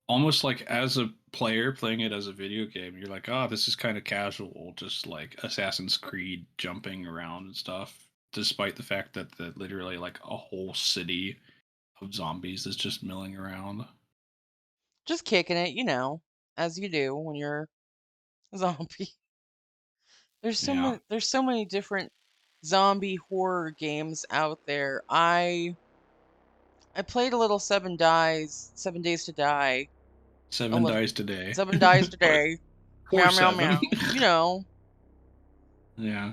almost like as a player playing it as a video game, you're like, oh, this is kind of casual, just like Assassin's Creed jumping around and stuff. Despite the fact that literally like a whole city of zombies is just milling around. Just kicking it, as you do when you're a zombie. Yeah, There's so many different zombie horror games out there. I played a little Seven Days to Die. A seven little dies today, Seven Dies but Today. poor Meow meow seven. meow. You know. Yeah,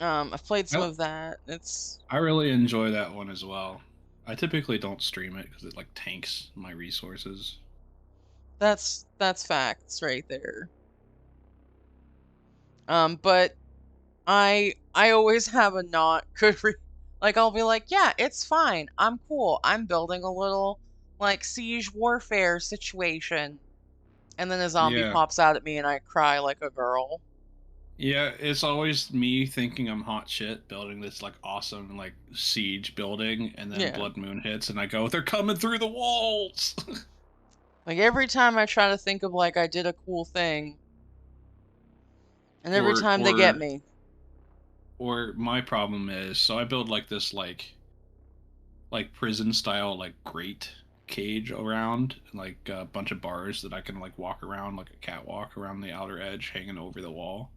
I've played some I of that. It's I really enjoy that one as well. I typically don't stream it because it like tanks my resources. that's facts right there. But I always have a not good like I'll be like, "Yeah, it's fine. I'm cool. I'm building a little like siege warfare situation." And then a zombie Yeah, pops out at me and I cry like a girl. yeah. It's always me thinking I'm hot shit, building this like awesome like siege building, and then Yeah. Blood Moon hits, and I go, "They're coming through the walls." Like every time I try to think of like I did a cool thing and every or time they get or me. or my problem is, so I build like this like prison style like grate cage around, and like a bunch of bars that I can like walk around like a catwalk around the outer edge, hanging over the wall,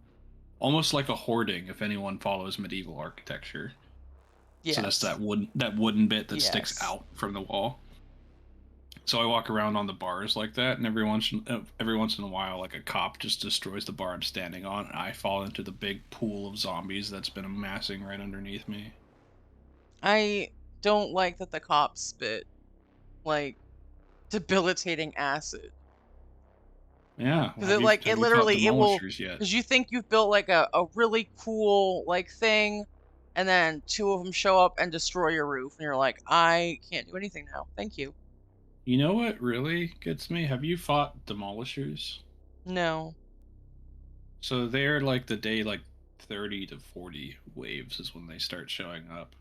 almost like a hoarding. If anyone follows medieval architecture, so that's Yes. that wooden bit that sticks Yes. out from the wall. So I walk around on the bars like that, and every once in a while, like a cop just destroys the bar I'm standing on, and I fall into the big pool of zombies that's been amassing right underneath me. I don't like that the cops spit like debilitating acid. Yeah, Cuz it have you fought literally it will demolishers yet? cuz you think you've built like a really cool like thing and then two of them show up and destroy your roof and you're like, "I can't do anything now. Thank you." You know what really gets me? Have you fought demolishers? No. So they're like the day like 30 to 40 waves is when they start showing up.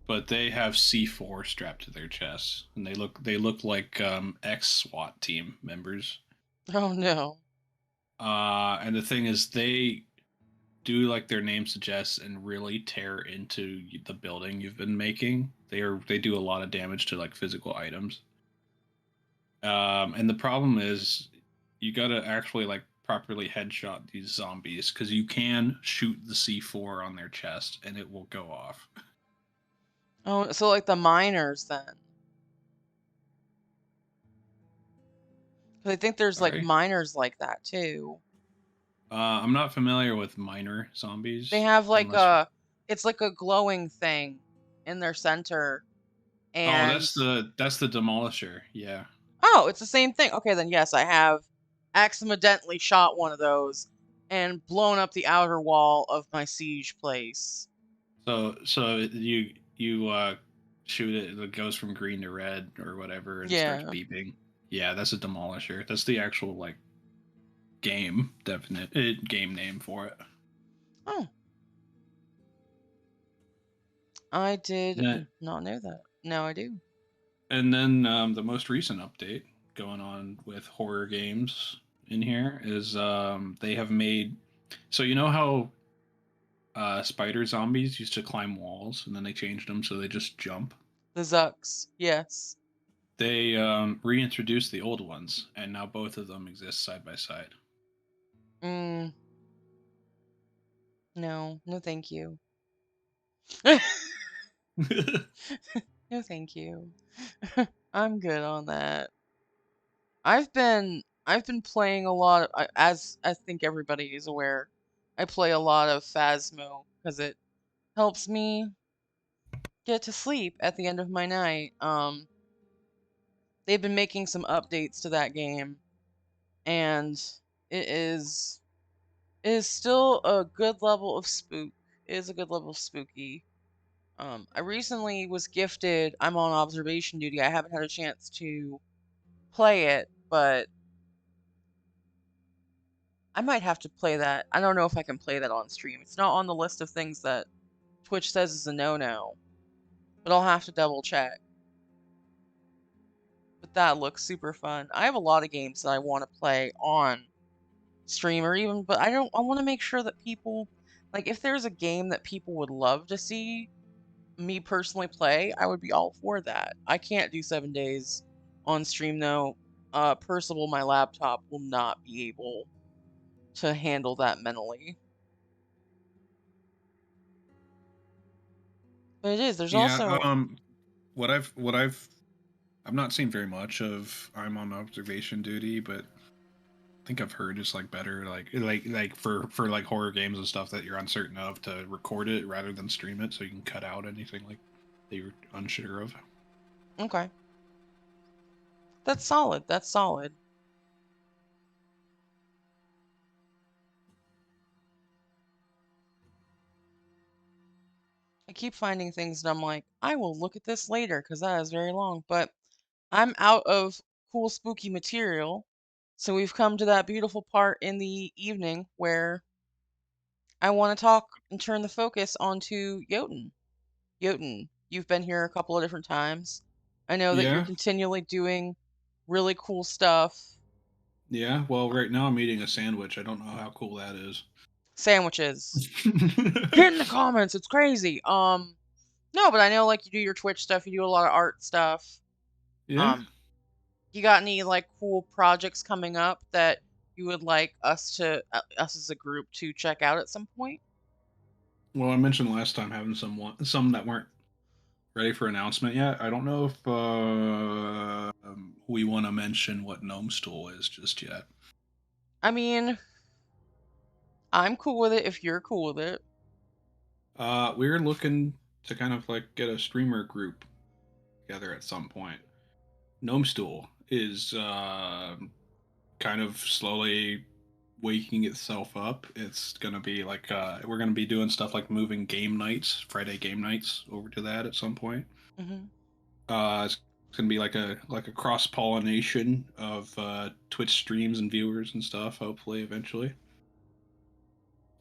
But they have C4 strapped to their chests, and they look like ex SWAT team members. Oh no. And the thing is, they do like their name suggests and really tear into the building you've been making. They do a lot of damage to like physical items. And the problem is, you gotta actually like properly headshot these zombies because you can shoot the C4 on their chest and it will go off. Oh, so like the miners then. 'Cause I think there's like Sorry. miners like that too. I'm not familiar with minor They zombies have like unless. it's like a glowing thing in their center Oh, and that's the demolisher. Yeah. oh, it's the same thing. Okay, then yes, I have accidentally shot one of those and blown up the outer wall of my siege place. So you shoot it, it goes from green to red or whatever and starts Yeah. beeping. Yeah, that's a demolisher. That's the actual like game name for it. Oh, I did And then, not know that. Now I do. and then the most recent update going on with horror games in here is they have made, so you know how spider zombies used to climb walls and then they changed them so they just jump. The Zucks. Yes. They reintroduced the old ones, and now both of them exist side by side. Mm, no, no, thank you. No, thank you. I'm good on that. I've been playing a lot. As I think everybody is aware, I play a lot of Phasmo because it helps me get to sleep at the end of my night. They've been making some updates to that game, and it is it is still a good level of spook. It is a good level of spooky. I recently was gifted. I'm on observation duty. I haven't had a chance to play it, but I might have to play that. I don't know if I can play that on stream. It's not on the list of things that Twitch says is a no-no, but I'll have to double check. But that looks super fun. I have a lot of games that I want to play on stream or even, but I want to make sure that people, like, if there's a game that people would love to see me personally play, I would be all for that. I can't do 7 days on stream though. Percival, my laptop, will not be able to handle that mentally. But it is. There's Yeah, also I've not seen very much of I'm on observation duty, but I think I've heard it's like better like for like horror games and stuff that you're uncertain of to record it rather than stream it so you can cut out anything like that you're unsure of. okay. That's solid. That's solid. I keep finding things that I'm like, I will look at this later because that is very long. But I'm out of cool, spooky material. So we've come to that beautiful part in the evening where I want to talk and turn the focus onto Jotun. Jotun, you've been here a couple of different times. I know that you're Yeah, continually doing really cool stuff. yeah. Well, right now I'm eating a sandwich. I don't know how cool that is. Sandwiches. Get in the comments. It's crazy. No, but I know like you do your Twitch stuff. You do a lot of art stuff. Yeah. Um, you got any like cool projects coming up that you would like us as a group to check out at some point? Well, I mentioned last time having some that weren't ready for announcement yet. I don't know if we want to mention what Gnome Stool is just yet. I mean, I'm cool with it if you're cool with it. We're looking to kind of like get a streamer group together at some point. Gnome Stool is kind of slowly waking itself up. It's gonna be like we're gonna be doing stuff like moving game nights, Friday game nights, over to that at some point. Hmm. It's gonna be like a cross pollination of Twitch streams and viewers and stuff. Hopefully, eventually.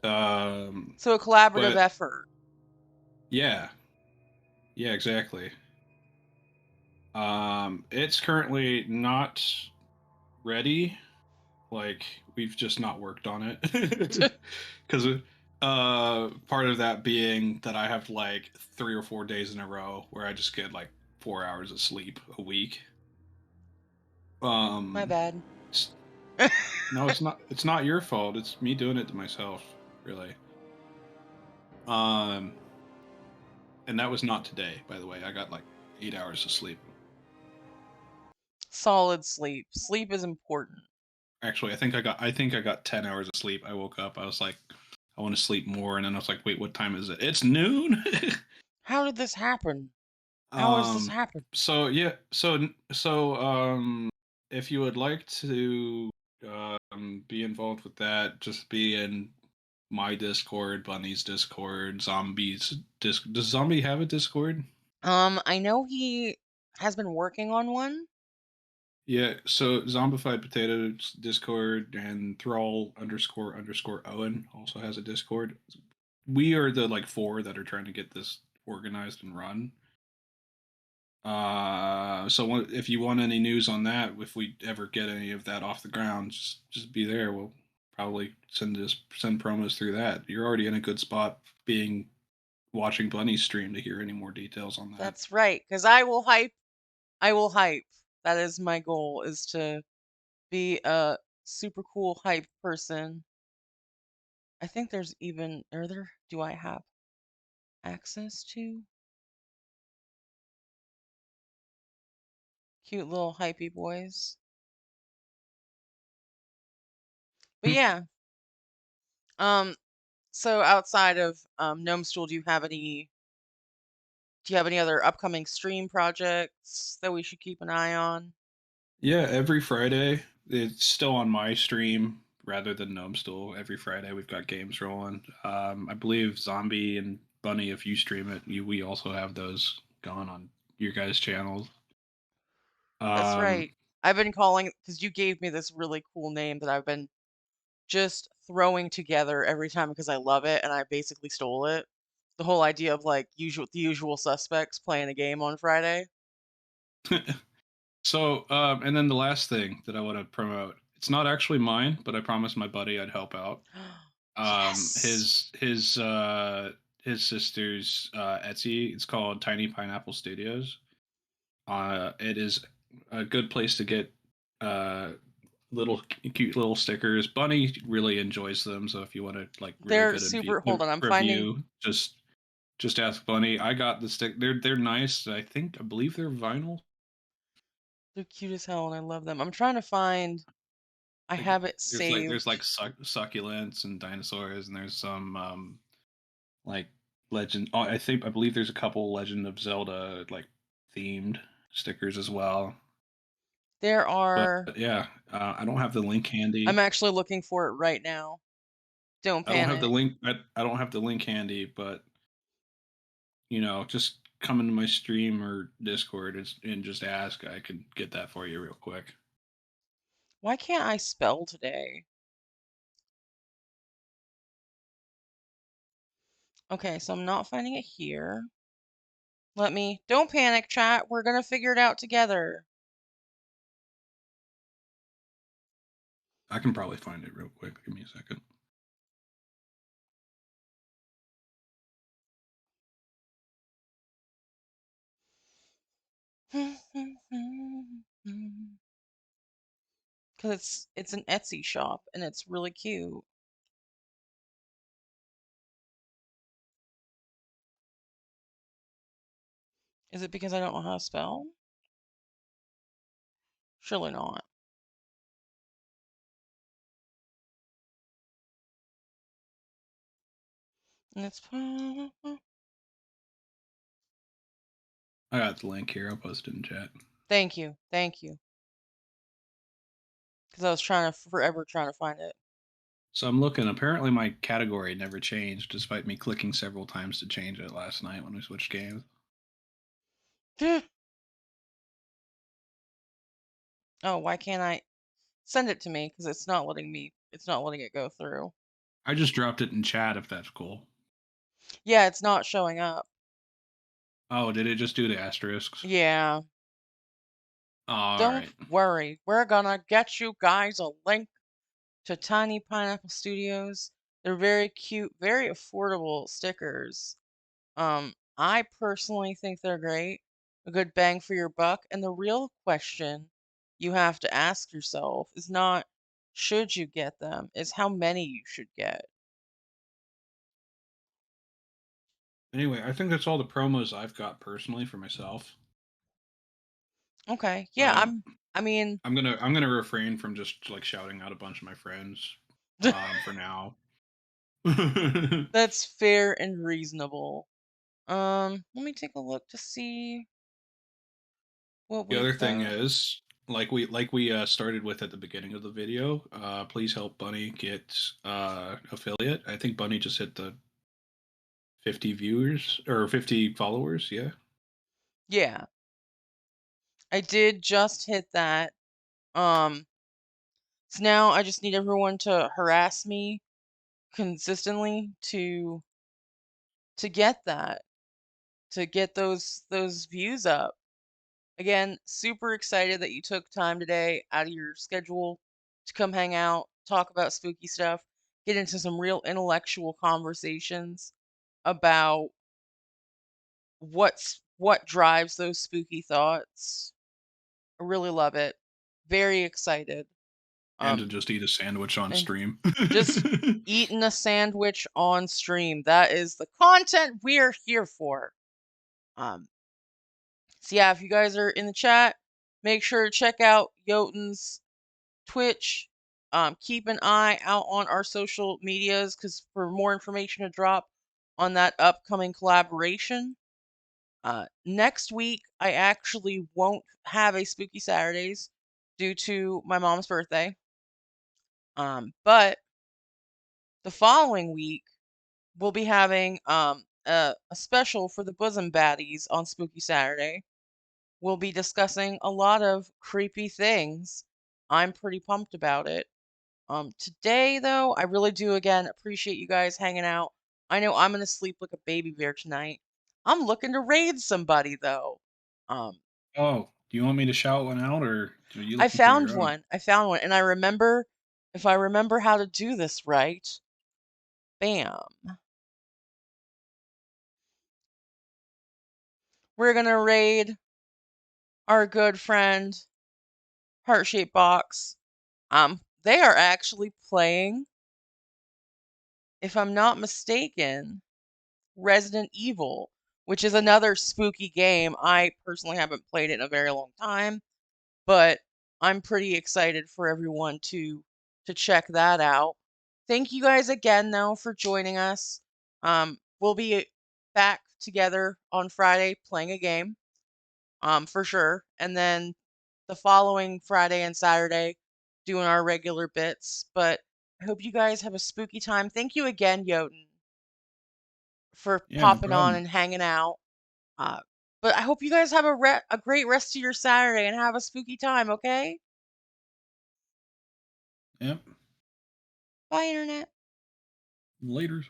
Um, So a collaborative but effort. yeah, yeah, exactly. It's currently not ready. Like we've just not worked on it because part of that being that I have like 3 or 4 days in a row where I just get like 4 hours of sleep a week. My Um, bad. it's, no, it's not. It's not your fault. It's me doing it to myself, really. Um, and that was not today, by the way. I got like 8 hours of sleep. Solid sleep. Sleep is important. Actually, I think I got 10 hours of sleep. I woke up. I was like, I want to sleep more, and then I was like, wait, what time is it? It's noon. How did this happen? How has this um. happened? So yeah. So if you would like to be involved with that, just be in my Discord, Bunny's Discord, Zombies Disc. Does Zombie have a Discord? I know he has been working on one. Yeah, so Zombified Potatoes Discord and Thrall __ Owen also has a Discord. We are the like four that are trying to get this organized and run. If you want any news on that, if we ever get any of that off the ground, just be there. We'll probably send promos through that. You're already in a good spot being watching Bunny's stream to hear any more details on that. That's right, because I will hype. I will hype. That is my goal, is to be a super cool hype person. I think there's even are there do I have access to cute little hypey boys? But Hmm. yeah, um, so outside of Gnome Stool, do you have any other upcoming stream projects that we should keep an eye on? Yeah, every Friday it's still on my stream rather than Gnome Stool. Every Friday we've got games rolling. I believe Zombie and Bunny, if you stream it, we also have those going on your guys' channels. That's Um, right. I've been calling because you gave me this really cool name that I've been just throwing together every time because I love it and I basically stole it. The whole idea of like the usual suspects playing a game on Friday. so, and then the last thing that I want to promote, it's not actually mine, but I promised my buddy I'd help out. Um, Yes. his his his sister's Etsy. It's called Tiny Pineapple Studios. It is a good place to get uh little cute little stickers. Bunny really enjoys them, so if you want to like really They're good super hold on, I'm finding review, just ask Bunny. I got the stick. They're nice. I believe they're vinyl. they're cute as hell and I love them. I'm trying to find I Like have it there's saved. like succulents and dinosaurs, and there's some like legend. Oh, I believe there's a couple Legend of Zelda like themed stickers as well. There But are yeah, I don't have the link I'm handy. actually looking for it right now. Don't I don't have the panic. link. I don't have the link handy, but just come into my stream or Discord and just ask. I could get that for you real quick. Why can't I spell today? Okay, so I'm not finding it here. Don't panic, chat. We're gonna figure it out together. I can probably find it real quick. Give me a second. Because it's an Etsy shop and it's really cute. Is it because I don't know how to spell? Surely not. And it's I got the link here. I'll post it in chat. thank you. Because I was forever trying to find it. So I'm looking. Apparently, my category never changed, despite me clicking several times to change it last night when we switched games. Oh, why can't I send it to me? Because it's not letting me. It's not letting it go through. I just dropped it in chat. If that's cool. Yeah, it's not showing up. Oh, did it just do the asterisks? Yeah. All Don't right. worry. We're gonna get you guys a link to Tiny Pineapple Studios. They're very cute, very affordable stickers. I personally think they're great, a good bang for your buck. And the real question you have to ask yourself is not should you get them, is how many you should get. Anyway, I think that's all the promos I've got personally for myself. Okay, yeah, Um, I mean, I'm gonna refrain from just like shouting out a bunch of my friends for now. that's fair and reasonable. Let me take a look to see what The other we've thing got. is, like we started with at the beginning of the video, please help Bunny get affiliate. I think Bunny just hit the 50 viewers or 50 followers. Yeah, Yeah, I did just hit that. Um, so now I just need everyone to harass me consistently to get that, to get those views up. Again, super excited that you took time today out of your schedule to come hang out, talk about spooky stuff, get into some real intellectual conversations about what drives those spooky thoughts. I really love it. Very excited. And Um, to just eat a sandwich on and stream. just eating a sandwich on stream. That is the content we're here for. Um, so yeah, if you guys are in the chat, make sure to check out Jotunn's Twitch. Keep an eye out on our social medias because for more information to drop on that upcoming collaboration. Next week, I actually won't have a Spooky Saturdays due to my mom's birthday. But the following week, we'll be having a special for the bosom baddies on Spooky Saturday. We'll be discussing a lot of creepy things. I'm pretty pumped about it. Today though, I really do again appreciate you guys hanging out. I know I'm gonna sleep like a baby bear tonight. I'm looking to raid somebody though. Um, Oh, do you want me to shout one out, or are you I looking for found your own? one. I found one, and I remember if I remember how to do this right. Bam. We're gonna raid our good friend Heart Shaped Box. They are actually playing, if I'm not mistaken, Resident Evil, which is another spooky game. I personally haven't played it in a very long time, but I'm pretty excited for everyone to check that out. Thank you guys again though for joining us. We'll be back together on Friday playing a game, for sure, and then the following Friday and Saturday doing our regular bits. But I hope you guys have a spooky time. Thank you again, Jotun, for Yeah, no popping on problem. and hanging out. Uh, but I hope you guys have a great rest of your Saturday and have a spooky time, okay? Yep. Bye, Internet. Later.